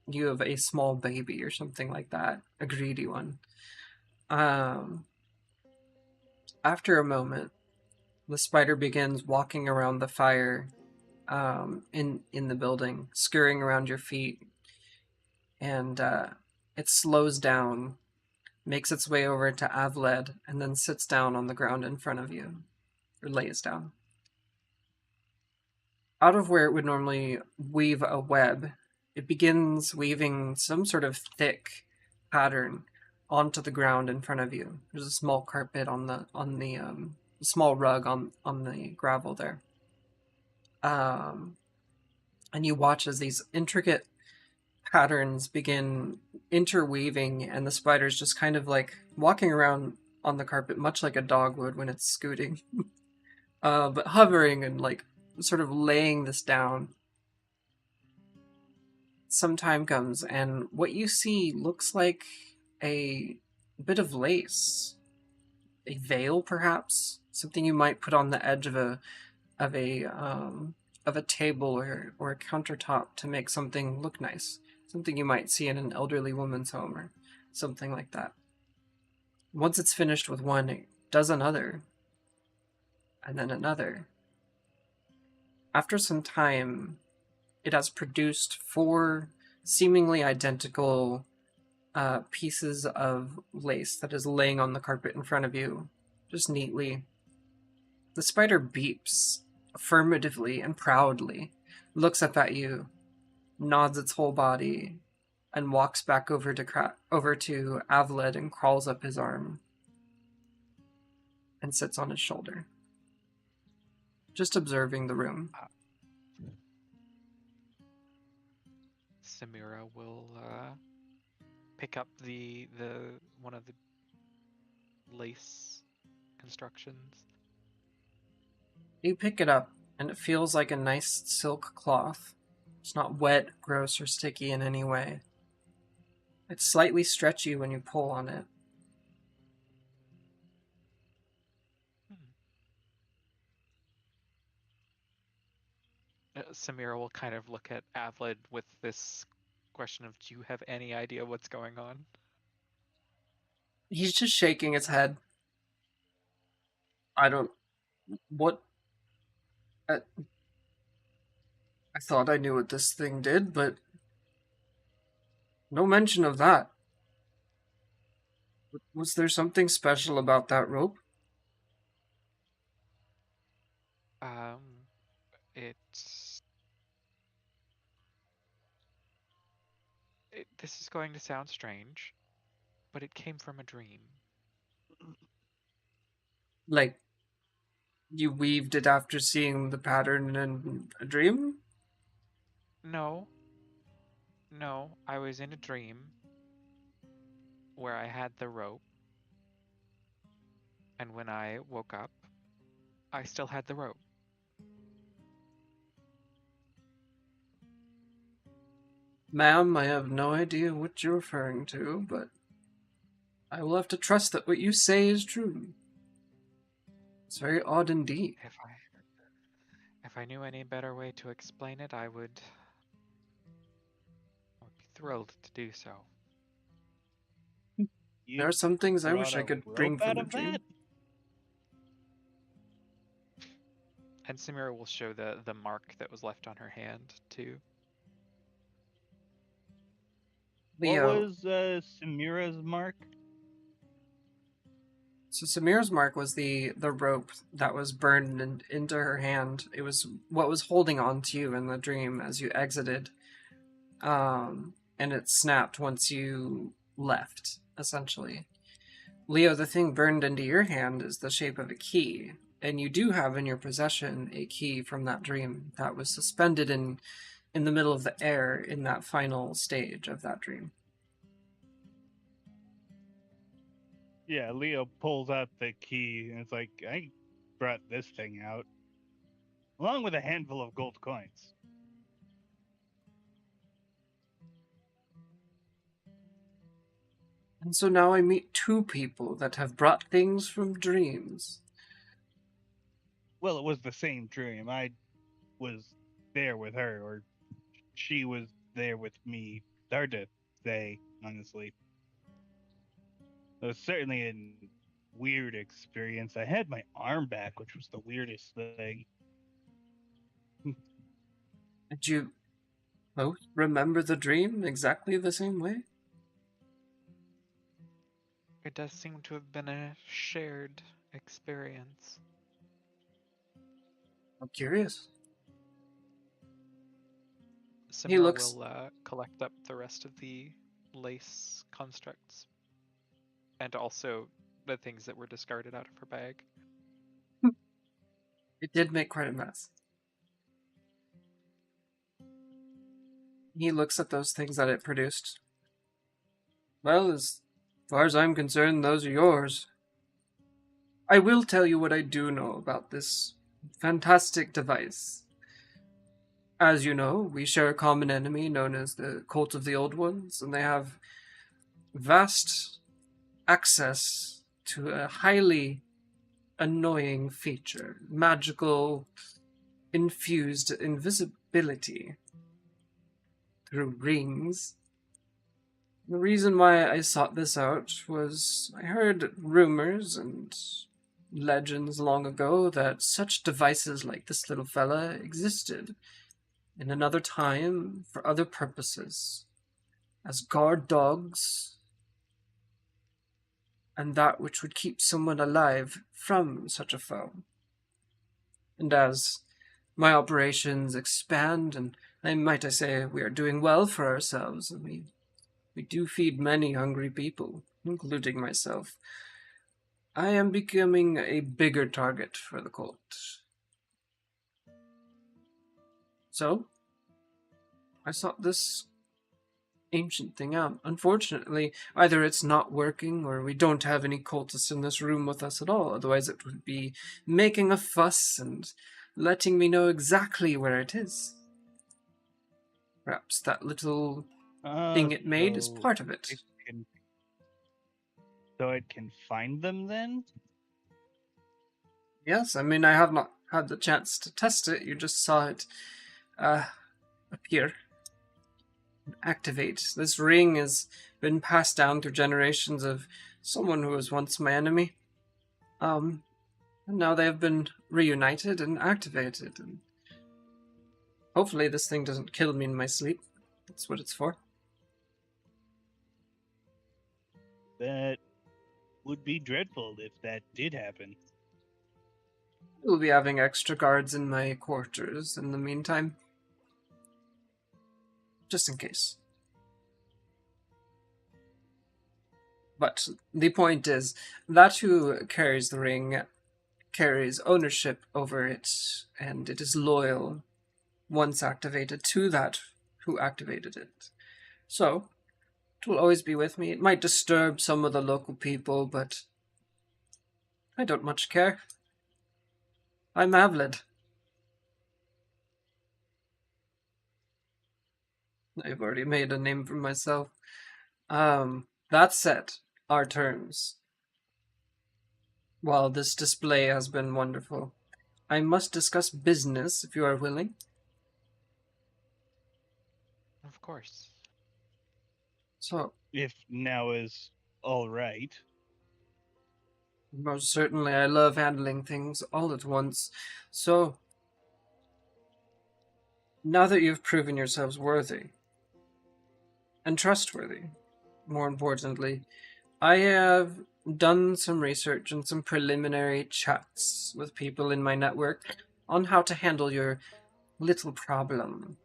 [SPEAKER 1] you of a small baby or something like that, a greedy one. Um, After a moment, the spider begins walking around the fire in the building, scurrying around your feet, and it slows down, makes its way over to Avled, and then sits down on the ground in front of you, or lays down. Out of where it would normally weave a web, it begins weaving some sort of thick pattern onto the ground in front of you. There's a small carpet on the small rug on the gravel there. And you watch as these intricate patterns begin interweaving, and the spider's just kind of like walking around on the carpet, much like a dog would when it's scooting, but hovering and like sort of laying this down. Some time comes, and what you see looks like a bit of lace, a veil, perhaps something you might put on the edge of a of a table or a countertop to make something look nice. Something you might see in an elderly woman's home or something like that. Once it's finished with one, it does another, and then another. After some time, it has produced 4 seemingly identical pieces of lace that is laying on the carpet in front of you, just neatly. The spider beeps affirmatively and proudly, looks up at you, nods its whole body, and walks back over to Avled and crawls up his arm and sits on his shoulder, just observing the room.
[SPEAKER 3] Samira will pick up the one of the lace constructions.
[SPEAKER 1] You pick it up, and it feels like a nice silk cloth. It's not wet, gross, or sticky in any way. It's slightly stretchy when you pull on it.
[SPEAKER 3] Samira will kind of look at Avlid with this question of, do you have any idea what's going on?
[SPEAKER 1] He's just shaking his head. I don't... What... I thought I knew what this thing did, but... No mention of that. Was there something special about that rope?
[SPEAKER 3] It's... This is going to sound strange, but it came from a dream.
[SPEAKER 1] Like, you weaved it after seeing the pattern in a dream?
[SPEAKER 3] No. No, I was in a dream where I had the rope, and when I woke up, I still had the rope.
[SPEAKER 1] Ma'am, I have no idea what you're referring to, but I will have to trust that what you say is true. It's very odd indeed.
[SPEAKER 3] If I knew any better way to explain it, I would be thrilled to do so.
[SPEAKER 1] There
[SPEAKER 2] You
[SPEAKER 1] are some things I
[SPEAKER 2] brought
[SPEAKER 1] wish I
[SPEAKER 2] a
[SPEAKER 1] could
[SPEAKER 2] rope
[SPEAKER 1] bring
[SPEAKER 2] out
[SPEAKER 1] from a
[SPEAKER 2] of that?
[SPEAKER 1] dream.
[SPEAKER 3] And Samira will show the mark that was left on her hand too.
[SPEAKER 2] What
[SPEAKER 1] Leo.
[SPEAKER 2] was Samira's mark?
[SPEAKER 1] So Samir's mark was the rope that was burned into her hand. It was what was holding on to you in the dream as you exited. And it snapped once you left, essentially. Leo, the thing burned into your hand is the shape of a key, and you do have in your possession a key from that dream that was suspended in the middle of the air in that final stage of that dream.
[SPEAKER 2] Yeah, Leo pulls out the key and it's like, I brought this thing out, along with a handful of gold coins.
[SPEAKER 1] And so now I meet two people that have brought things from dreams.
[SPEAKER 2] Well, it was the same dream. I was there with her, or she was there with me. Hard to say, honestly. It was certainly a weird experience. I had my arm back, which was the weirdest thing.
[SPEAKER 1] Did you both remember the dream exactly the same way?
[SPEAKER 3] It does seem to have been a shared experience.
[SPEAKER 1] I'm curious. He
[SPEAKER 3] Samira
[SPEAKER 1] looks.
[SPEAKER 3] will collect up the rest of the lace constructs and also the things that were discarded out of her bag.
[SPEAKER 1] It did make quite a mess. He looks at those things that it produced. Well, as far as I'm concerned, those are yours. I will tell you what I do know about this fantastic device. As you know, we share a common enemy known as the Cult of the Old Ones, and they have vast access to a highly annoying feature magical infused invisibility through rings. The reason why I sought this out was I heard rumors and legends long ago that such devices like this little fella existed in another time for other purposes, as guard dogs and that which would keep someone alive from such a foe. And as my operations expand, and might I say we are doing well for ourselves, and we do feed many hungry people, including myself, I am becoming a bigger target for the cult. So, I sought this ancient thing out. Unfortunately, either it's not working or we don't have any cultists in this room with us at all. Otherwise, it would be making a fuss and letting me know exactly where it is. Perhaps that little thing it made is
[SPEAKER 2] So
[SPEAKER 1] part of it.
[SPEAKER 2] it can find them then?
[SPEAKER 1] Yes, I mean, I have not had the chance to test it. You just saw it appear. Activate. This ring has been passed down through generations of someone who was once my enemy. And now they have been reunited and activated. And hopefully this thing doesn't kill me in my sleep. That's what it's for.
[SPEAKER 2] That would be dreadful if that did happen.
[SPEAKER 1] We'll be having extra guards in my quarters in the meantime. Just in case. But the point is, that who carries the ring carries ownership over it, and it is loyal, once activated, to that who activated it. So, it will always be with me. It might disturb some of the local people, but I don't much care. I'm Avlid. I've already made a name for myself. That said, our terms. While this display has been wonderful, I must discuss business if you are willing.
[SPEAKER 3] Of course.
[SPEAKER 1] So,
[SPEAKER 2] If now is all right.
[SPEAKER 1] most certainly, I love handling things all at once. So, now that you've proven yourselves worthy and trustworthy, more importantly, I have done some research and some preliminary chats with people in my network on how to handle your little problem.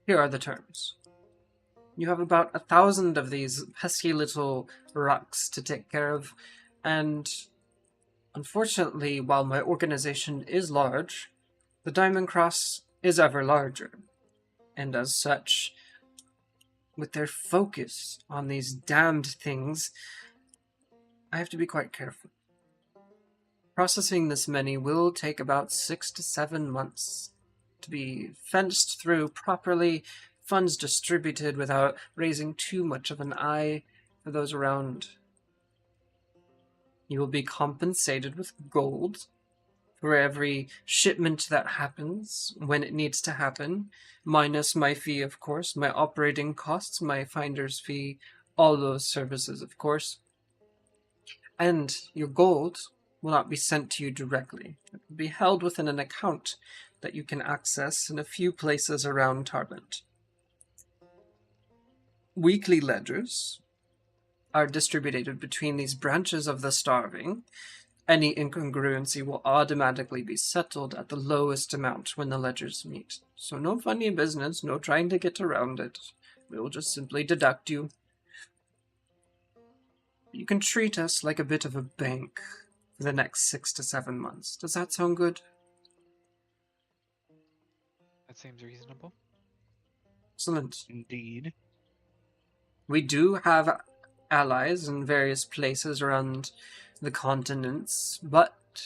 [SPEAKER 1] Here are the terms. You have about 1,000 of these pesky little rocks to take care of, and unfortunately, while my organization is large, the Diamond Cross is ever larger, and as such, with their focus on these damned things, I have to be quite careful. Processing this many will take about 6 to 7 months to be fenced through properly, funds distributed without raising too much of an eye for those around. You will be compensated with gold for every shipment that happens when it needs to happen, minus my fee, of course, my operating costs, my finder's fee, all those services, of course. And your gold will not be sent to you directly. It will be held within an account that you can access in a few places around Tarbent. Weekly ledgers are distributed between these branches of the starving. Any incongruency will automatically be settled at the lowest amount when the ledgers meet. So no funny business, no trying to get around it. We will just simply deduct you. You can treat us like a bit of a bank for the next 6 to 7 months. Does that sound good?
[SPEAKER 3] That seems reasonable.
[SPEAKER 1] Excellent.
[SPEAKER 2] Indeed.
[SPEAKER 1] We do have allies in various places around the continents, but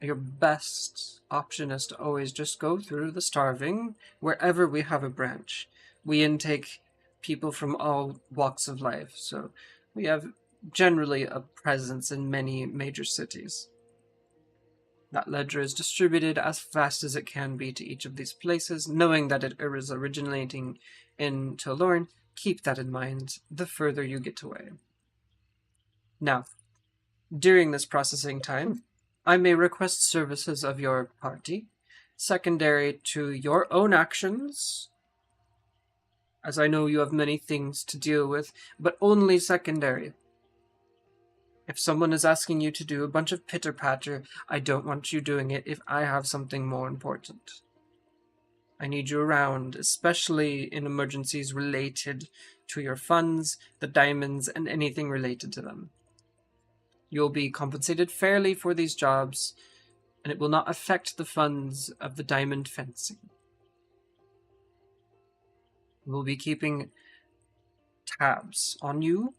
[SPEAKER 1] your best option is to always just go through the starving wherever we have a branch. We intake people from all walks of life, so we have generally a presence in many major cities. That ledger is distributed as fast as it can be to each of these places, knowing that it is originating in Tolorn. Keep that in mind the further you get away. Now, during this processing time, I may request services of your party, secondary to your own actions, as I know you have many things to deal with, but only secondary. If someone is asking you to do a bunch of pitter-patter, I don't want you doing it if I have something more important. I need you around, especially in emergencies related to your funds, the diamonds, and anything related to them. You'll be compensated fairly for these jobs, and it will not affect the funds of the diamond fencing. We'll be keeping tabs on you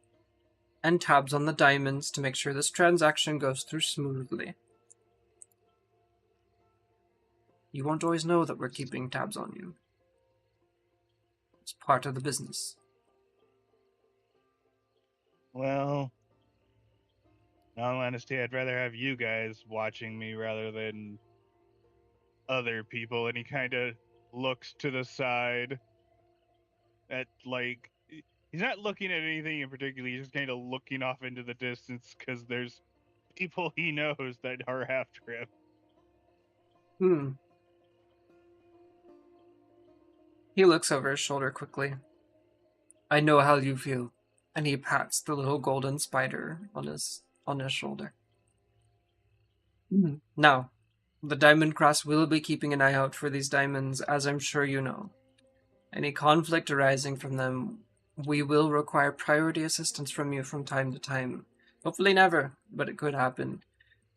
[SPEAKER 1] and tabs on the diamonds to make sure this transaction goes through smoothly. You won't always know that we're keeping tabs on you. It's part of the business.
[SPEAKER 2] Well, in all honesty, I'd rather have you guys watching me rather than other people. And he kind of looks to the side at, like, he's not looking at anything in particular. He's just kind of looking off into the distance because there's people he knows that are after him.
[SPEAKER 1] He looks over his shoulder quickly. I know how you feel. And he pats the little golden spider on his shoulder. Now, the Diamond Cross will be keeping an eye out for these diamonds, as I'm sure you know. Any conflict arising from them, we will require priority assistance from you from time to time. Hopefully never, but it could happen.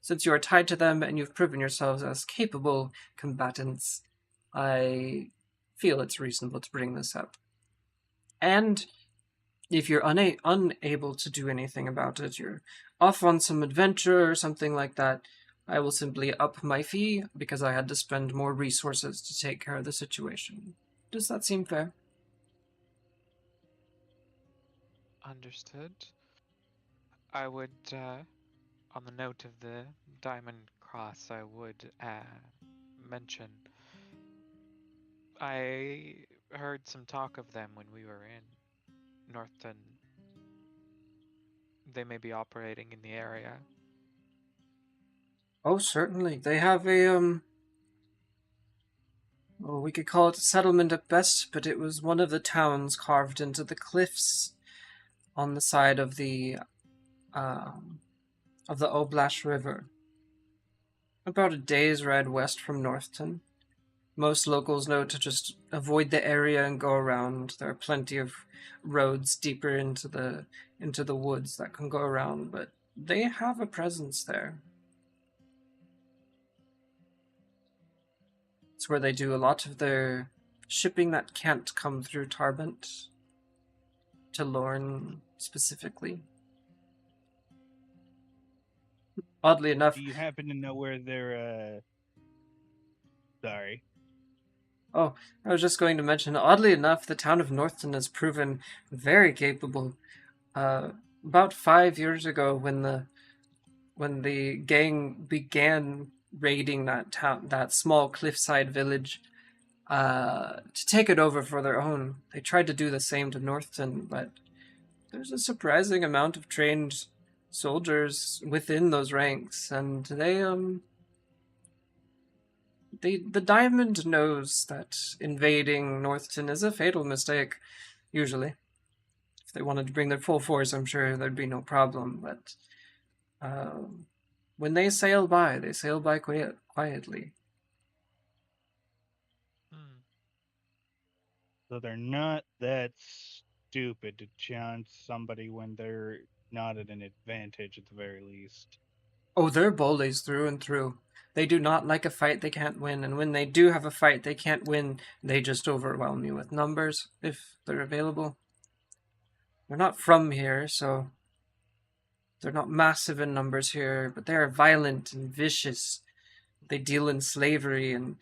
[SPEAKER 1] Since you are tied to them and you've proven yourselves as capable combatants, I feel it's reasonable to bring this up. And if you're unable to do anything about it, you're off on some adventure or something like that, I will simply up my fee because I had to spend more resources to take care of the situation. Does that seem fair?
[SPEAKER 3] Understood. I would, on the note of the Diamond Cross, I would mention I heard some talk of them when we were in Northton. They may be operating in the area.
[SPEAKER 1] Oh, certainly. They have a well, we could call it a settlement at best, but it was one of the towns carved into the cliffs on the side um, of the Oblash River, about a day's ride west from Northton. Most locals know to just avoid the area and go around. There are plenty of roads deeper into the woods that can go around, but they have a presence there. It's where they do a lot of their shipping that can't come through Tarbent to Lorne specifically. Oddly enough,
[SPEAKER 2] Do you happen to know where they're? Sorry.
[SPEAKER 1] oh, I was just going to mention, oddly enough, the town of Northton has proven very capable. About 5 years ago, when the gang began raiding that town, that small cliffside village, to take it over for their own, they tried to do the same to Northton, but there's a surprising amount of trained soldiers within those ranks, and the Diamond knows that invading Northton is a fatal mistake, usually. If they wanted to bring their full force, I'm sure there'd be no problem, but when they sail by quietly.
[SPEAKER 3] Hmm.
[SPEAKER 2] So they're not that stupid to chance somebody when they're not at an advantage at the very least.
[SPEAKER 1] Oh, they're bullies through and through. They do not like a fight they can't win, and when they do have a fight they can't win, they just overwhelm you with numbers, if they're available. They're not from here, so they're not massive in numbers here, but they are violent and vicious. They deal in slavery and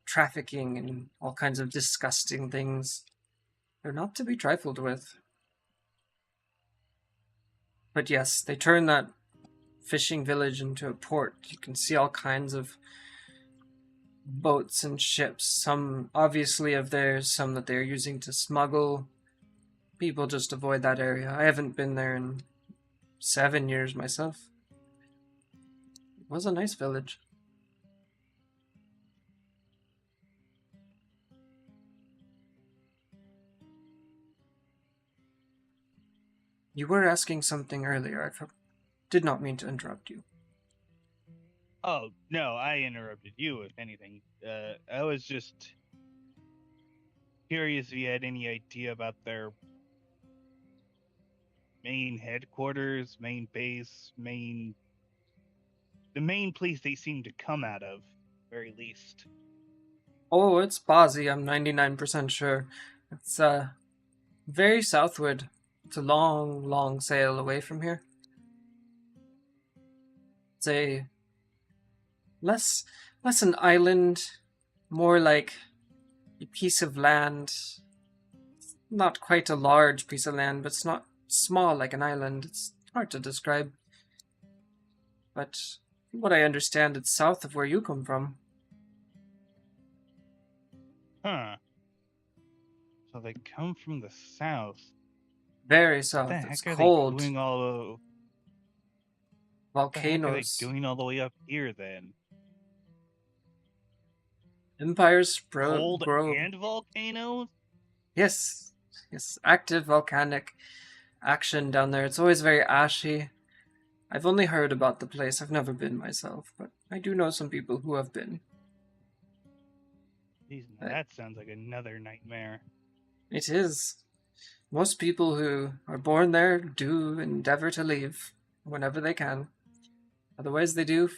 [SPEAKER 1] trafficking and all kinds of disgusting things. They're not to be trifled with. But yes, they turn that fishing village into a port. You can see all kinds of boats and ships, some obviously of theirs, some that they're using to smuggle. People just avoid that area. I haven't been there in 7 years myself. It was a nice village. You were asking something earlier. I did not mean to interrupt you.
[SPEAKER 2] Oh no, I interrupted you. If anything, I was just curious if you had any idea about their main headquarters, main base, the main place they seem to come out of, very least.
[SPEAKER 1] Oh, it's Bozzy, I'm 99% sure. It's very southward. It's a long, long sail away from here. It's a less an island, more like a piece of land. Not quite a large piece of land, but it's not small like an island. It's hard to describe. But from what I understand, it's south of where you come from.
[SPEAKER 2] Huh. So they come from the south.
[SPEAKER 1] Very
[SPEAKER 2] What
[SPEAKER 1] south.
[SPEAKER 2] the
[SPEAKER 1] It's
[SPEAKER 2] heck are
[SPEAKER 1] cold.
[SPEAKER 2] they doing all? What the heck are they
[SPEAKER 1] Volcanoes.
[SPEAKER 2] doing all the way up here then?
[SPEAKER 1] Empires
[SPEAKER 2] Cold
[SPEAKER 1] grow.
[SPEAKER 2] and volcanoes?
[SPEAKER 1] Yes. Yes. Active volcanic action down there. It's always very ashy. I've only heard about the place. I've never been myself, but I do know some people who have been.
[SPEAKER 2] Jeez, now that sounds like another nightmare.
[SPEAKER 1] It is. Most people who are born there do endeavor to leave whenever they can. Otherwise, they do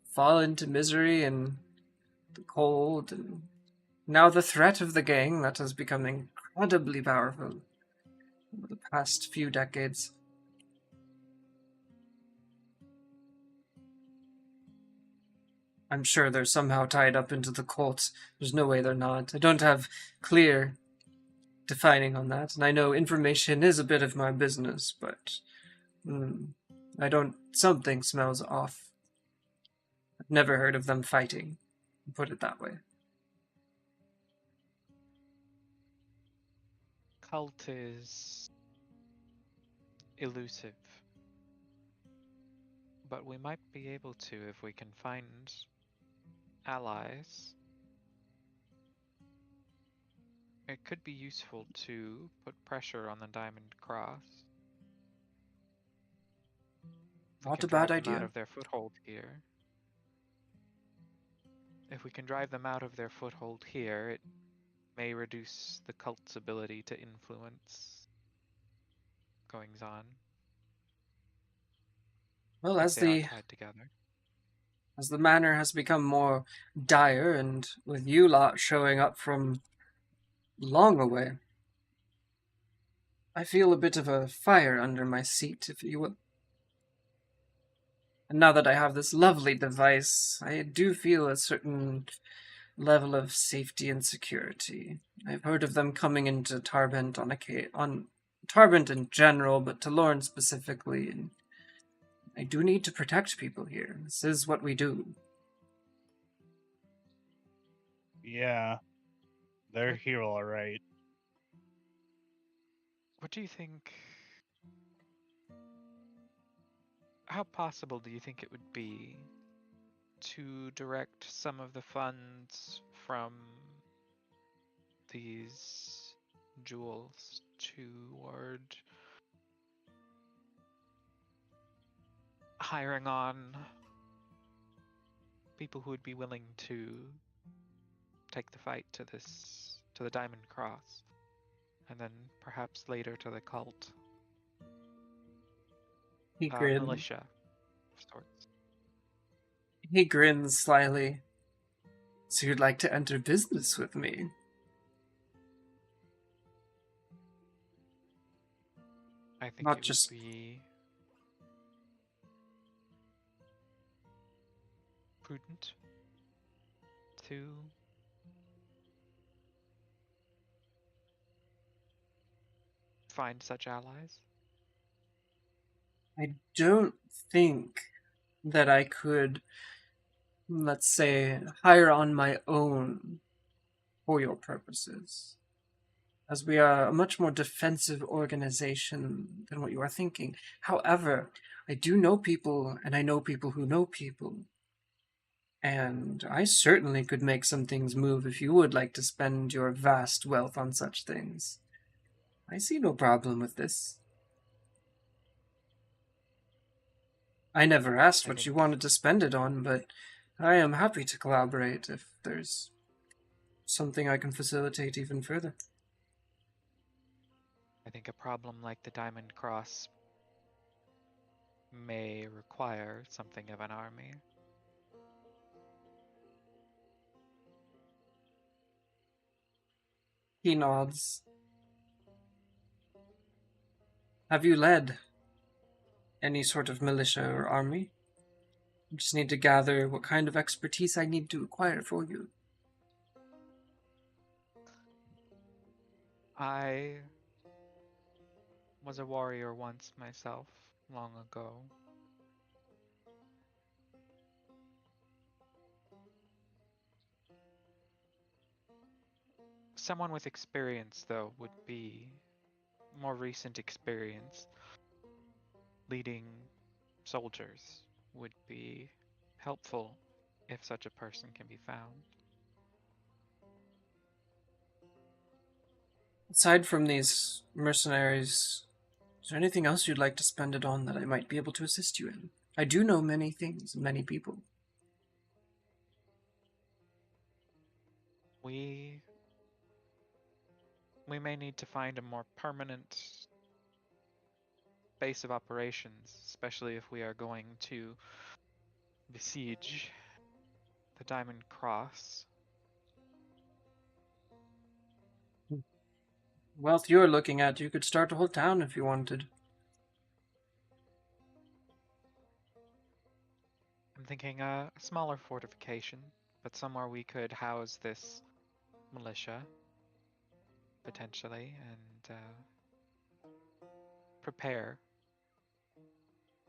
[SPEAKER 1] fall into misery and the cold, and now the threat of the gang that has become incredibly powerful over the past few decades. I'm sure they're somehow tied up into the cult. There's no way they're not. I don't have clear defining on that, and I know information is a bit of my business, but I don't. Something smells off. I've never heard of them fighting. Put it that way.
[SPEAKER 3] Cult is elusive, but we might be able to if we can find allies. It could be useful to put pressure on the Diamond Cross. We
[SPEAKER 1] Not
[SPEAKER 3] can
[SPEAKER 1] a bad
[SPEAKER 3] drive them out
[SPEAKER 1] idea.
[SPEAKER 3] of their foothold here. If we can drive them out of their foothold here, it may reduce the cult's ability to influence goings on
[SPEAKER 1] Well,
[SPEAKER 3] if they are tied together.
[SPEAKER 1] as the manor has become more dire, and with you lot showing up from long away, I feel a bit of a fire under my seat, if you will. And now that I have this lovely device, I do feel a certain level of safety and security. I've heard of them coming into Tarbent on Tarbent in general, but to Lorne specifically, and I do need to protect people here. This is what we do.
[SPEAKER 2] Yeah, they're here all right.
[SPEAKER 3] What do you think? How possible do you think it would be to direct some of the funds from these jewels toward hiring on people who would be willing to take the fight to the Diamond Cross, and then perhaps later to the cult?
[SPEAKER 1] He grins.
[SPEAKER 3] Militia of sorts.
[SPEAKER 1] He grins slyly. So you'd like to enter business with me?
[SPEAKER 3] I think
[SPEAKER 1] Not
[SPEAKER 3] it
[SPEAKER 1] just
[SPEAKER 3] would be prudent to find such allies.
[SPEAKER 1] I don't think that I could, let's say, hire on my own for your purposes, as we are a much more defensive organization than what you are thinking. However, I do know people, and I know people who know people. And I certainly could make some things move if you would like to spend your vast wealth on such things. I see no problem with this. I never asked
[SPEAKER 3] I
[SPEAKER 1] what you
[SPEAKER 3] think
[SPEAKER 1] wanted to spend it on, but I am happy to collaborate if there's something I can facilitate even further.
[SPEAKER 3] I think a problem like the Diamond Cross may require something of an army.
[SPEAKER 1] He nods. Have you led any sort of militia or army? I just need to gather what kind of expertise I need to acquire for you.
[SPEAKER 3] I was a warrior once myself, long ago. Someone with experience, though, would be more recent experience leading soldiers would be helpful if such a person can be found.
[SPEAKER 1] Aside from these mercenaries, is there anything else you'd like to spend it on that I might be able to assist you in? I do know many things, many people.
[SPEAKER 3] We may need to find a more permanent base of operations, especially if we are going to besiege the Diamond Cross.
[SPEAKER 1] Wealth you're looking at, you could start a whole town if you wanted.
[SPEAKER 3] I'm thinking a smaller fortification, but somewhere we could house this militia. potentially, and prepare,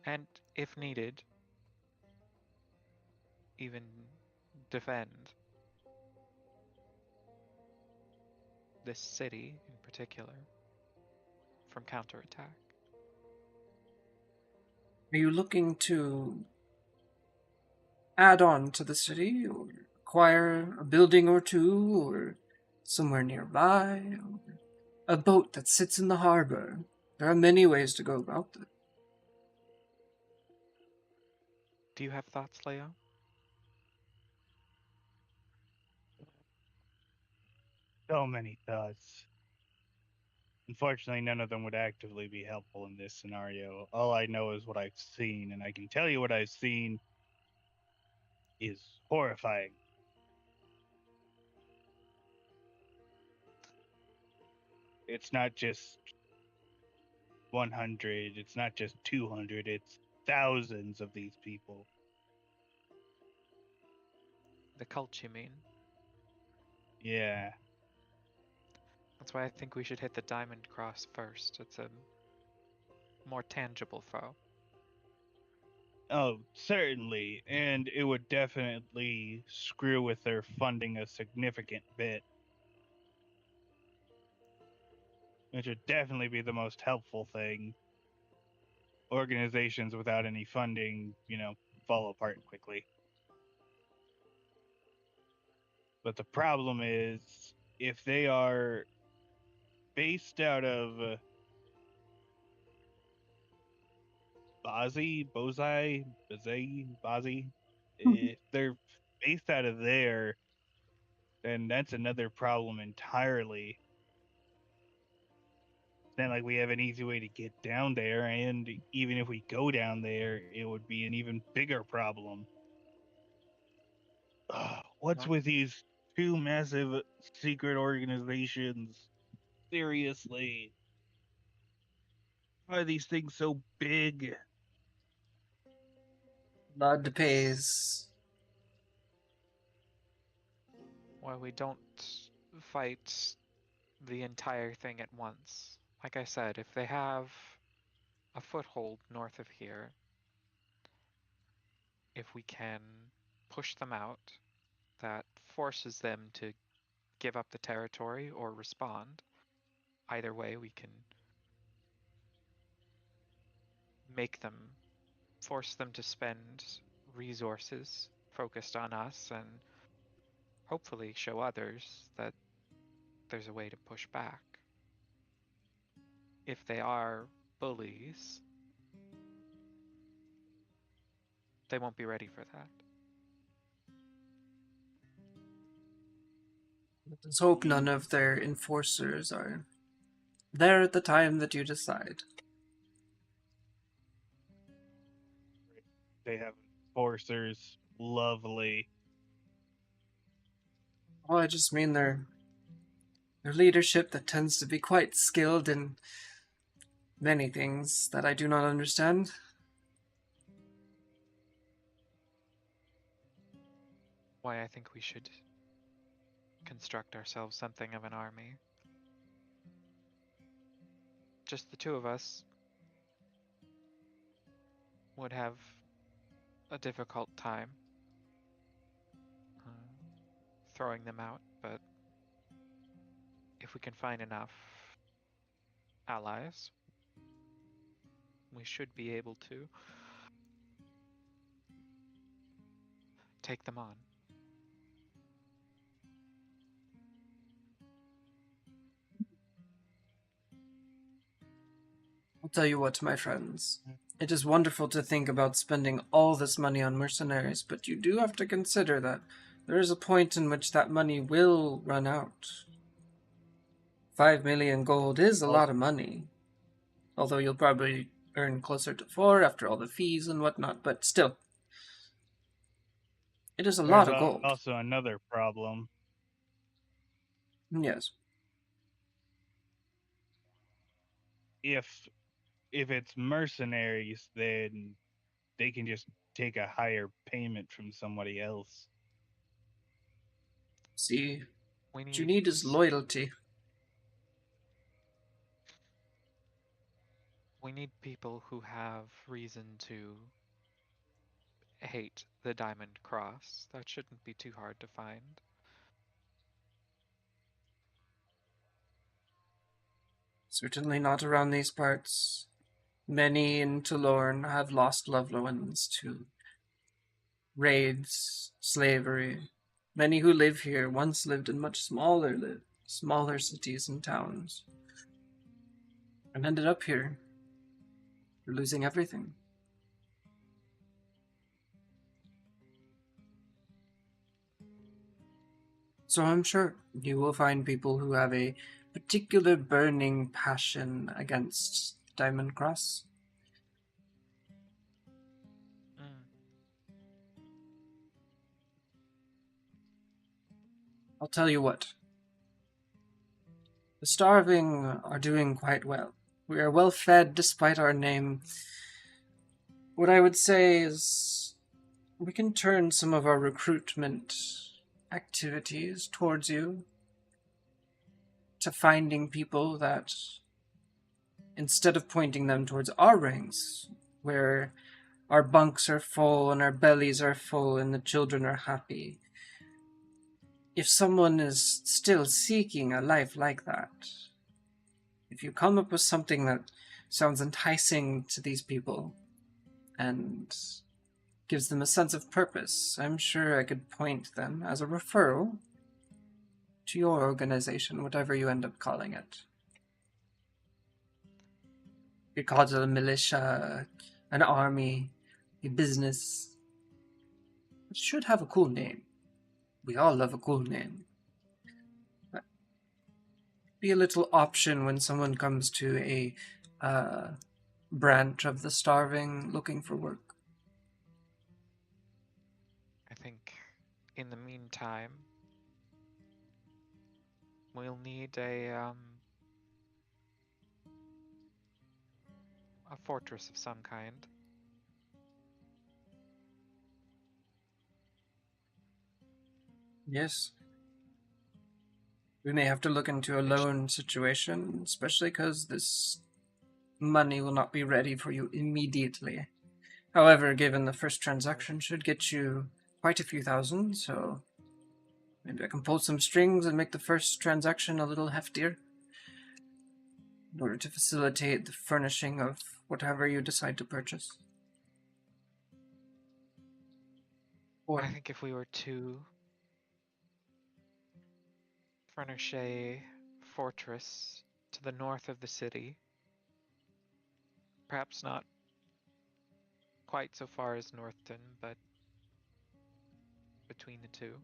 [SPEAKER 3] and if needed, even defend this city in particular from counterattack.
[SPEAKER 1] Are you looking to add on to the city, or acquire a building or two, or somewhere nearby, or a boat that sits in the harbor? There are many ways to go about this.
[SPEAKER 3] Do you have thoughts, Leo?
[SPEAKER 2] So many thoughts. Unfortunately, none of them would actively be helpful in this scenario. All I know is what I've seen, and I can tell you what I've seen is horrifying. It's not just 100, it's not just 200, it's thousands of these people.
[SPEAKER 3] The cult, you mean?
[SPEAKER 2] Yeah.
[SPEAKER 3] That's why I think we should hit the Diamond Cross first. It's a more tangible foe.
[SPEAKER 2] Oh, certainly. And it would definitely screw with their funding a significant bit, which would definitely be the most helpful thing. Organizations without any funding, fall apart quickly. But the problem is, if they are based out of Bazi, if they're based out of there, then that's another problem entirely. It's not like we have an easy way to get down there, and even if we go down there, it would be an even bigger problem. What's
[SPEAKER 3] What?
[SPEAKER 2] with these two massive secret organizations? Seriously. Why are these things so big?
[SPEAKER 1] Blood
[SPEAKER 3] It's
[SPEAKER 1] pays.
[SPEAKER 3] why we don't fight the entire thing at once. Like I said, if they have a foothold north of here, if we can push them out, that forces them to give up the territory or respond. Either way, we can make them, force them to spend resources focused on us and hopefully show others that there's a way to push back. If they are bullies, they won't be ready for that.
[SPEAKER 1] Let's hope
[SPEAKER 2] Mm,
[SPEAKER 1] none of their enforcers are there at the time that you decide.
[SPEAKER 2] They have enforcers. Lovely.
[SPEAKER 1] Well, I just mean their leadership that tends to be quite skilled in many things that I do not understand.
[SPEAKER 3] Why I think we should construct ourselves something of an army. Just the two of us would have a difficult time uh, throwing them out, but if we can find enough allies, we should be able to take them on.
[SPEAKER 1] I'll tell you what, my friends. It is wonderful to think about spending all this money on mercenaries, but you do have to consider that there is a point in which that money will run out. 5 million gold is a
[SPEAKER 2] Also,
[SPEAKER 1] lot of money, although you'll probably earn closer to 4 after all the fees and whatnot, but still, it is a
[SPEAKER 2] there's
[SPEAKER 1] lot of gold.
[SPEAKER 2] also another problem.
[SPEAKER 1] Yes.
[SPEAKER 2] If it's mercenaries, then they can just take a higher payment from somebody else.
[SPEAKER 1] See,
[SPEAKER 3] We
[SPEAKER 1] what you
[SPEAKER 3] need
[SPEAKER 1] need is loyalty.
[SPEAKER 3] We need people who have reason to hate the Diamond Cross. That shouldn't be too hard to find.
[SPEAKER 1] Certainly not around these parts. Many in Tulorn have lost loved ones to raids, slavery. Many who live here once lived in much smaller cities and towns, and ended up here, losing everything. So I'm sure you will find people who have a particular burning passion against Diamond Cross.
[SPEAKER 3] Mm.
[SPEAKER 1] I'll tell you what, the starving are doing quite well. We are well fed despite our name. What I would say is we can turn some of our recruitment activities towards you, to finding people that, instead of pointing them towards our ranks, where our bunks are full and our bellies are full and the children are happy, if someone is still seeking a life like that, if you come up with something that sounds enticing to these people and gives them a sense of purpose, I'm sure I could point them as a referral to your organization, whatever you end up calling it. You could call it a militia, an army, a business. It should have a cool name. We all love a cool name. But be a little option when someone comes to a branch of the starving looking for work.
[SPEAKER 3] I think in the meantime, we'll need a fortress of some kind.
[SPEAKER 1] Yes. We may have to look into a
[SPEAKER 3] It sh-
[SPEAKER 1] loan situation, especially because this money will not be ready for you immediately. However, given the first transaction should get you quite a few thousand, so maybe I can pull some strings and make the first transaction a little heftier in order to facilitate the furnishing of whatever you decide to purchase. Or
[SPEAKER 3] I think if we were to furnish a fortress to the north of the city, perhaps not quite so far as Northton, but between the two.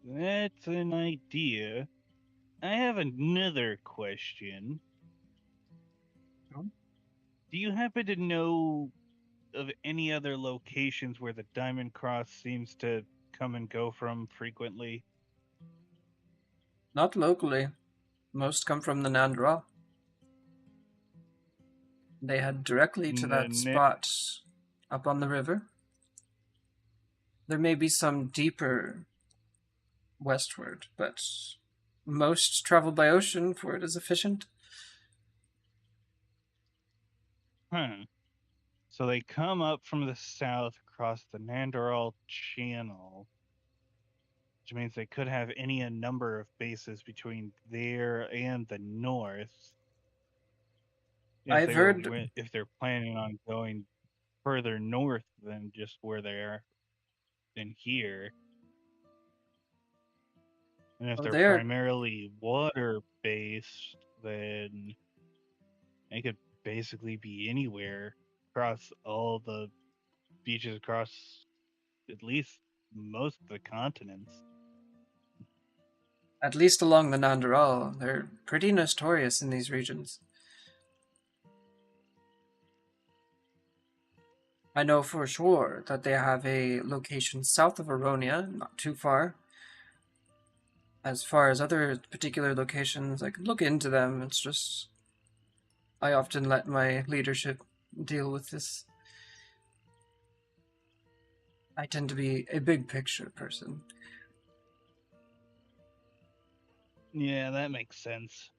[SPEAKER 2] That's an idea. I have another question.
[SPEAKER 1] Oh.
[SPEAKER 2] Do you happen to know of any other locations where the Diamond Cross seems to come and go from frequently?
[SPEAKER 1] not locally. Most come from the Nandra. They head directly to that
[SPEAKER 2] The
[SPEAKER 1] spot up on the river. There may be some deeper westward, but most travel by ocean, for it is efficient.
[SPEAKER 2] Huh. So they come up from the south across the Nandaral Channel, which means they could have any a number of bases between there and the north.
[SPEAKER 1] I've heard
[SPEAKER 2] If they're planning on going further north than just where they are in here, and if
[SPEAKER 1] of
[SPEAKER 2] they're
[SPEAKER 1] their
[SPEAKER 2] primarily water based, then they could basically be anywhere across all the beaches across at least most of the continents.
[SPEAKER 1] at least along the Nandaral, they're pretty notorious in these regions. I know for sure that they have a location south of Aronia, not too far. As far as other particular locations, I could look into them. It's just I often let my leadership deal with this. I tend to be a big picture person.
[SPEAKER 2] Yeah, that makes sense.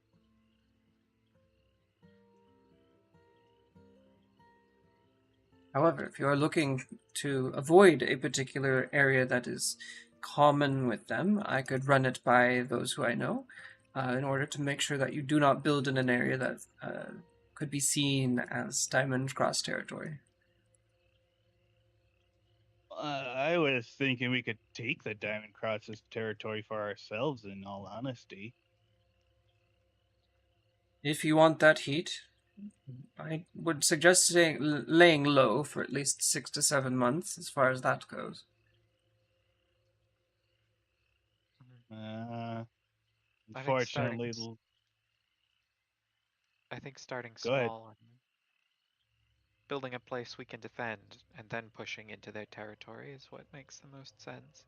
[SPEAKER 1] However, if you are looking to avoid a particular area that is common with them, I could run it by those who I know in order to make sure that you do not build in an area that could be seen as Diamond Cross territory.
[SPEAKER 2] I was thinking we could take the Diamond Cross's territory for ourselves, in all honesty.
[SPEAKER 1] If you want that heat, I would suggest laying low for at least 6 to 7 months as far as that goes.
[SPEAKER 3] I think starting
[SPEAKER 2] Unfortunately,
[SPEAKER 3] I think starting
[SPEAKER 2] go ahead.
[SPEAKER 3] small and building a place we can defend and then pushing into their territory is what makes the most sense.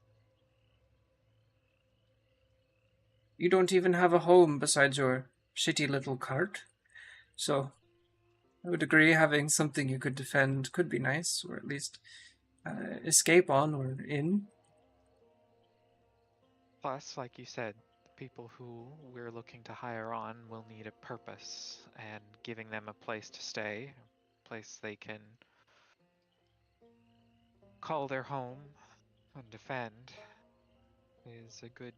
[SPEAKER 1] You don't even have a home besides your shitty little cart, so I would agree having something you could defend could be nice, or at least escape on or in.
[SPEAKER 3] Plus, like you said, the people who we're looking to hire on will need a purpose, and giving them a place to stay, a place they can call their home and defend, is a good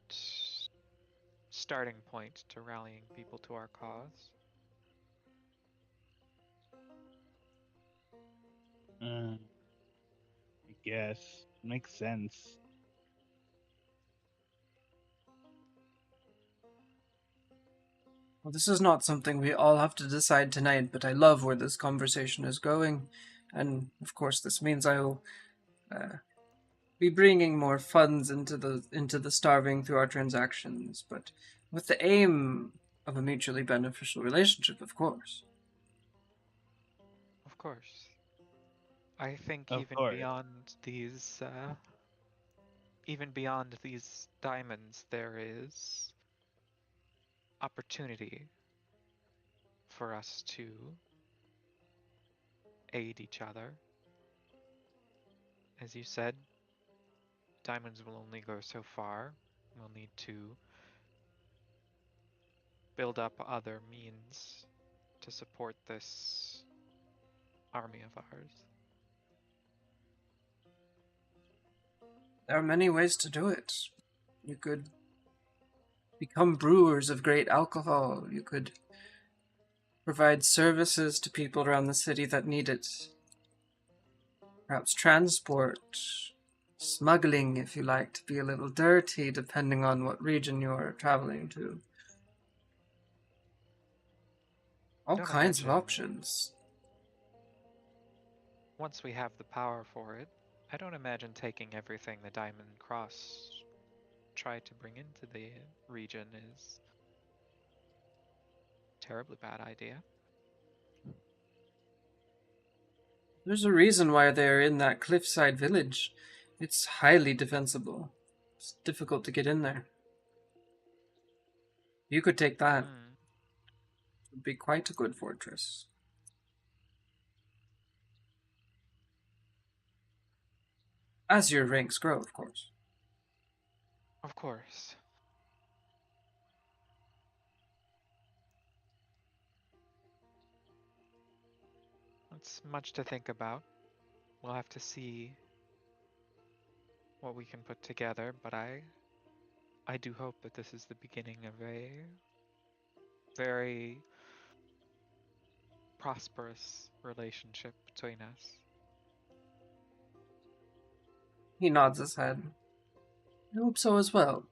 [SPEAKER 3] starting point to rallying people to our cause.
[SPEAKER 2] I guess. Makes sense.
[SPEAKER 1] Well, this is not something we all have to decide tonight, but I love where this conversation is going, and of course, this means I will be bringing more funds into the starving through our transactions, but with the aim of a mutually beneficial relationship, of course.
[SPEAKER 3] Of course. I think
[SPEAKER 2] Of course.
[SPEAKER 3] even beyond these diamonds, there is opportunity for us to aid each other. As you said, diamonds will only go so far. We'll need to build up other means to support this army of ours.
[SPEAKER 1] There are many ways to do it. You could become brewers of great alcohol. You could provide services to people around the city that need it. Perhaps transport, smuggling, if you like, to be a little dirty, depending on what region you're traveling to. All
[SPEAKER 3] Don't
[SPEAKER 1] kinds of
[SPEAKER 3] imagine,
[SPEAKER 1] options.
[SPEAKER 3] once we have the power for it, I don't imagine taking everything the Diamond Cross tried to bring into the region is a terribly bad idea.
[SPEAKER 1] There's a reason why they're in that cliffside village. It's highly defensible. It's difficult to get in there. You could take that. It would be quite a good fortress. As your ranks grow, of course.
[SPEAKER 3] Of course. It's much to think about. We'll have to see what we can put together, but I do hope that this is the beginning of a very prosperous relationship between us.
[SPEAKER 1] He nods his head. I hope so as well.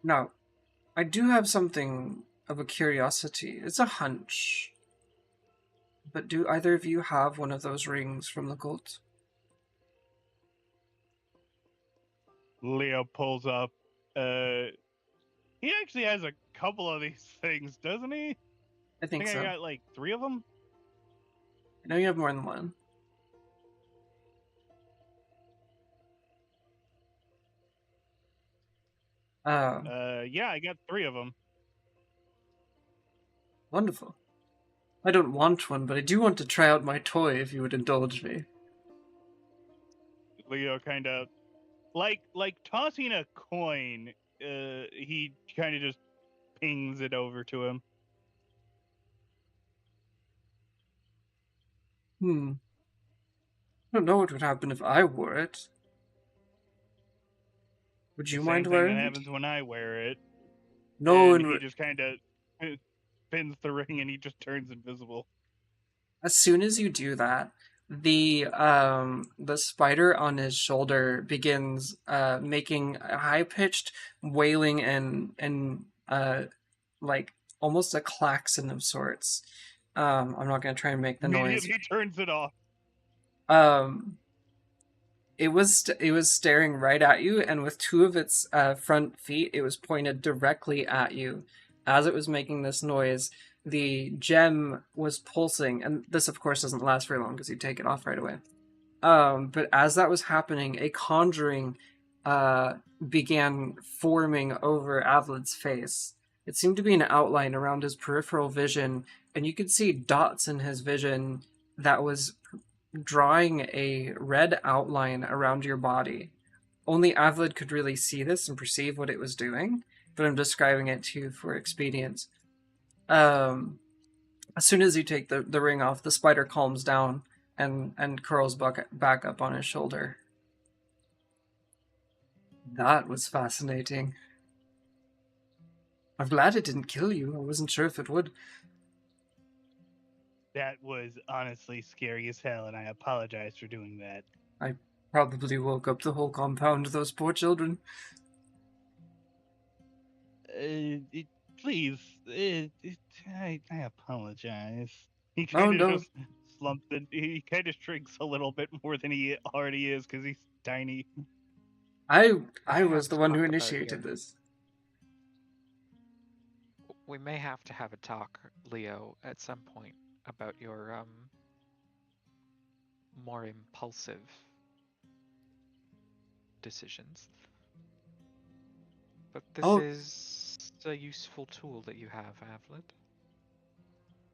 [SPEAKER 1] Now, I do have something of a curiosity. It's a hunch. But do either of you have one of those rings from the cult?
[SPEAKER 2] Leo pulls up. He actually has a couple of these things, doesn't he?
[SPEAKER 1] I think
[SPEAKER 2] I
[SPEAKER 1] so.
[SPEAKER 2] got like 3 of them.
[SPEAKER 1] I know you have more than one.
[SPEAKER 2] Yeah, I got 3 of them.
[SPEAKER 1] Wonderful. I don't want one, but I do want to try out my toy if you would indulge me.
[SPEAKER 2] Leo kind of like tossing a coin. He kind of just pings it over to him.
[SPEAKER 1] I don't know what would happen if I wore it. Would
[SPEAKER 2] The
[SPEAKER 1] you
[SPEAKER 2] same
[SPEAKER 1] mind
[SPEAKER 2] thing that
[SPEAKER 1] wearing it?
[SPEAKER 2] happens when I wear it.
[SPEAKER 1] No,
[SPEAKER 2] And
[SPEAKER 1] and
[SPEAKER 2] he just kind of spins the ring and he just turns invisible.
[SPEAKER 1] as soon as you do that, the spider on his shoulder begins making a high pitched wailing and like almost a klaxon of sorts. I'm not gonna try and make the noise.
[SPEAKER 2] Immediately turns it off.
[SPEAKER 1] Um, it was staring right at you, and with two of its front feet, it was pointed directly at you. As it was making this noise, the gem was pulsing, and this, of course, doesn't last very long because you take it off right away. But as that was happening, a conjuring uh, began forming over Avlad's face. It seemed to be an outline around his peripheral vision, and you could see dots in his vision that was drawing a red outline around your body. Only Avlad could really see this and perceive what it was doing, but I'm describing it to you for expedience. Um, as soon as you take the ring off, the spider calms down and curls back up on his shoulder. That was fascinating. I'm glad it didn't kill you. I wasn't sure if it would.
[SPEAKER 2] That was honestly scary as hell, and I apologize for doing that.
[SPEAKER 1] I probably woke up the whole compound, those poor children.
[SPEAKER 2] Please, I apologize. He
[SPEAKER 1] Oh
[SPEAKER 2] kind of
[SPEAKER 1] no,
[SPEAKER 2] just slumps and he kind of shrinks a little bit more than he already is because he's tiny.
[SPEAKER 1] I
[SPEAKER 3] We
[SPEAKER 1] I
[SPEAKER 3] may
[SPEAKER 1] was
[SPEAKER 3] have
[SPEAKER 1] the
[SPEAKER 3] to
[SPEAKER 1] one who
[SPEAKER 3] talk about
[SPEAKER 1] initiated this.
[SPEAKER 3] We may have to have a talk, Leo, at some point about your more impulsive decisions. But this
[SPEAKER 1] Oh,
[SPEAKER 3] is a useful tool that you have, Avlet.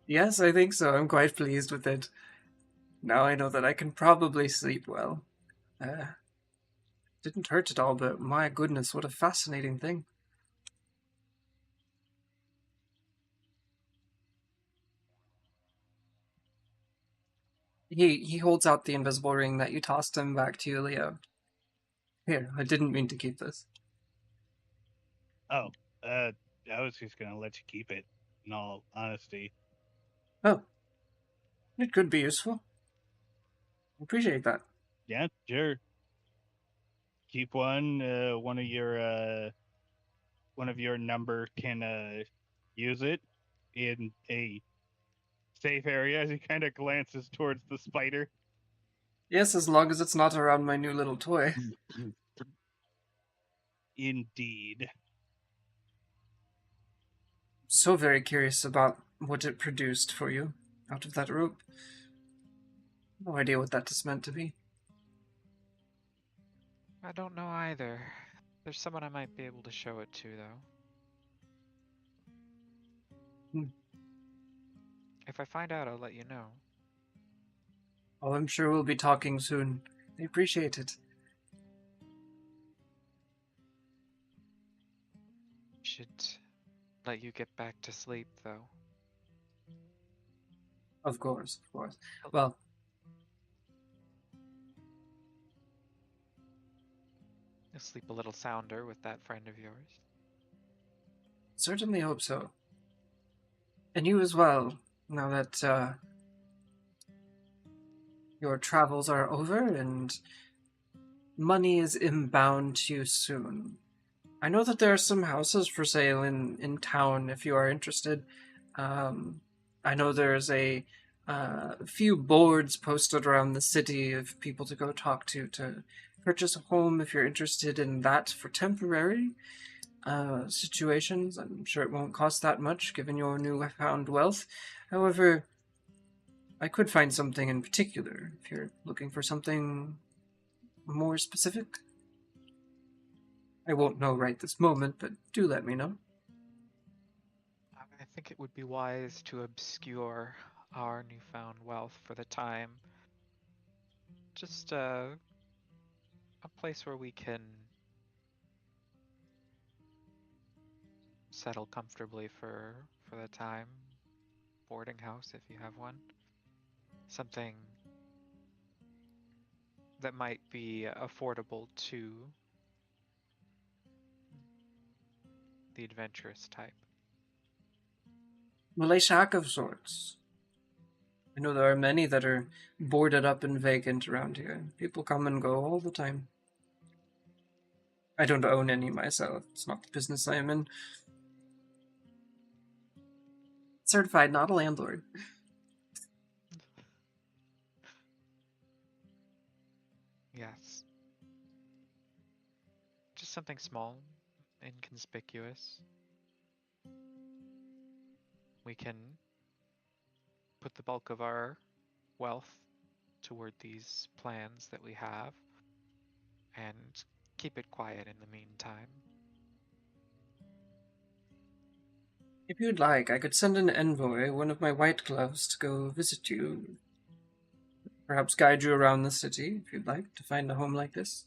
[SPEAKER 1] yes, I think so. I'm quite pleased with it. Now I know that I can probably sleep well. Uh, didn't hurt at all, but my goodness, what a fascinating thing. He holds out the invisible ring that you tossed him back to you, Leo. Here, I didn't mean to keep this.
[SPEAKER 2] Oh, I was just gonna let you keep it. In all honesty,
[SPEAKER 1] Oh, it could be useful. Appreciate that.
[SPEAKER 2] yeah, sure. Keep one. One of your number can use it in a safe area as he kind of glances towards the spider.
[SPEAKER 1] Yes, as long as it's not around my new little toy.
[SPEAKER 2] Indeed.
[SPEAKER 1] So very curious about what it produced for you out of that rope. No idea what that is meant to be.
[SPEAKER 3] I don't know either. There's someone I might be able to show it to, though.
[SPEAKER 1] Hmm.
[SPEAKER 3] If I find out, I'll let you know.
[SPEAKER 1] Oh, I'm sure we'll be talking soon. I appreciate it.
[SPEAKER 3] Should let you get back to sleep, though.
[SPEAKER 1] Of course, of course. Well,
[SPEAKER 3] You'll sleep a little sounder with that friend of yours.
[SPEAKER 1] certainly hope so. And you as well, now that your travels are over and money is inbound to you soon. I know that there are some houses for sale in town if you are interested. Um, I know there's a few boards posted around the city of people to go talk to purchase a home if you're interested in that for temporary situations. I'm sure it won't cost that much given your newfound wealth. However, I could find something in particular if you're looking for something more specific. I won't know right this moment, but do let me know.
[SPEAKER 3] I think it would be wise to obscure our newfound wealth for the time. Just a place where we can settle comfortably for the time. Boarding house, if you have one. Something that might be affordable to the adventurous type.
[SPEAKER 1] Well, a shack of sorts. I know there are many that are boarded up and vacant around here. People come and go all the time. I don't own any myself. It's not the business I am in. Certified, not a landlord.
[SPEAKER 3] Yes. Just something small, inconspicuous. We can put the bulk of our wealth toward these plans that we have and keep it quiet in the meantime.
[SPEAKER 1] If you'd like, I could send an envoy, one of my white gloves, to go visit you. Perhaps guide you around the city, if you'd like, to find a home like this.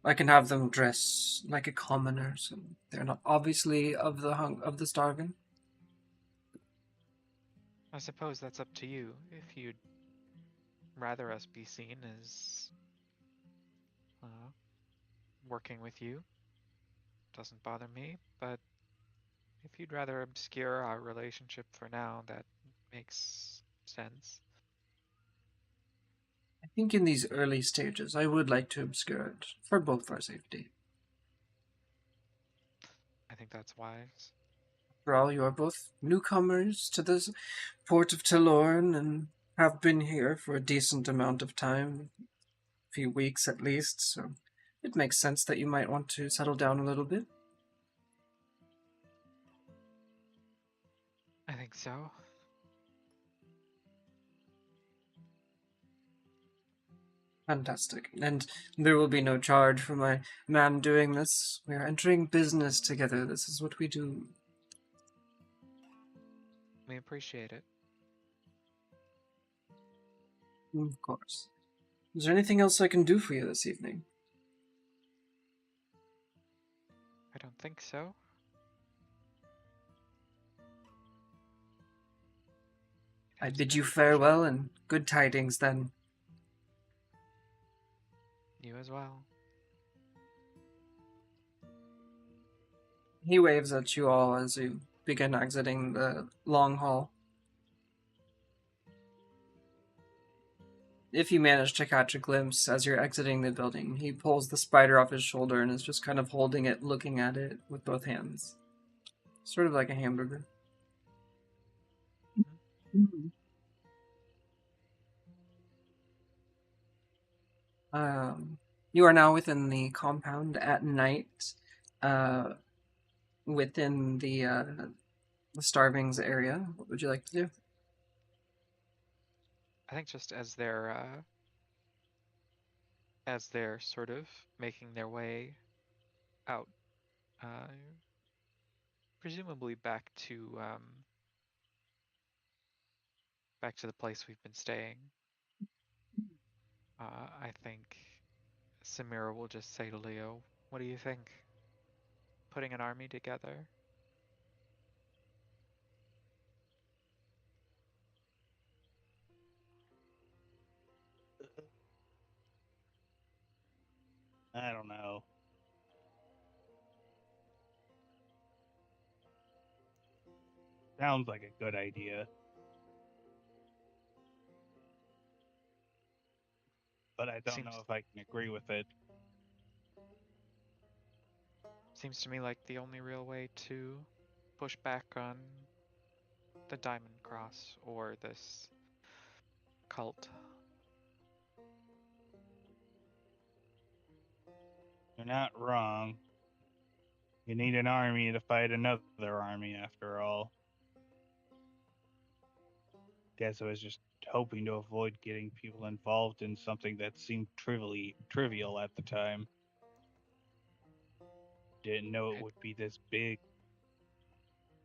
[SPEAKER 1] I can have them dress like a commoner, so they're not obviously of the starving.
[SPEAKER 3] I suppose that's up to you. If you'd rather us be seen as working with you, doesn't bother me, but if you'd rather obscure our relationship for now, that makes sense.
[SPEAKER 1] I think in these early stages, I would like to obscure it for both our safety.
[SPEAKER 3] I think that's wise.
[SPEAKER 1] After all, you are both newcomers to this port of Tilorn and have been here for a decent amount of time, a few weeks at least, so it makes sense that you might want to settle down a little bit.
[SPEAKER 3] I think so.
[SPEAKER 1] Fantastic. And there will be no charge for my man doing this. We are entering business together. This is what we do.
[SPEAKER 3] We appreciate it.
[SPEAKER 1] Of course. Is there anything else I can do for you this evening?
[SPEAKER 3] I don't think so.
[SPEAKER 1] I
[SPEAKER 3] It's
[SPEAKER 1] bid
[SPEAKER 3] been
[SPEAKER 1] you
[SPEAKER 3] a pleasure.
[SPEAKER 1] farewell and good tidings then.
[SPEAKER 3] You as well.
[SPEAKER 1] He waves at you all as you begin exiting the long hall. If you manage to catch a glimpse as you're exiting the building, he pulls the spider off his shoulder and is just kind of holding it, looking at it with both hands. Sort of like a hamburger.
[SPEAKER 3] Mm-hmm.
[SPEAKER 1] You are now within the compound at night, uh, within the Starvings area. What would you like to do?
[SPEAKER 3] I think just as they're sort of making their way out, uh, presumably back to the place we've been staying. I think Samira will just say to Leo, "What do you think? Putting an army together?"
[SPEAKER 2] I don't know. Sounds like a good idea, but I don't know
[SPEAKER 3] Seems
[SPEAKER 2] if I can agree with it.
[SPEAKER 3] seems to me like the only real way to push back on the Diamond Cross or this cult.
[SPEAKER 2] You're not wrong. You need an army to fight another army, after all. Guess I was just hoping to avoid getting people involved in something that seemed trivial at the time. Didn't know it
[SPEAKER 3] It
[SPEAKER 2] would be this big.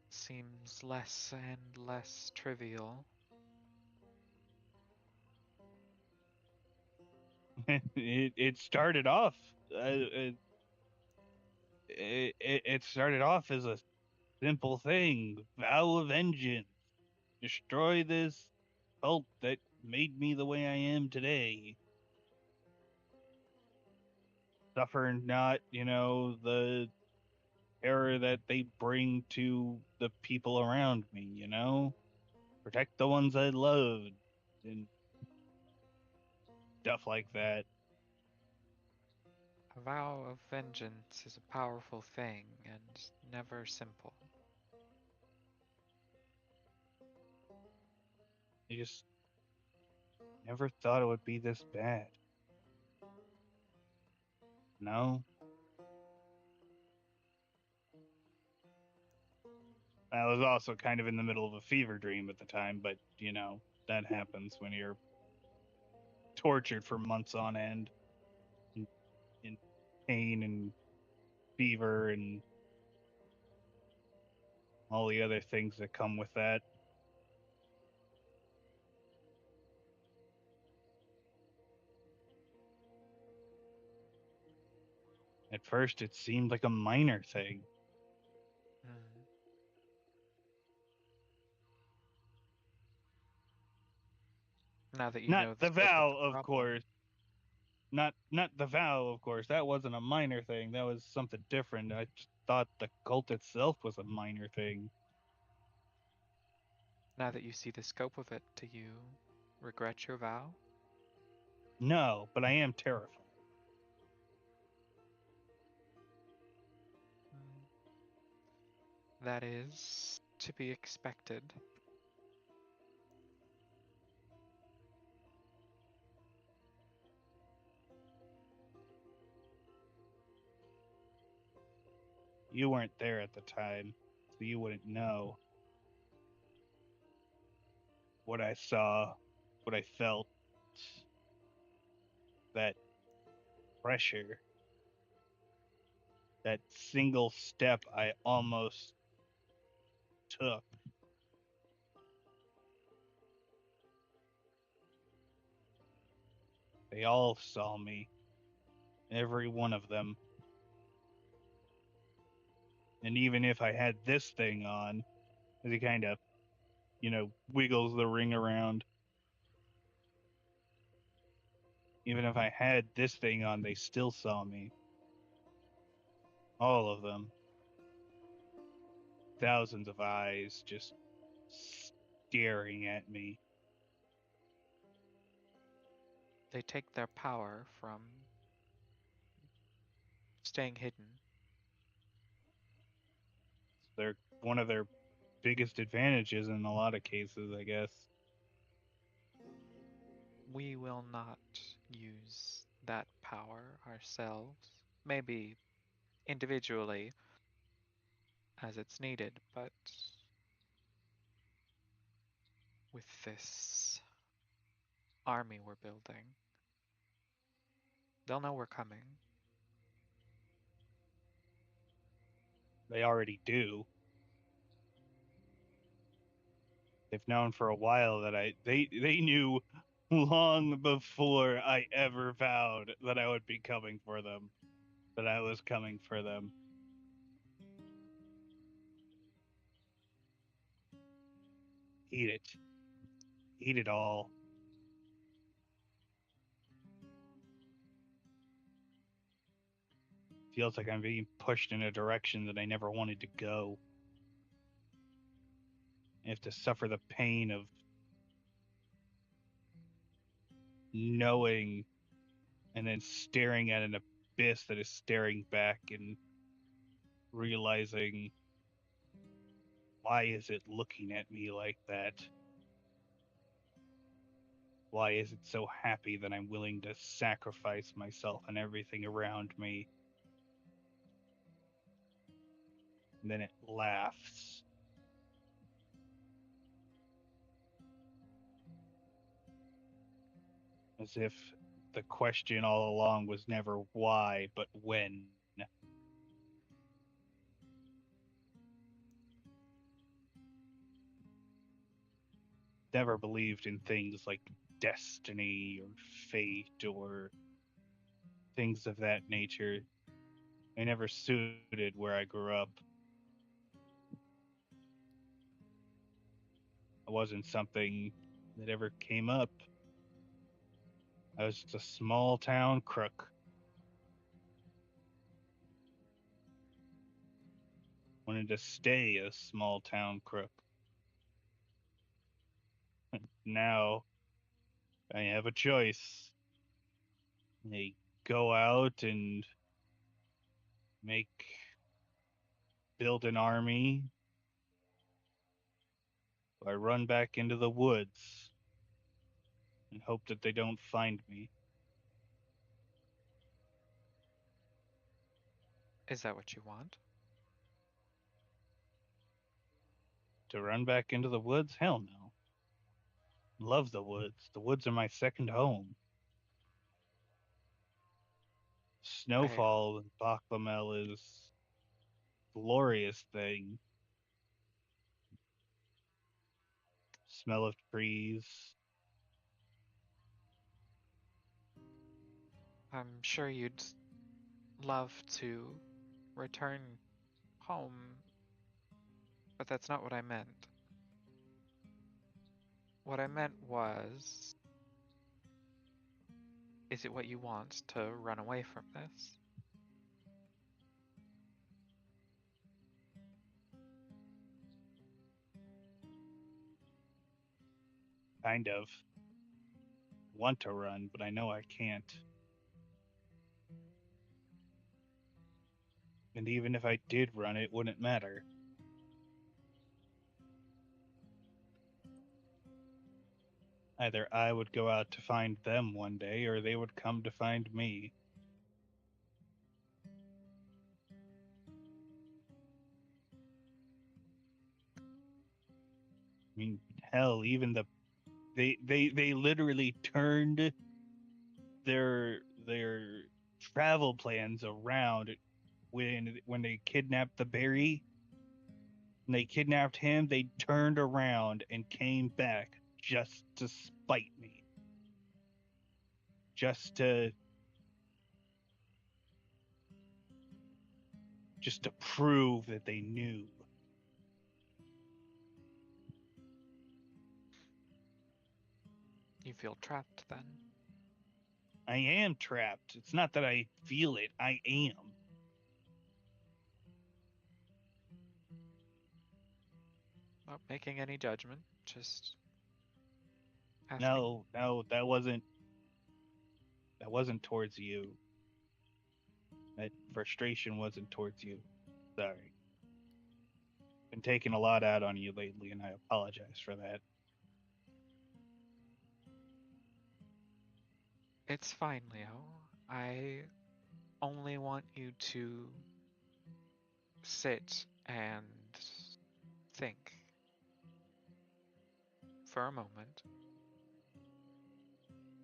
[SPEAKER 3] seems less and less trivial.
[SPEAKER 2] It started off. It started off as a simple thing: vow of vengeance, destroy this cult that made me the way I am today. suffer not, the terror that they bring to the people around me. Protect the ones I loved and stuff like that.
[SPEAKER 3] A vow of vengeance is a powerful thing and never simple.
[SPEAKER 2] I just never thought it would be this bad. No? I was also kind of in the middle of a fever dream at the time, but, that happens when you're tortured for months on end in, in pain and fever and all the other things that come with that. At first, it seemed like a minor thing.
[SPEAKER 3] Hmm. Now that you
[SPEAKER 2] Not
[SPEAKER 3] know the
[SPEAKER 2] the
[SPEAKER 3] scope of
[SPEAKER 2] vow,
[SPEAKER 3] the
[SPEAKER 2] of
[SPEAKER 3] problem,
[SPEAKER 2] course. Not the vow, of course. That wasn't a minor thing. That was something different. I just thought the cult itself was a minor thing.
[SPEAKER 3] now that you see the scope of it, do you regret your vow?
[SPEAKER 2] No, but I am terrified.
[SPEAKER 3] Mm, that is to be expected.
[SPEAKER 2] You weren't there at the time, so you wouldn't know what I saw, what I felt, that pressure, that single step I almost took. They all saw me, every one of them. And even if I had this thing on, as he kind of, wiggles the ring around, even if I had this thing on, they still saw me. All of them. Thousands of eyes just staring at me.
[SPEAKER 3] They take their power from staying hidden.
[SPEAKER 2] They're one of their biggest advantages in a lot of cases, I guess.
[SPEAKER 3] We will not use that power ourselves. Maybe individually as it's needed, but with this army we're building, they'll know we're coming.
[SPEAKER 2] They already do. They've known for a while that they knew long before I ever vowed that I would be coming for them, that I was coming for them. Eat it. Eat it all. Feels like I'm being pushed in a direction that I never wanted to go. I have to suffer the pain of knowing and then staring at an abyss that is staring back and realizing, why is it looking at me like that? Why is it so happy that I'm willing to sacrifice myself and everything around me? And then it laughs. As if the question all along was never why, but when. Never believed in things like destiny or fate or things of that nature. They never suited where I grew up. It wasn't something that ever came up. I was just a small town crook. wanted to stay a small town crook. Now I have a choice. I go out and build an army. I run back into the woods and hope that they don't find me.
[SPEAKER 3] Is that what you want?
[SPEAKER 2] To run back into the woods? Hell no. Love the woods. The woods are my second home.
[SPEAKER 3] I
[SPEAKER 2] Snowfall in Baclamel is a glorious thing. Smell of trees.
[SPEAKER 3] I'm sure you'd love to return home, but that's not what I meant. What I meant was, is it what you want to run away from this?
[SPEAKER 2] Kind of. Want to run, but I know I can't. And even if I did run, it wouldn't matter. Either I would go out to find them one day, or they would come to find me. I mean, hell, even they literally turned their travel plans around when they kidnapped the Barry. When they kidnapped him, they turned around and came back just to spite me. Just to prove that they knew.
[SPEAKER 3] You feel trapped then?
[SPEAKER 2] I am trapped. It's not that I feel it. I am.
[SPEAKER 3] Not making any judgment, just asking.
[SPEAKER 2] No, that wasn't towards you. That frustration wasn't towards you. Sorry. Been taking a lot out on you lately, and I apologize for that.
[SPEAKER 3] It's fine, Leo. I only want you to sit and think for a moment.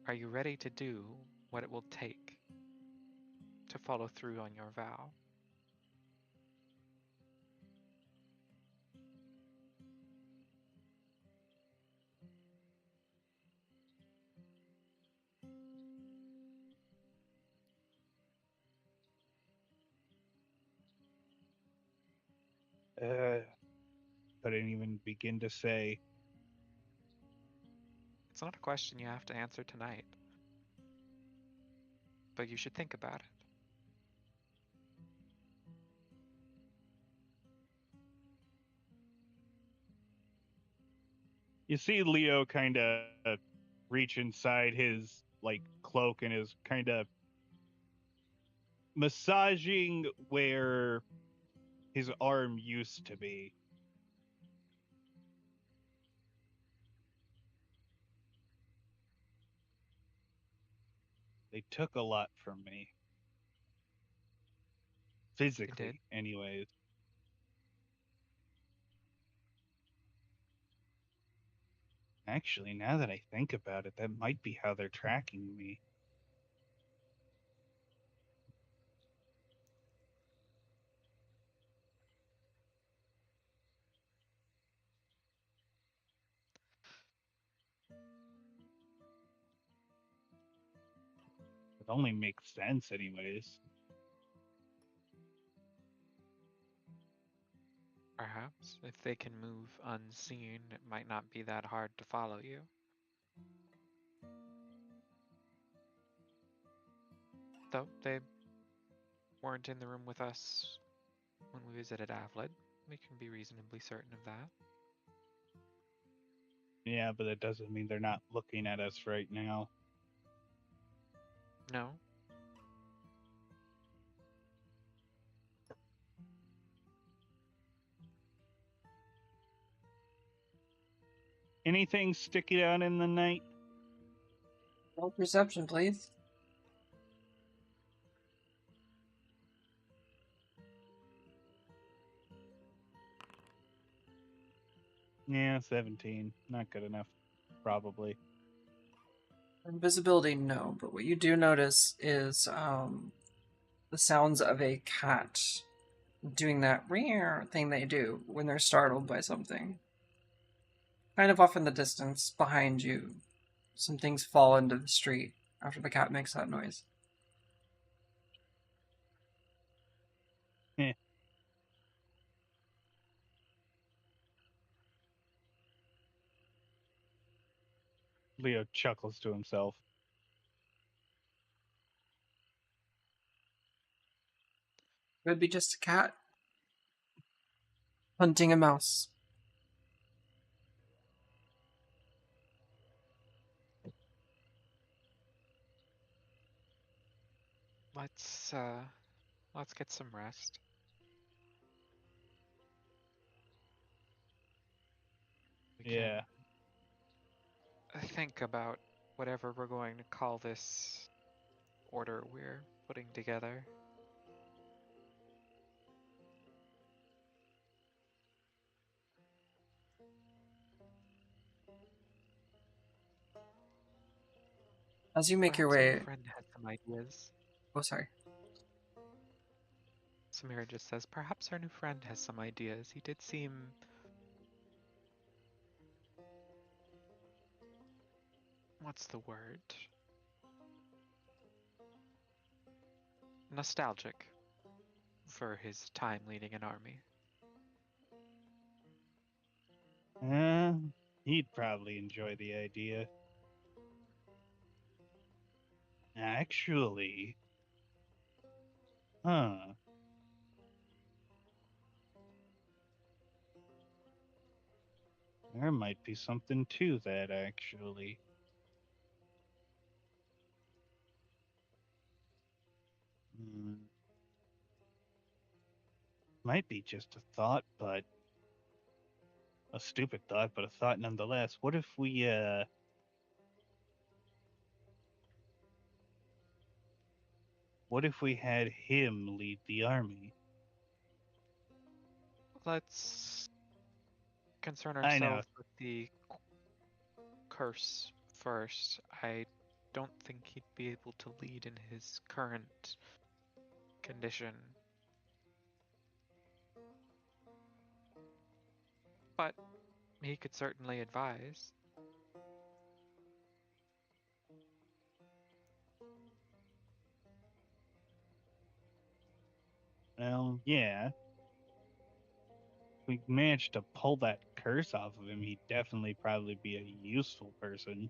[SPEAKER 3] Are you ready to do what it will take to follow through on your vow?
[SPEAKER 2] Uh, couldn't even begin to say.
[SPEAKER 3] It's not a question you have to answer tonight, but you should think about it.
[SPEAKER 2] You see Leo kind of reach inside his cloak and is kind of massaging where his arm used to be. They took a lot from me.
[SPEAKER 3] They did.
[SPEAKER 2] Physically, anyways. Actually, now that I think about it, that might be how they're tracking me. It only makes sense, anyways.
[SPEAKER 3] Perhaps if they can move unseen, it might not be that hard to follow you. Though they weren't in the room with us when we visited Avlid. We can be reasonably certain of that.
[SPEAKER 2] Yeah, but that doesn't mean they're not looking at us right now.
[SPEAKER 3] No?
[SPEAKER 2] Anything sticking out in the night?
[SPEAKER 1] Roll perception, please.
[SPEAKER 2] Yeah, 17. Not good enough, probably.
[SPEAKER 1] Invisibility, no. But what you do notice is the sounds of a cat doing that rare thing they do when they're startled by something. Kind of off in the distance, behind you, some things fall into the street after the cat makes that noise.
[SPEAKER 2] Eh. Leo chuckles to himself.
[SPEAKER 1] Could be just a cat hunting a mouse.
[SPEAKER 3] Let's get some rest. We can
[SPEAKER 2] Yeah.
[SPEAKER 3] think about whatever we're going to call this order we're putting together.
[SPEAKER 1] As you make your
[SPEAKER 3] Perhaps our new
[SPEAKER 1] way.
[SPEAKER 3] friend has some ideas.
[SPEAKER 1] Oh, sorry.
[SPEAKER 3] Samira just says, perhaps our new friend has some ideas. He did seem... What's the word? Nostalgic for his time leading an army.
[SPEAKER 2] Uh, he'd probably enjoy the idea. Actually, huh. There might be something to that, actually. Hmm. Might be just a thought, but a stupid thought, but a thought nonetheless. What if we had him lead the army?
[SPEAKER 3] Let's concern
[SPEAKER 2] I know.
[SPEAKER 3] ourselves with the curse first. I don't think he'd be able to lead in his current condition. But he could certainly advise.
[SPEAKER 2] Well, yeah. If we managed to pull that curse off of him, he'd definitely probably be a useful person.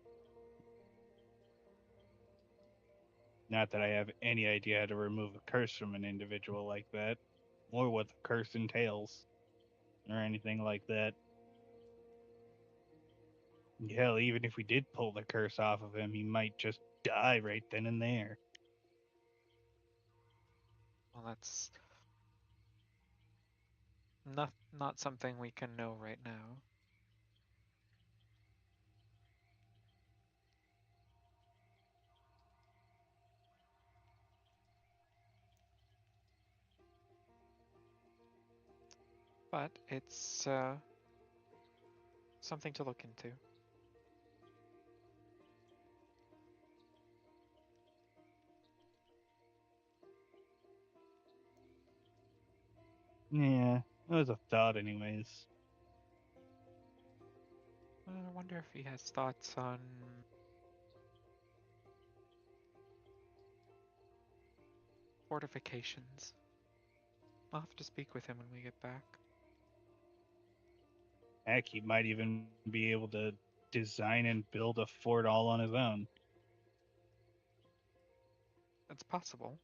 [SPEAKER 2] Not that I have any idea how to remove a curse from an individual like that, or what the curse entails, or anything like that. Hell, even if we did pull the curse off of him, he might just die right then and there.
[SPEAKER 3] Well, that's not something we can know right now. But it's something to look into.
[SPEAKER 2] Yeah, it was a thought, anyways.
[SPEAKER 3] I wonder if he has thoughts on fortifications. I'll have to speak with him when we get back.
[SPEAKER 2] Heck, he might even be able to design and build a fort all on his own.
[SPEAKER 3] It's possible.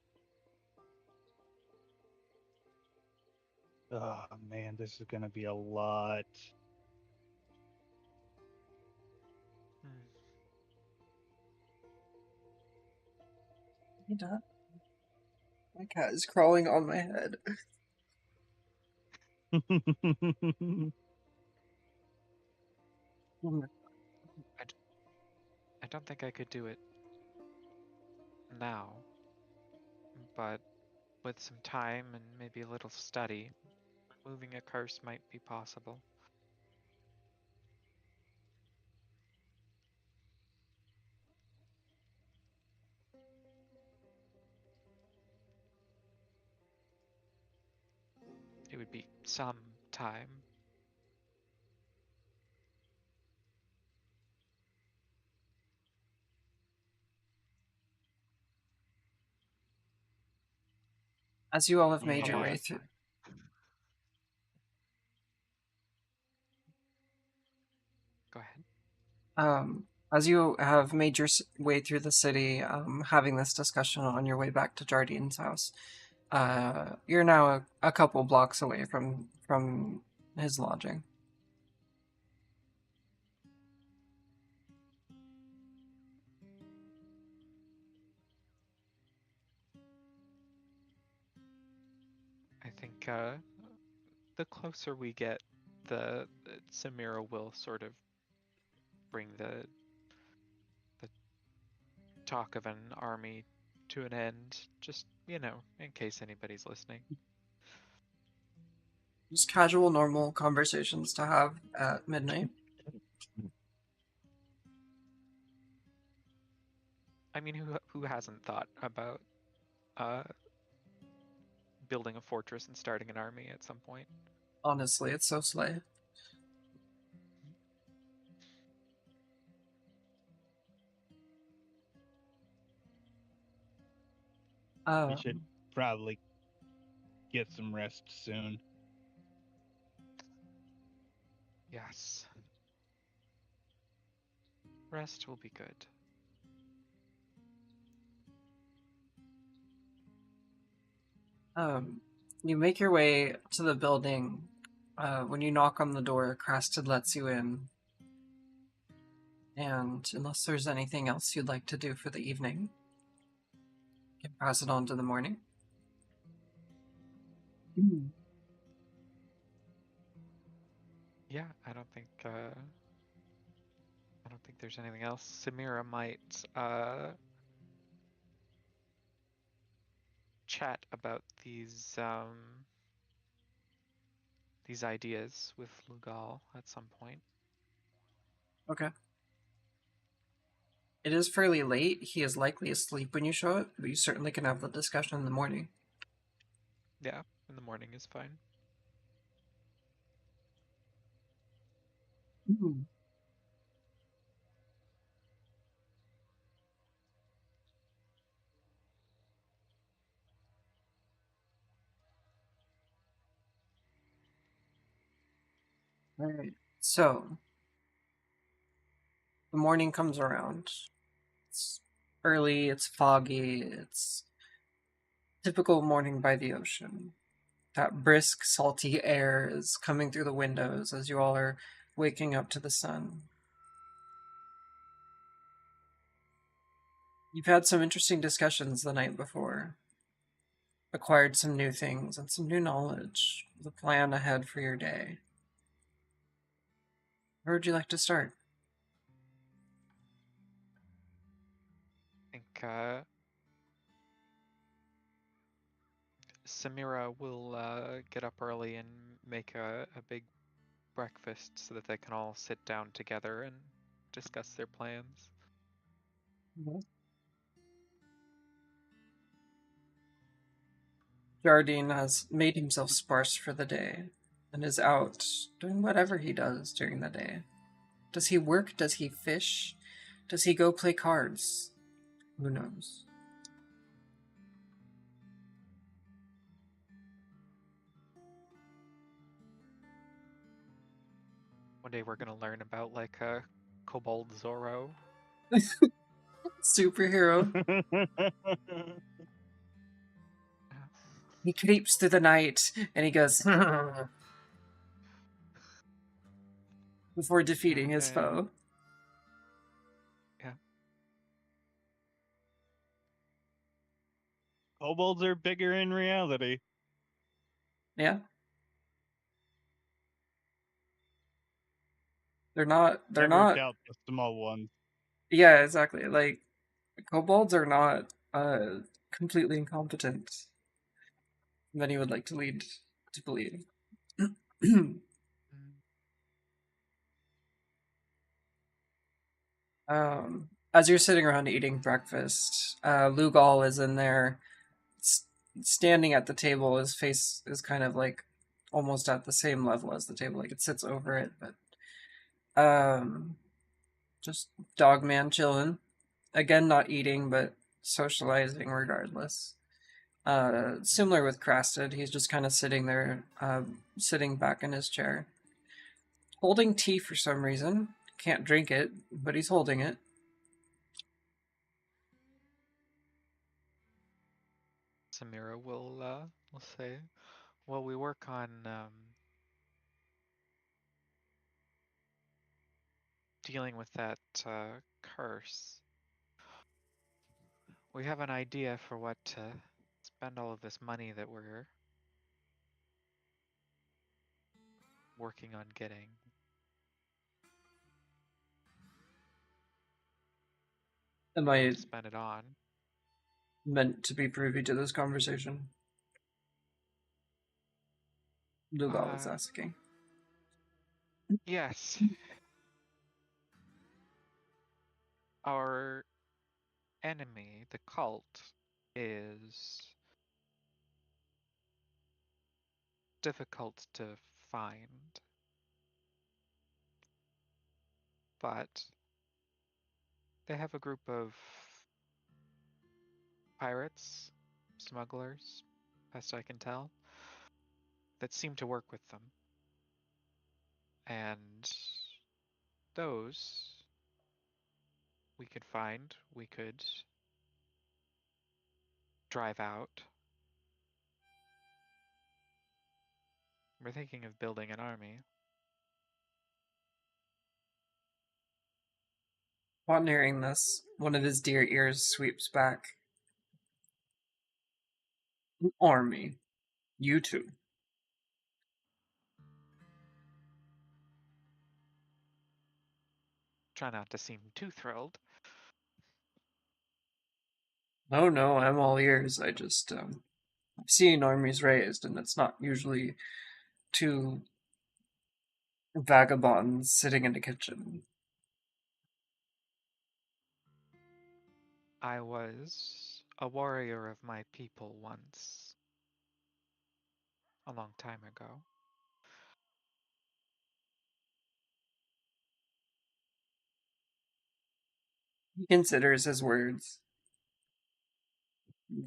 [SPEAKER 2] Oh man, this is gonna be a lot.
[SPEAKER 3] Hmm.
[SPEAKER 1] Hey, Dad. My cat is crawling on my head.
[SPEAKER 3] I don't think I could do it now, but with some time and maybe a little study, removing a curse might be possible. It would be some time.
[SPEAKER 1] As you all have made
[SPEAKER 3] A
[SPEAKER 1] your
[SPEAKER 2] Yeah.
[SPEAKER 3] lot
[SPEAKER 1] way
[SPEAKER 3] of
[SPEAKER 1] through,
[SPEAKER 3] time. Go ahead.
[SPEAKER 1] as you have made your way through the city, having this discussion on your way back to Jardine's house, you're now a couple blocks away from his lodging.
[SPEAKER 3] I think the closer we get, the Samira will sort of bring the talk of an army to an end. Just in case anybody's listening.
[SPEAKER 1] Just casual, normal conversations to have at midnight.
[SPEAKER 3] I mean, who hasn't thought about uh, building a fortress and starting an army at some point?
[SPEAKER 1] Honestly, it's so slay.
[SPEAKER 2] We should probably get some rest soon.
[SPEAKER 3] Yes. Rest will be good.
[SPEAKER 1] You make your way to the building. When you knock on the door, Crested lets you in. And unless there's anything else you'd like to do for the evening, you can pass it on to the morning.
[SPEAKER 3] Yeah, I don't think there's anything else. Samira might chat about these ideas with Lugal at some point.
[SPEAKER 1] Okay. It is fairly late. He is likely asleep when you show up, but you certainly can have the discussion in the morning.
[SPEAKER 3] Yeah, in the morning is fine.
[SPEAKER 1] All right. So the morning comes around. It's early, it's foggy, it's typical morning by the ocean. That brisk, salty air is coming through the windows as you all are waking up to the sun. You've had some interesting discussions the night before, acquired some new things and some new knowledge, the plan ahead for your day. Where would you like to start?
[SPEAKER 3] I think Samira will get up early and make a big breakfast so that they can all sit down together and discuss their plans.
[SPEAKER 1] Jardine has made himself sparse for the day and is out doing whatever he does during the day. Does he work? Does he fish? Does he go play cards? Who knows?
[SPEAKER 3] One day we're gonna learn about like a Kobold Zorro.
[SPEAKER 1] Superhero. He creeps through the night and he goes before defeating his
[SPEAKER 3] Okay.
[SPEAKER 1] foe.
[SPEAKER 3] Yeah.
[SPEAKER 2] Kobolds are bigger in reality.
[SPEAKER 1] Yeah. They're
[SPEAKER 2] Never
[SPEAKER 1] not
[SPEAKER 2] doubt the small ones.
[SPEAKER 1] yeah, exactly. Like kobolds are not completely incompetent. Many would like to lead to believe.
[SPEAKER 3] Mm.
[SPEAKER 1] As you're sitting around eating breakfast, Lugal is in there, s- standing at the table. His face is kind of like almost at the same level as the table, like it sits over it. But just dog man chilling. Again, not eating, but socializing regardless. Similar with Crasted, he's just kind of sitting there, sitting back in his chair, holding tea for some reason. Can't drink it, but he's holding it.
[SPEAKER 3] Samira will say, well, we work on dealing with that curse. We have an idea for what to spend all of this money that we're working on getting.
[SPEAKER 1] Am
[SPEAKER 3] Or
[SPEAKER 1] I
[SPEAKER 3] to spend it on.
[SPEAKER 1] meant to be privy to this conversation? Lugal is
[SPEAKER 3] Uh,
[SPEAKER 1] asking.
[SPEAKER 3] yes. Our enemy, the cult, is difficult to find, but they have a group of pirates, smugglers, best I can tell, that seem to work with them. And those we could find, we could drive out. We're thinking of building an army.
[SPEAKER 1] Upon hearing this, one of his deer ears sweeps back. An army. You two.
[SPEAKER 3] Try not to seem too thrilled.
[SPEAKER 1] Oh no, I'm all ears. I've seen armies raised, and it's not usually two vagabonds sitting in a kitchen.
[SPEAKER 3] I was a warrior of my people once, a long time ago.
[SPEAKER 1] He considers his words.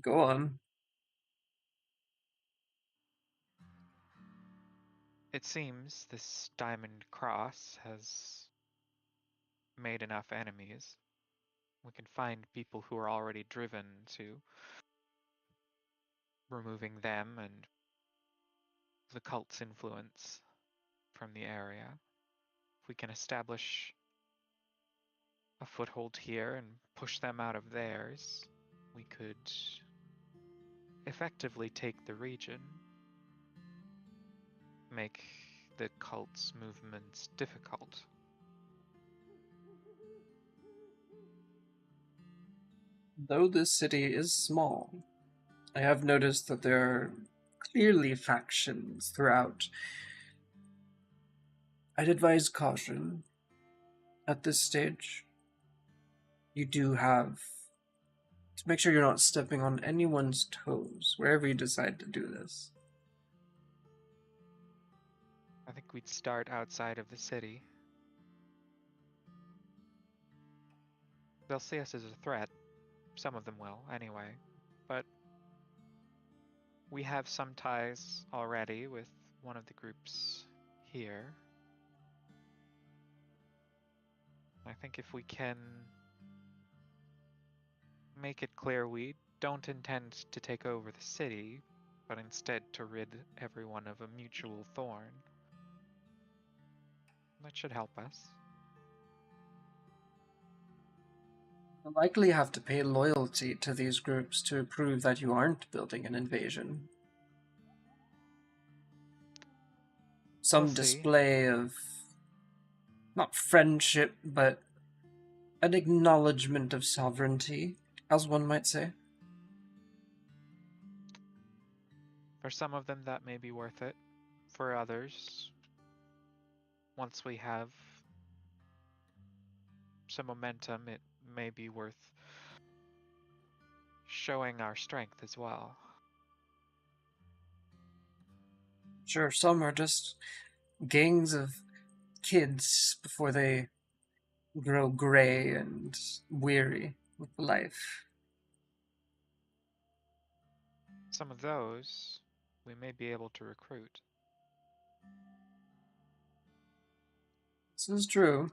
[SPEAKER 1] Go on.
[SPEAKER 3] It seems this Diamond Cross has made enough enemies. We can find people who are already driven to removing them and the cult's influence from the area. If we can establish a foothold here and push them out of theirs, we could effectively take the region, make the cult's movements difficult.
[SPEAKER 1] Though this city is small, I have noticed that there are clearly factions throughout. I'd advise caution at this stage. You do have to make sure you're not stepping on anyone's toes wherever you decide to do this.
[SPEAKER 3] I think we'd start outside of the city. They'll see us as a threat. Some of them will, anyway. But we have some ties already with one of the groups here. I think if we can make it clear we don't intend to take over the city, but instead to rid everyone of a mutual thorn. That should help us.
[SPEAKER 1] You'll likely have to pay loyalty to these groups to prove that you aren't building an invasion.
[SPEAKER 3] We'll
[SPEAKER 1] Some
[SPEAKER 3] see.
[SPEAKER 1] display of, not friendship, but an acknowledgement of sovereignty, as one might say.
[SPEAKER 3] For some of them, that may be worth it. For others, once we have some momentum, it may be worth showing our strength as well.
[SPEAKER 1] Sure, some are just gangs of kids before they grow gray and weary with life.
[SPEAKER 3] Some of those we may be able to recruit.
[SPEAKER 1] This is true.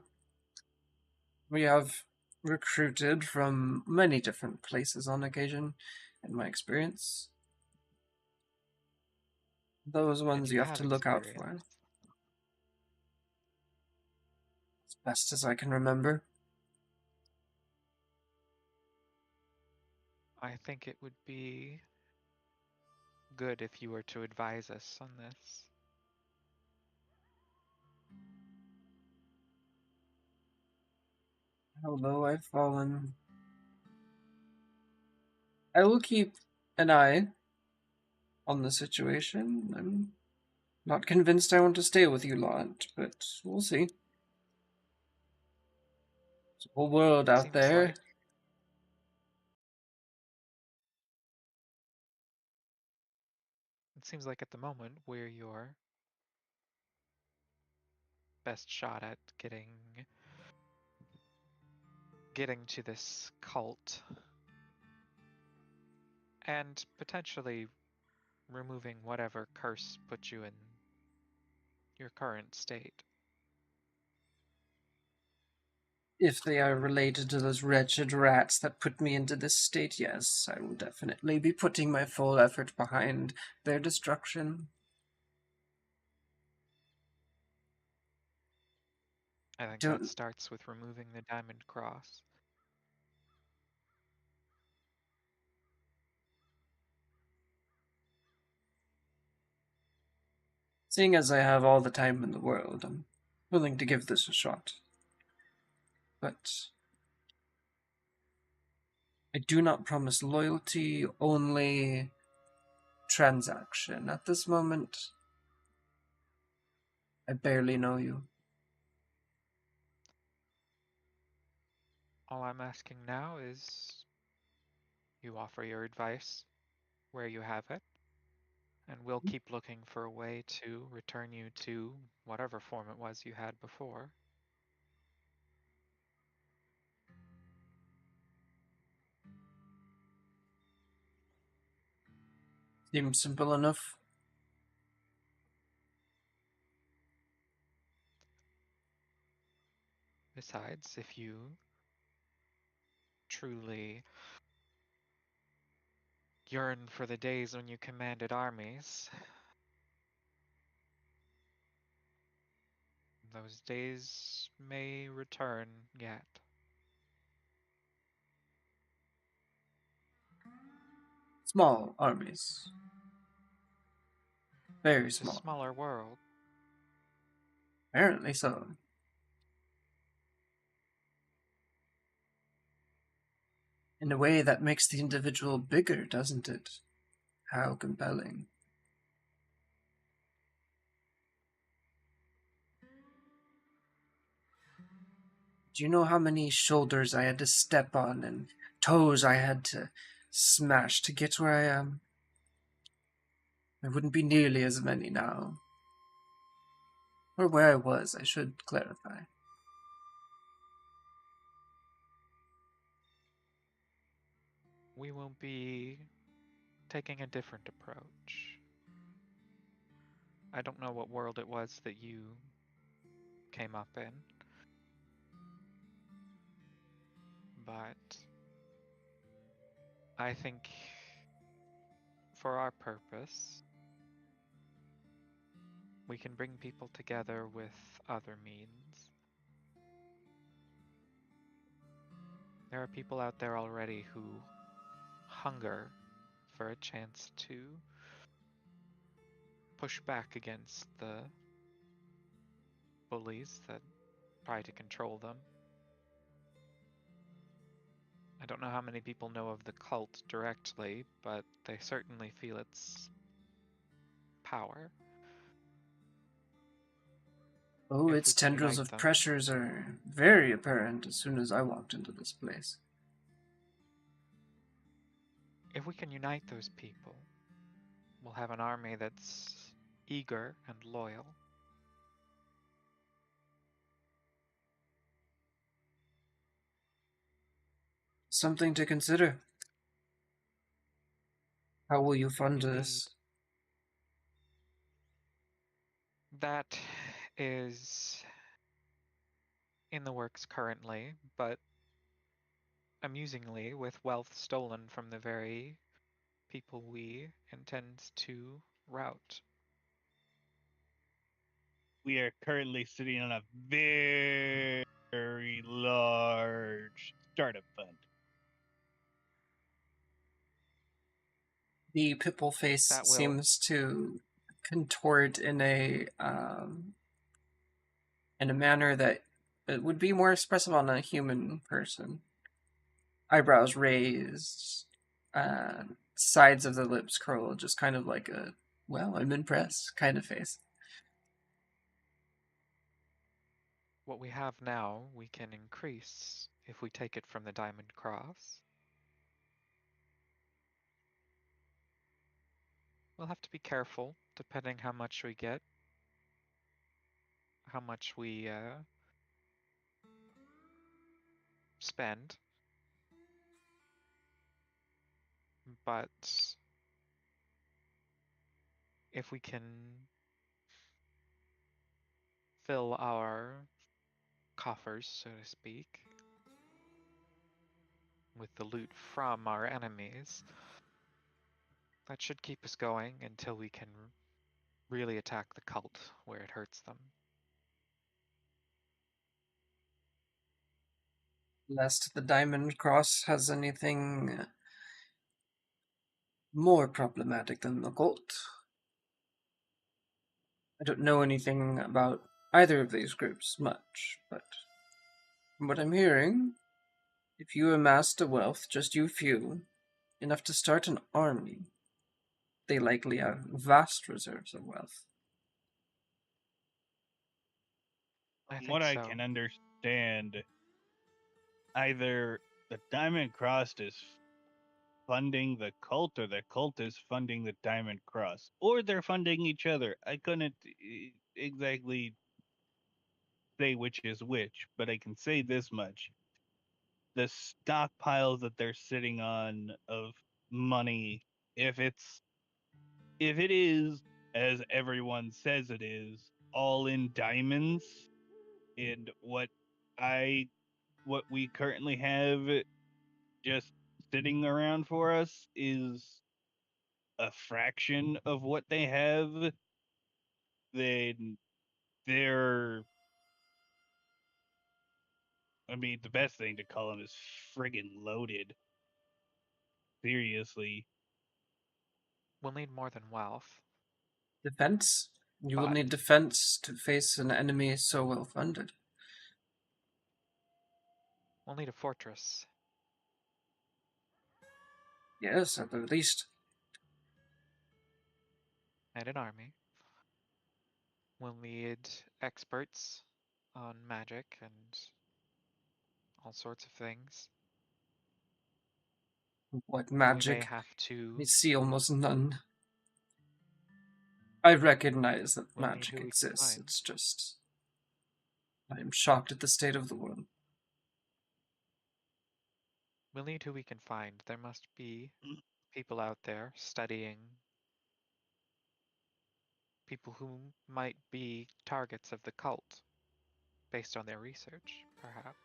[SPEAKER 1] We have recruited from many different places on occasion, in my experience. Those
[SPEAKER 3] And
[SPEAKER 1] ones
[SPEAKER 3] you
[SPEAKER 1] you have
[SPEAKER 3] have
[SPEAKER 1] to look out for,
[SPEAKER 3] experience.
[SPEAKER 1] as best as I can remember.
[SPEAKER 3] I think it would be good if you were to advise us on this.
[SPEAKER 1] How low I've fallen. I will keep an eye on the situation. I'm not convinced I want to stay with you lot, but we'll see. There's a whole world out
[SPEAKER 3] Seems
[SPEAKER 1] there.
[SPEAKER 3] It seems like at the moment we're your best shot at getting to this cult and potentially removing whatever curse put you in your current state.
[SPEAKER 1] If they are related to those wretched rats that put me into this state, yes, I will definitely be putting my full effort behind their destruction.
[SPEAKER 3] I think that
[SPEAKER 1] Don't
[SPEAKER 3] starts with removing the diamond cross.
[SPEAKER 1] Seeing as I have all the time in the world, I'm willing to give this a shot. But I do not promise loyalty, only transaction. At this moment, I barely know you.
[SPEAKER 3] All I'm asking now is you offer your advice where you have it, and we'll keep looking for a way to return you to whatever form it was you had before.
[SPEAKER 1] Seems simple enough.
[SPEAKER 3] Besides, if you truly yearn for the days when you commanded armies, those days may return yet.
[SPEAKER 1] Small armies. Very
[SPEAKER 3] It's a
[SPEAKER 1] small.
[SPEAKER 3] smaller world.
[SPEAKER 1] Apparently so. In a way that makes the individual bigger, doesn't it? How compelling. Do you know how many shoulders I had to step on and toes I had to smash to get where I am? There wouldn't be nearly as many now. Or where I was, I should clarify.
[SPEAKER 3] We will be taking a different approach. I don't know what world it was that you came up in, but I think for our purpose. We can bring people together with other means. There are people out there already who hunger for a chance to push back against the bullies that try to control them. I don't know how many people know of the cult directly, but they certainly feel its power.
[SPEAKER 1] Oh,
[SPEAKER 3] If we
[SPEAKER 1] its
[SPEAKER 3] can
[SPEAKER 1] tendrils
[SPEAKER 3] unite
[SPEAKER 1] of
[SPEAKER 3] them,
[SPEAKER 1] pressures are very apparent as soon as I walked into this place.
[SPEAKER 3] if we can unite those people, we'll have an army that's eager and loyal.
[SPEAKER 1] Something to consider. How will you fund
[SPEAKER 3] Indeed.
[SPEAKER 1] this?
[SPEAKER 3] That is in the works currently, but amusingly, with wealth stolen from the very people we intend to rout.
[SPEAKER 2] We are currently sitting on a very large startup fund.
[SPEAKER 1] The pipple face
[SPEAKER 3] That will
[SPEAKER 1] seems to contort in a manner that it would be more expressive on a human person. Eyebrows raised, sides of the lips curled, just kind of like a, well, I'm impressed kind of face.
[SPEAKER 3] what we have now, we can increase if we take it from the Diamond Cross. We'll have to be careful, depending how much we get, how much we spend. But if we can fill our coffers, so to speak, with the loot from our enemies, that should keep us going until we can really attack the cult where it hurts them.
[SPEAKER 1] Lest the Diamond Cross has anything more problematic than the cult. I don't know anything about either of these groups much, but from what I'm hearing, if you amassed a wealth, just you few, enough to start an army, they likely have vast reserves of wealth.
[SPEAKER 3] I
[SPEAKER 2] From
[SPEAKER 3] think
[SPEAKER 2] what I
[SPEAKER 3] so.
[SPEAKER 2] can understand, either the Diamond Cross is funding the cult or the cult is funding the Diamond Cross, or they're funding each other. I couldn't exactly say which is which, but I can say this much. The stockpiles that they're sitting on of money, if it is as everyone says it is, all in diamonds, and I what we currently have just sitting around for us is a fraction of what they have, then they're, I mean, the best thing to call them is friggin' loaded. Seriously.
[SPEAKER 3] We'll need more than wealth,
[SPEAKER 1] Defense? You will
[SPEAKER 3] but
[SPEAKER 1] need defense to face an enemy so well funded.
[SPEAKER 3] we'll need a fortress.
[SPEAKER 1] Yes, at the least.
[SPEAKER 3] And an army. We'll need experts on magic and all sorts of things.
[SPEAKER 1] What
[SPEAKER 3] We may
[SPEAKER 1] magic?
[SPEAKER 3] have to.
[SPEAKER 1] I see almost none. I recognize that
[SPEAKER 3] We'll need
[SPEAKER 1] magic
[SPEAKER 3] who we can
[SPEAKER 1] exists,
[SPEAKER 3] find.
[SPEAKER 1] it's just. I am shocked at the state of the world.
[SPEAKER 3] We'll need who we can find. There must be people out there studying, people who might be targets of the cult based on their research, perhaps,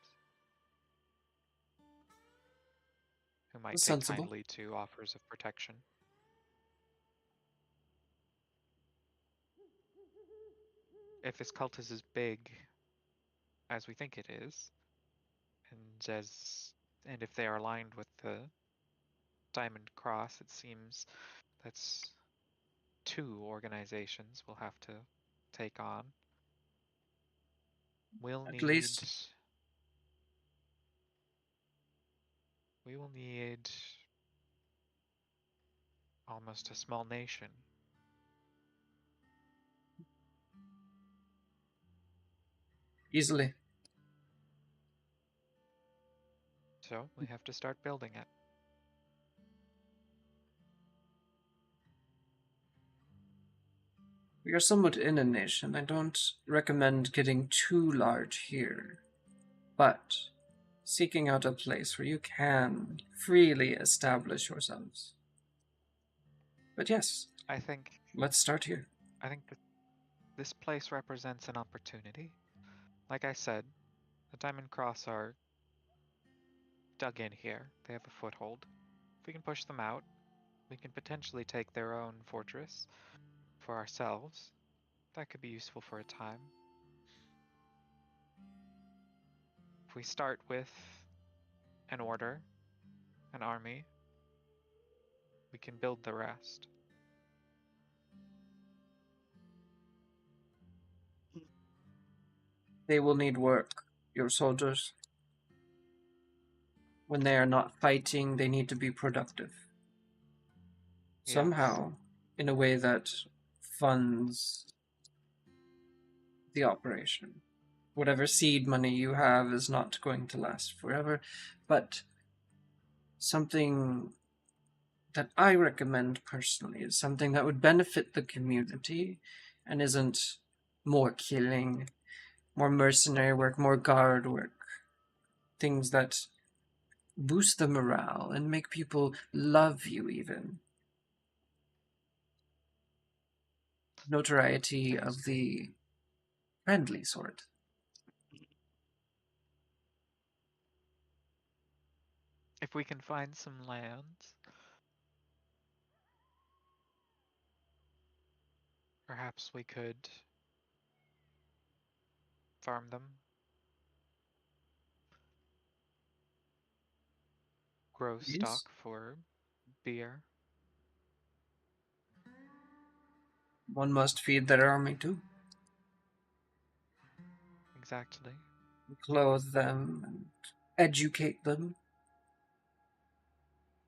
[SPEAKER 3] who might take
[SPEAKER 1] Sensible.
[SPEAKER 3] kindly to offers of protection. if this cult is as big as we think it is, and if they are aligned with the Diamond Cross, it seems that's 2 organizations we'll have to take on. We'll
[SPEAKER 1] At
[SPEAKER 3] need
[SPEAKER 1] least
[SPEAKER 3] we will need almost a small nation.
[SPEAKER 1] easily.
[SPEAKER 3] So we have to start building it.
[SPEAKER 1] We are somewhat in a nation. I don't recommend getting too large here, but seeking out a place where you can freely establish yourselves. But yes,
[SPEAKER 3] I think
[SPEAKER 1] let's start here.
[SPEAKER 3] this place represents an opportunity. Like I said, the Diamond Cross are dug in here. They have a foothold. If we can push them out, we can potentially take their own fortress for ourselves. That could be useful for a time. If we start with an order, an army, we can build the rest.
[SPEAKER 1] They will need work, your soldiers. When they are not fighting, they need to be productive.
[SPEAKER 3] Yes.
[SPEAKER 1] Somehow, in a way that funds the operation. Whatever seed money you have is not going to last forever, but something that I recommend personally is something that would benefit the community and isn't more killing, more mercenary work, more guard work. Things that boost the morale and make people love you even. Notoriety
[SPEAKER 3] I
[SPEAKER 1] of
[SPEAKER 3] see.
[SPEAKER 1] the friendly sort.
[SPEAKER 3] If we can find some lands, perhaps we could farm them, grow
[SPEAKER 1] Yes.
[SPEAKER 3] stock for beer.
[SPEAKER 1] One must feed their army too.
[SPEAKER 3] Exactly.
[SPEAKER 1] Clothe them and educate them.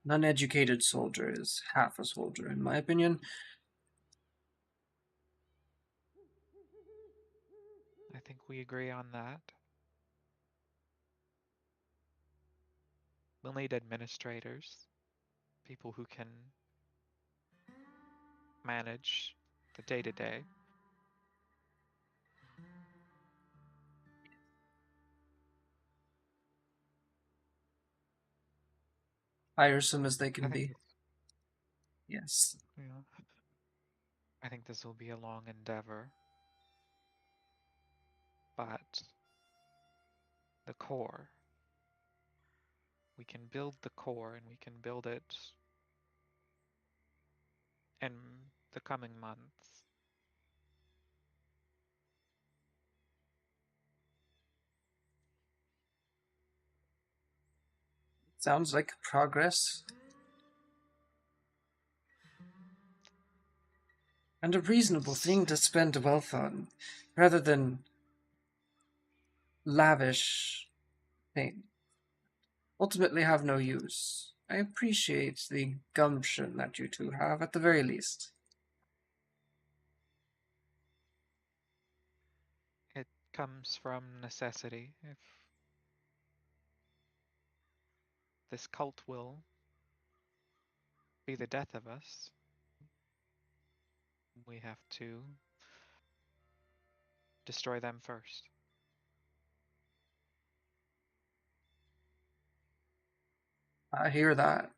[SPEAKER 1] An uneducated soldier is half a soldier, in my opinion.
[SPEAKER 3] I think we agree on that. We'll need administrators, people who can manage the day-to-day.
[SPEAKER 1] Tiresome as they
[SPEAKER 3] I
[SPEAKER 1] can
[SPEAKER 3] think
[SPEAKER 1] be.
[SPEAKER 3] this,
[SPEAKER 1] Yes.
[SPEAKER 3] I think this will be a long endeavor, but the core, we can build the core and we can build it in the coming months.
[SPEAKER 1] Sounds like progress. And a reasonable
[SPEAKER 3] It's
[SPEAKER 1] thing to spend wealth on, rather than lavish things. Ultimately have no use. I appreciate the gumption that you two have, at the very least.
[SPEAKER 3] it comes from necessity. If this cult will be the death of us, we have to destroy them first.
[SPEAKER 1] I hear that.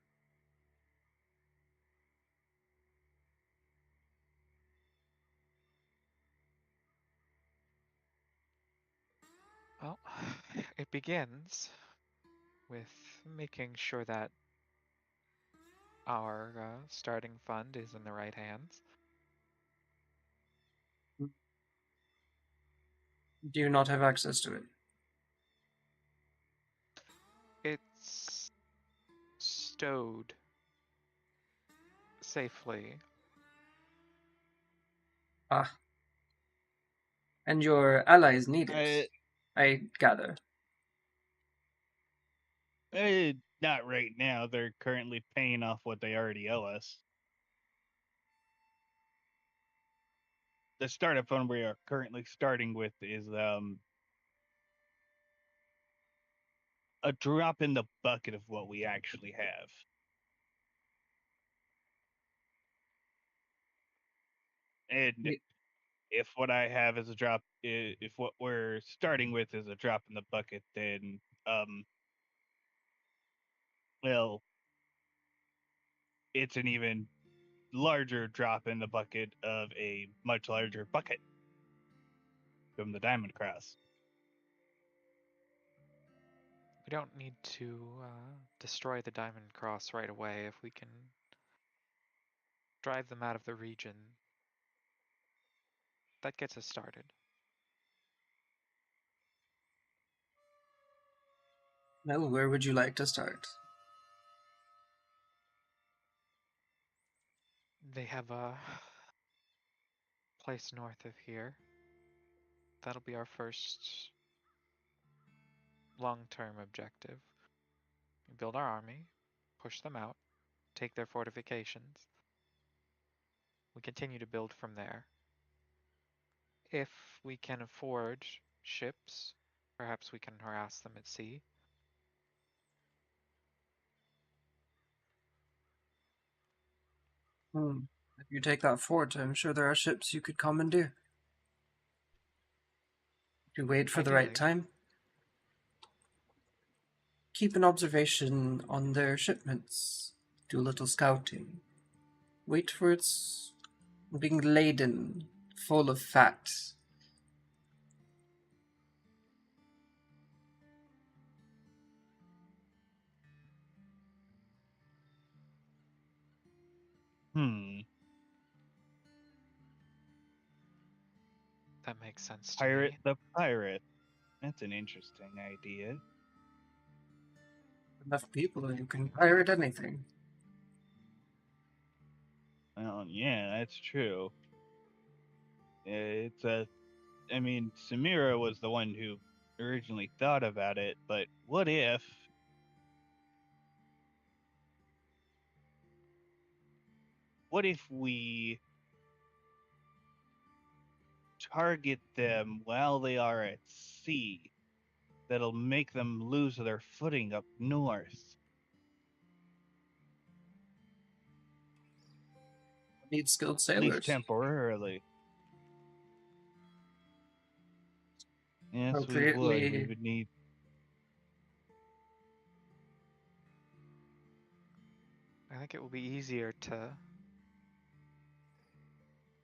[SPEAKER 3] Well, it begins with making sure that our starting fund is in the right hands.
[SPEAKER 1] Do you not have access to it?
[SPEAKER 3] It's stowed safely.
[SPEAKER 1] Ah, and your allies need it,
[SPEAKER 2] I,
[SPEAKER 1] I gather.
[SPEAKER 2] not right now. They're currently paying off what they already owe us. The startup fund we are currently starting with is a drop in the bucket of what we actually have. And
[SPEAKER 1] Y-
[SPEAKER 2] if what I have is a drop, if what we're starting with is a drop in the bucket, then well, it's an even larger drop in the bucket of a much larger bucket from the Diamond Cross.
[SPEAKER 3] We don't need to destroy the Diamond Cross right away. If we can drive them out of the region, that gets us started.
[SPEAKER 1] Well, where would you like to start?
[SPEAKER 3] They have a place north of here. That'll be our first long-term objective. We build our army, push them out, take their fortifications. We continue to build from there. If we can afford ships, perhaps we can harass them at sea.
[SPEAKER 1] If you take that fort, I'm sure there are ships you could commandeer. You wait for the right
[SPEAKER 3] Ideally,
[SPEAKER 1] time. Keep an observation on their shipments. Do a little scouting. Wait for its being laden, full of fat.
[SPEAKER 2] Hmm.
[SPEAKER 3] that makes sense to
[SPEAKER 2] Pirate
[SPEAKER 3] me.
[SPEAKER 2] the pirate. That's an interesting idea.
[SPEAKER 1] Enough people and you can pirate anything.
[SPEAKER 2] Well, yeah, that's true. It's a. I mean, Samira was the one who originally thought about it, but what if? What if we target them while they are at sea? That'll make them lose their footing up north.
[SPEAKER 1] Need skilled
[SPEAKER 2] At least
[SPEAKER 1] sailors.
[SPEAKER 2] temporarily. Yes, we would. We
[SPEAKER 1] Appropriately,
[SPEAKER 2] would need.
[SPEAKER 3] I think it will be easier to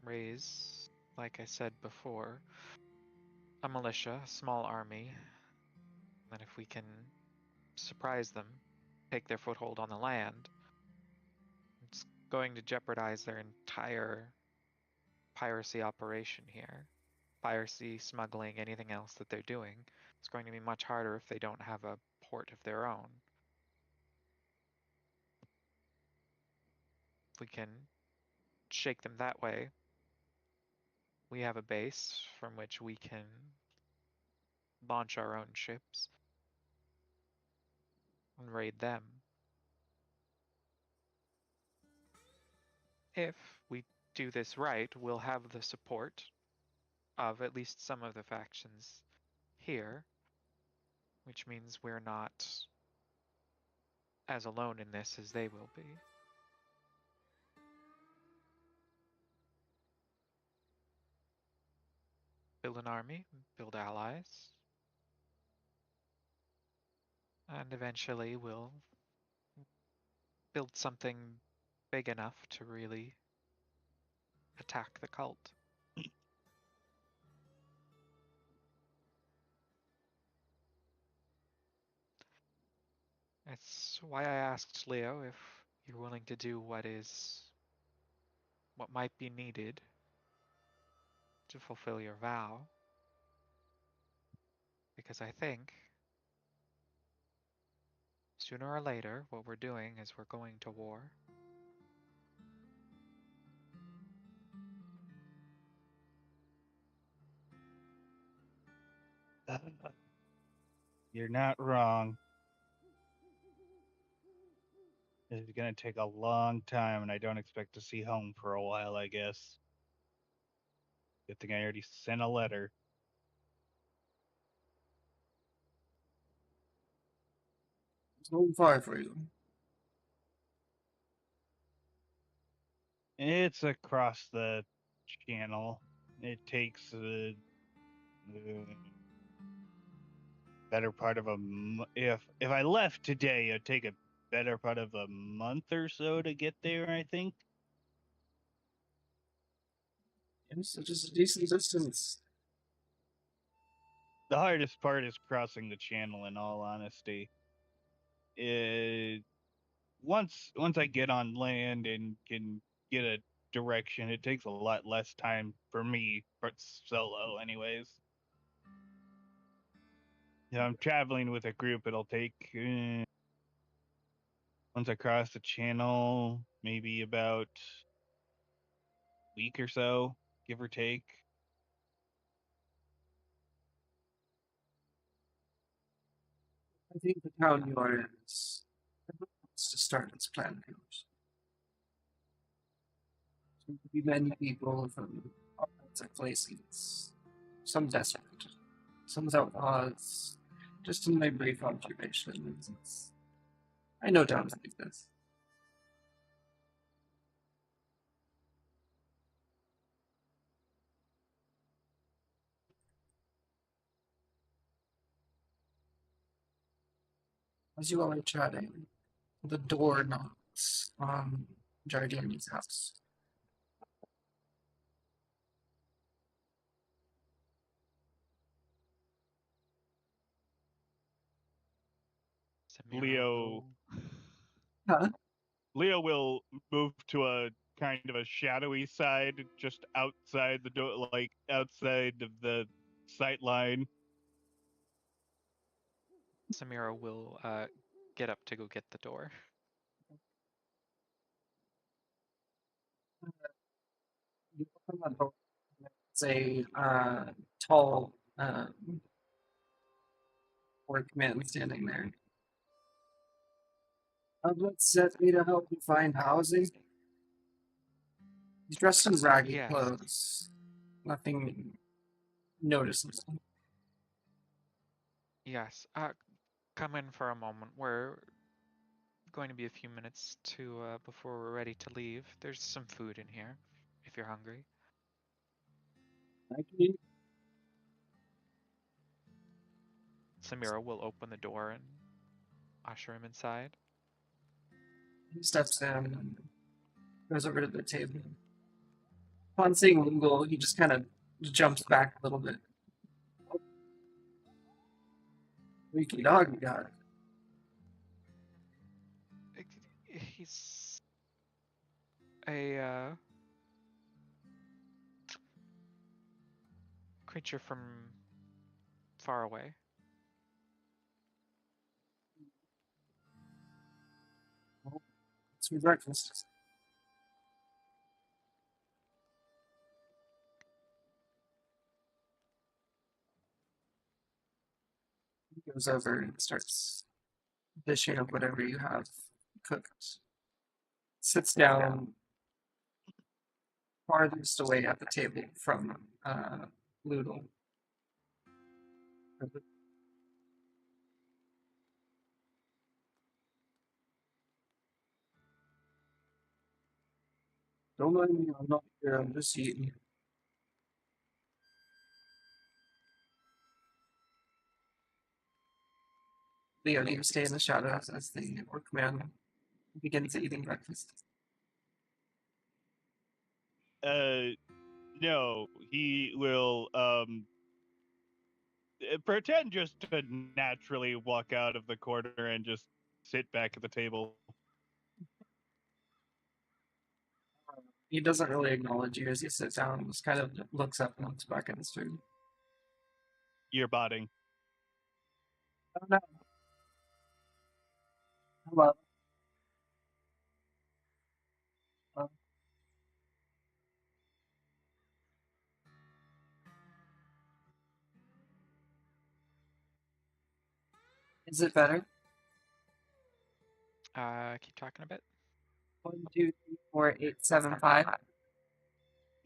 [SPEAKER 3] raise, like I said before, a militia, a small army. And if we can surprise them, take their foothold on the land, it's going to jeopardize their entire piracy operation here. Piracy, smuggling, anything else that they're doing. It's going to be much harder if they don't have a port of their own. If we can shake them that way, we have a base from which we can launch our own ships and raid them. If we do this right, we'll have the support of at least some of the factions here, which means we're not as alone in this as they will be. Build an army, build allies, and eventually we'll build something big enough to really attack the cult. That's why I asked Leo if you're willing to do what might be needed to fulfill your vow. Because I think sooner or later, what we're doing is we're going to war.
[SPEAKER 2] You're not wrong. It's gonna take a long time, and I don't expect to see home for a while, I guess. Good thing I already sent a letter.
[SPEAKER 1] It's home far for you.
[SPEAKER 2] It's across the channel. It takes better part of if I left today, it'd take a better part of a month or so to get there. I think.
[SPEAKER 1] Yes, it's just a decent distance.
[SPEAKER 2] The hardest part is crossing the channel. In all honesty, it, once I get on land and can get a direction, it takes a lot less time for me, but solo, anyways. Yeah, I'm traveling with a group. It'll take once I cross the channel, maybe about a week or so, give or take.
[SPEAKER 1] I think the town you are in is to start its plan goes. There could be many people from all kinds of places. Some desperate, some without cause. Just in my brief observations, I know towns like this. As you all are chatting, the door knocks on Jardini's house.
[SPEAKER 3] Samira
[SPEAKER 2] Leo
[SPEAKER 3] will.
[SPEAKER 1] Huh?
[SPEAKER 2] Leo will move to a kind of a shadowy side, just outside the door, like outside of the sight line.
[SPEAKER 3] Samira will get up to go get the door.
[SPEAKER 1] You open the door. It's a tall workman standing there. What's set me to help you find housing? He's dressed in ragged
[SPEAKER 3] Yes.
[SPEAKER 1] clothes. Nothing noticeable.
[SPEAKER 3] Yes. Come in for a moment. We're going to be a few minutes to before we're ready to leave. There's some food in here, if you're hungry.
[SPEAKER 1] I can
[SPEAKER 3] Samira will open the door and usher him inside.
[SPEAKER 1] He steps down and goes over to the table. Upon seeing Lungal, he just kind of jumps back a little bit. Freaky dog you got.
[SPEAKER 3] He's a creature from far away.
[SPEAKER 1] It's for breakfast. He goes over and starts dishing up whatever you have cooked. Sits down farthest away at the table from Loodle. Don't mind me, I'm not here, I'm just eating. Leo, you stay in the shadows as the workman begins eating breakfast.
[SPEAKER 2] No, he will pretend just to naturally walk out of the corner and just sit back at the table.
[SPEAKER 1] He doesn't really acknowledge you as you sit down, just kind of looks up and looks back at his food.
[SPEAKER 2] You're botting.
[SPEAKER 1] Oh no. Well, well, is it better?
[SPEAKER 3] Keep talking a bit.
[SPEAKER 1] 1, 2, 3, 4, 8, 7, 5.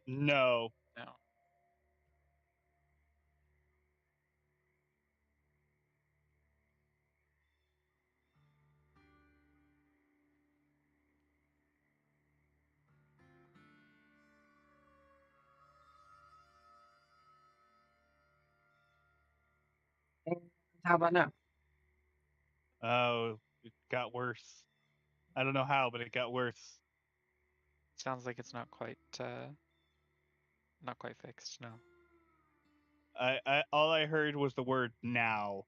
[SPEAKER 2] No.
[SPEAKER 3] No.
[SPEAKER 1] And how about now?
[SPEAKER 2] Oh, it got worse. I don't know how, but it got worse.
[SPEAKER 3] Sounds like it's not quite fixed. No.
[SPEAKER 2] I all I heard was the word now.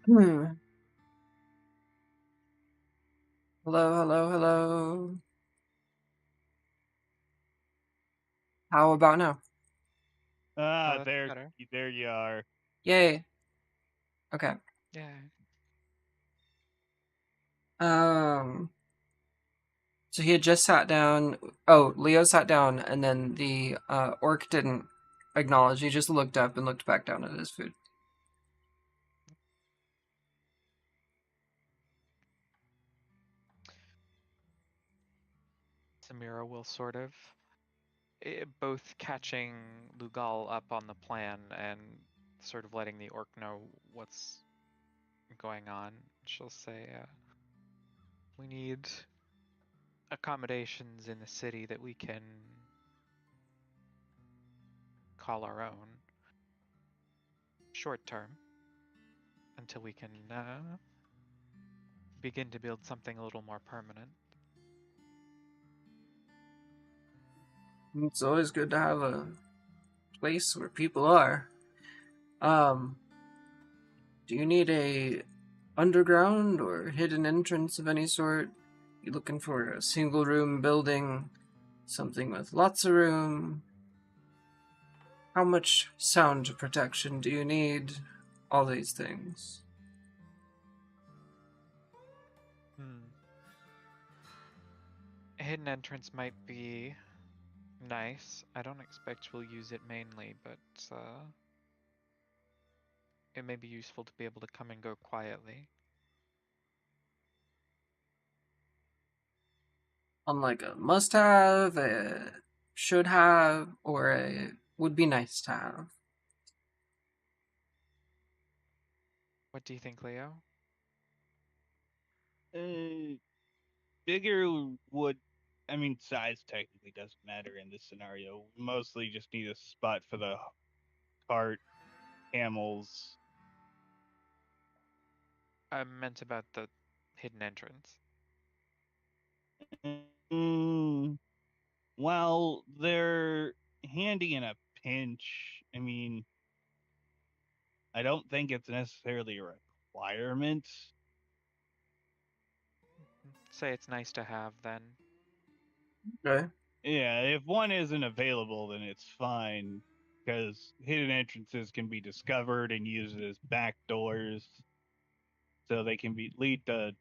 [SPEAKER 1] Hmm. Hello, hello, hello. How about now?
[SPEAKER 3] Oh,
[SPEAKER 2] Ah,
[SPEAKER 3] that's better.
[SPEAKER 2] there you are.
[SPEAKER 1] Yay. Okay.
[SPEAKER 3] Yeah.
[SPEAKER 1] Um. So he had just sat down. Oh, Leo sat down, and then the orc didn't acknowledge. He just looked up and looked back down at his food.
[SPEAKER 3] Samira will sort of both catching Lugal up on the plan and sort of letting the orc know what's going on. She'll say, "We need accommodations in the city that we can call our own, short term, until we can begin to build something a little more permanent."
[SPEAKER 1] It's always good to have a place where people are. Um, do you need a underground or hidden entrance of any sort? You looking for a single room building, something with lots of room? How much sound protection do you need? All these things.
[SPEAKER 3] A hidden entrance might be nice. I don't expect we'll use it mainly, but it may be useful to be able to come and go quietly.
[SPEAKER 1] Unlike a must have, a should have, or a would be nice to have.
[SPEAKER 3] What do you think, Leo?
[SPEAKER 2] Uh, bigger would. I mean, size technically doesn't matter in this scenario. We mostly just need a spot for the cart, camels.
[SPEAKER 3] I meant about the hidden entrance.
[SPEAKER 2] Mm, well, they're handy in a pinch. I mean, I don't think it's necessarily a requirement.
[SPEAKER 3] Say it's nice to have then.
[SPEAKER 1] Okay.
[SPEAKER 2] Yeah, if one isn't available, then it's fine because hidden entrances can be discovered and used as back doors, so they can be lead to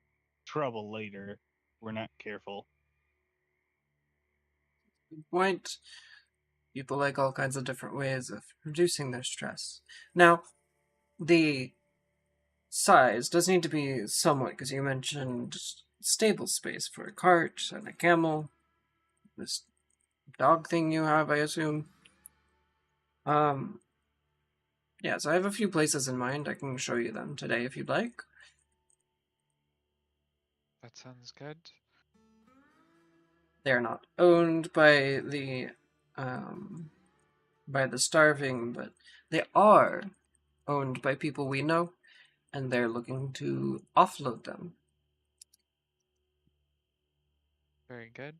[SPEAKER 2] trouble later. If we're not careful.
[SPEAKER 1] Good point. People like all kinds of different ways of reducing their stress. Now, the size does need to be somewhat, because you mentioned stable space for a cart and a camel. This dog thing you have, I assume. Um, yes, I have a few places in mind. I can show you them today if you'd like.
[SPEAKER 3] That sounds good.
[SPEAKER 1] They are not owned by the by the starving, but they are owned by people we know, and they're looking to offload them.
[SPEAKER 3] Very good.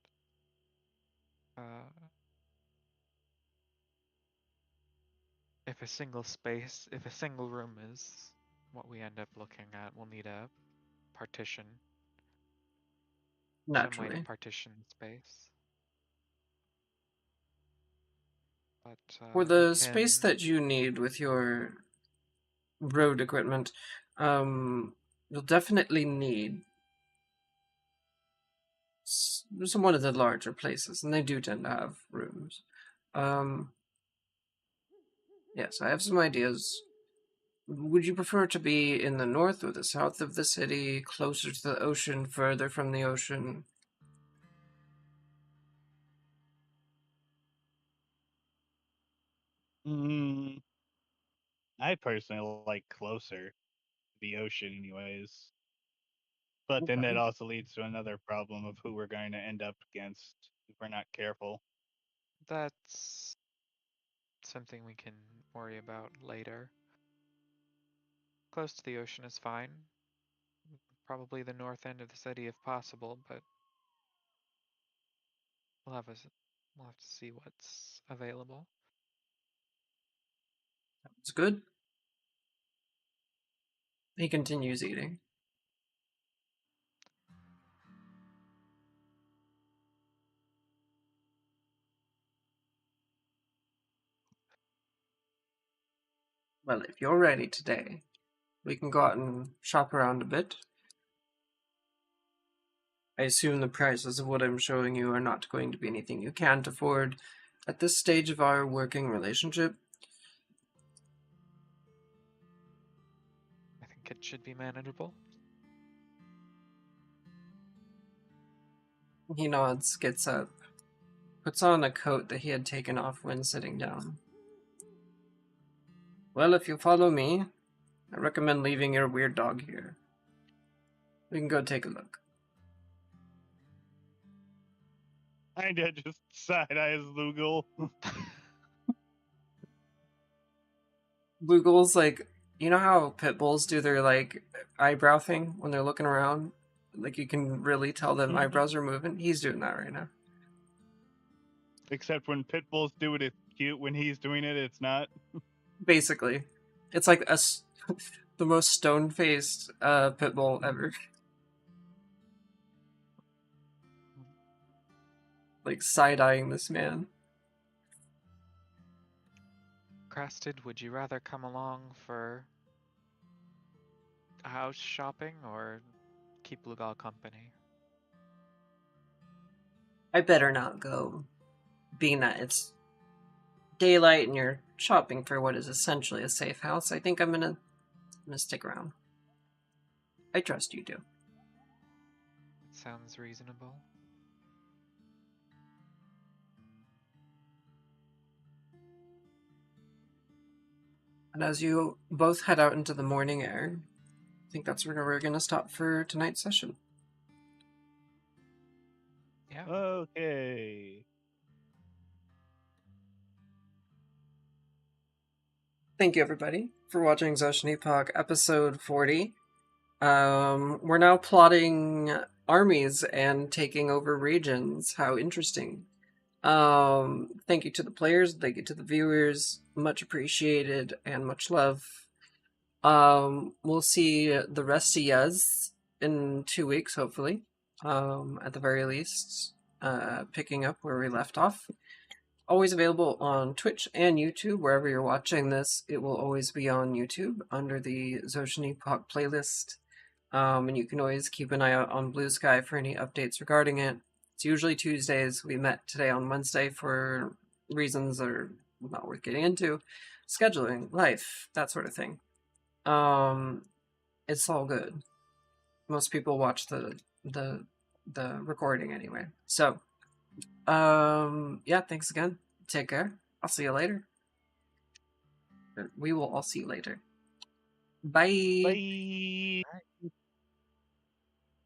[SPEAKER 3] If a single room is what we end up looking at, we'll need a partition, some way to
[SPEAKER 1] Naturally.
[SPEAKER 3] partition space. But
[SPEAKER 1] For
[SPEAKER 3] we
[SPEAKER 1] the space
[SPEAKER 3] can.
[SPEAKER 1] that you need with your road equipment, you'll definitely need some one of the larger places, and they do tend to have rooms. Um, yes, I have some ideas. Would you prefer to be in the north or the south of the city, closer to the ocean, further from the ocean?
[SPEAKER 2] Mm, I personally like closer to the ocean, anyways. But then that
[SPEAKER 1] Okay.
[SPEAKER 2] also leads to another problem of who we're going to end up against if we're not careful.
[SPEAKER 3] That's something we can worry about later. Close to the ocean is fine. Probably the north end of the city if possible, but we'll have to see what's available.
[SPEAKER 1] It's good. He continues eating. Well, if you're ready today, we can go out and shop around a bit. I assume the prices of what I'm showing you are not going to be anything you can't afford at this stage of our working relationship.
[SPEAKER 3] I think it should be manageable.
[SPEAKER 1] He nods, gets up, puts on a coat that he had taken off when sitting down. Well, if you follow me, I recommend leaving your weird dog here. We can go take a look.
[SPEAKER 2] Kinda just side eyes Lugal.
[SPEAKER 1] Boogle's like, you know how pit bulls do their like eyebrow thing when they're looking around? Like you can really tell them eyebrows are moving. He's doing that right now.
[SPEAKER 2] Except when pit bulls do it, it's cute. When he's doing it, it's not.
[SPEAKER 1] Basically, it's like the most stone-faced pit bull ever. Like side-eyeing this man.
[SPEAKER 3] Crasted, would you rather come along for house shopping or keep Lugal company?
[SPEAKER 1] I better not go, being that it's daylight and you're shopping for what is essentially a safe house. I think I'm gonna stick around. I trust you do.
[SPEAKER 3] Sounds reasonable.
[SPEAKER 1] And as you both head out into the morning air, I think that's where we're gonna stop for tonight's session.
[SPEAKER 3] Yeah.
[SPEAKER 2] Okay.
[SPEAKER 1] Thank you, everybody, for watching Zotian Epoch episode 40. We're now plotting armies and taking over regions. How interesting. Thank you to the players, thank you to the viewers. Much appreciated and much love. We'll see the rest of yous in 2 weeks, hopefully. At the very least, picking up where we left off. Always available on Twitch and YouTube. Wherever you're watching this, it will always be on YouTube under the Zotian Epoch playlist. And you can always keep an eye out on Blue Sky for any updates regarding it. It's usually Tuesdays. We met today on Wednesday for reasons that are not worth getting into. Scheduling, life, that sort of thing. It's all good. Most people watch the recording anyway. So, yeah, thanks again. Take care. I'll see you later. We will all see you later. Bye.
[SPEAKER 2] Bye.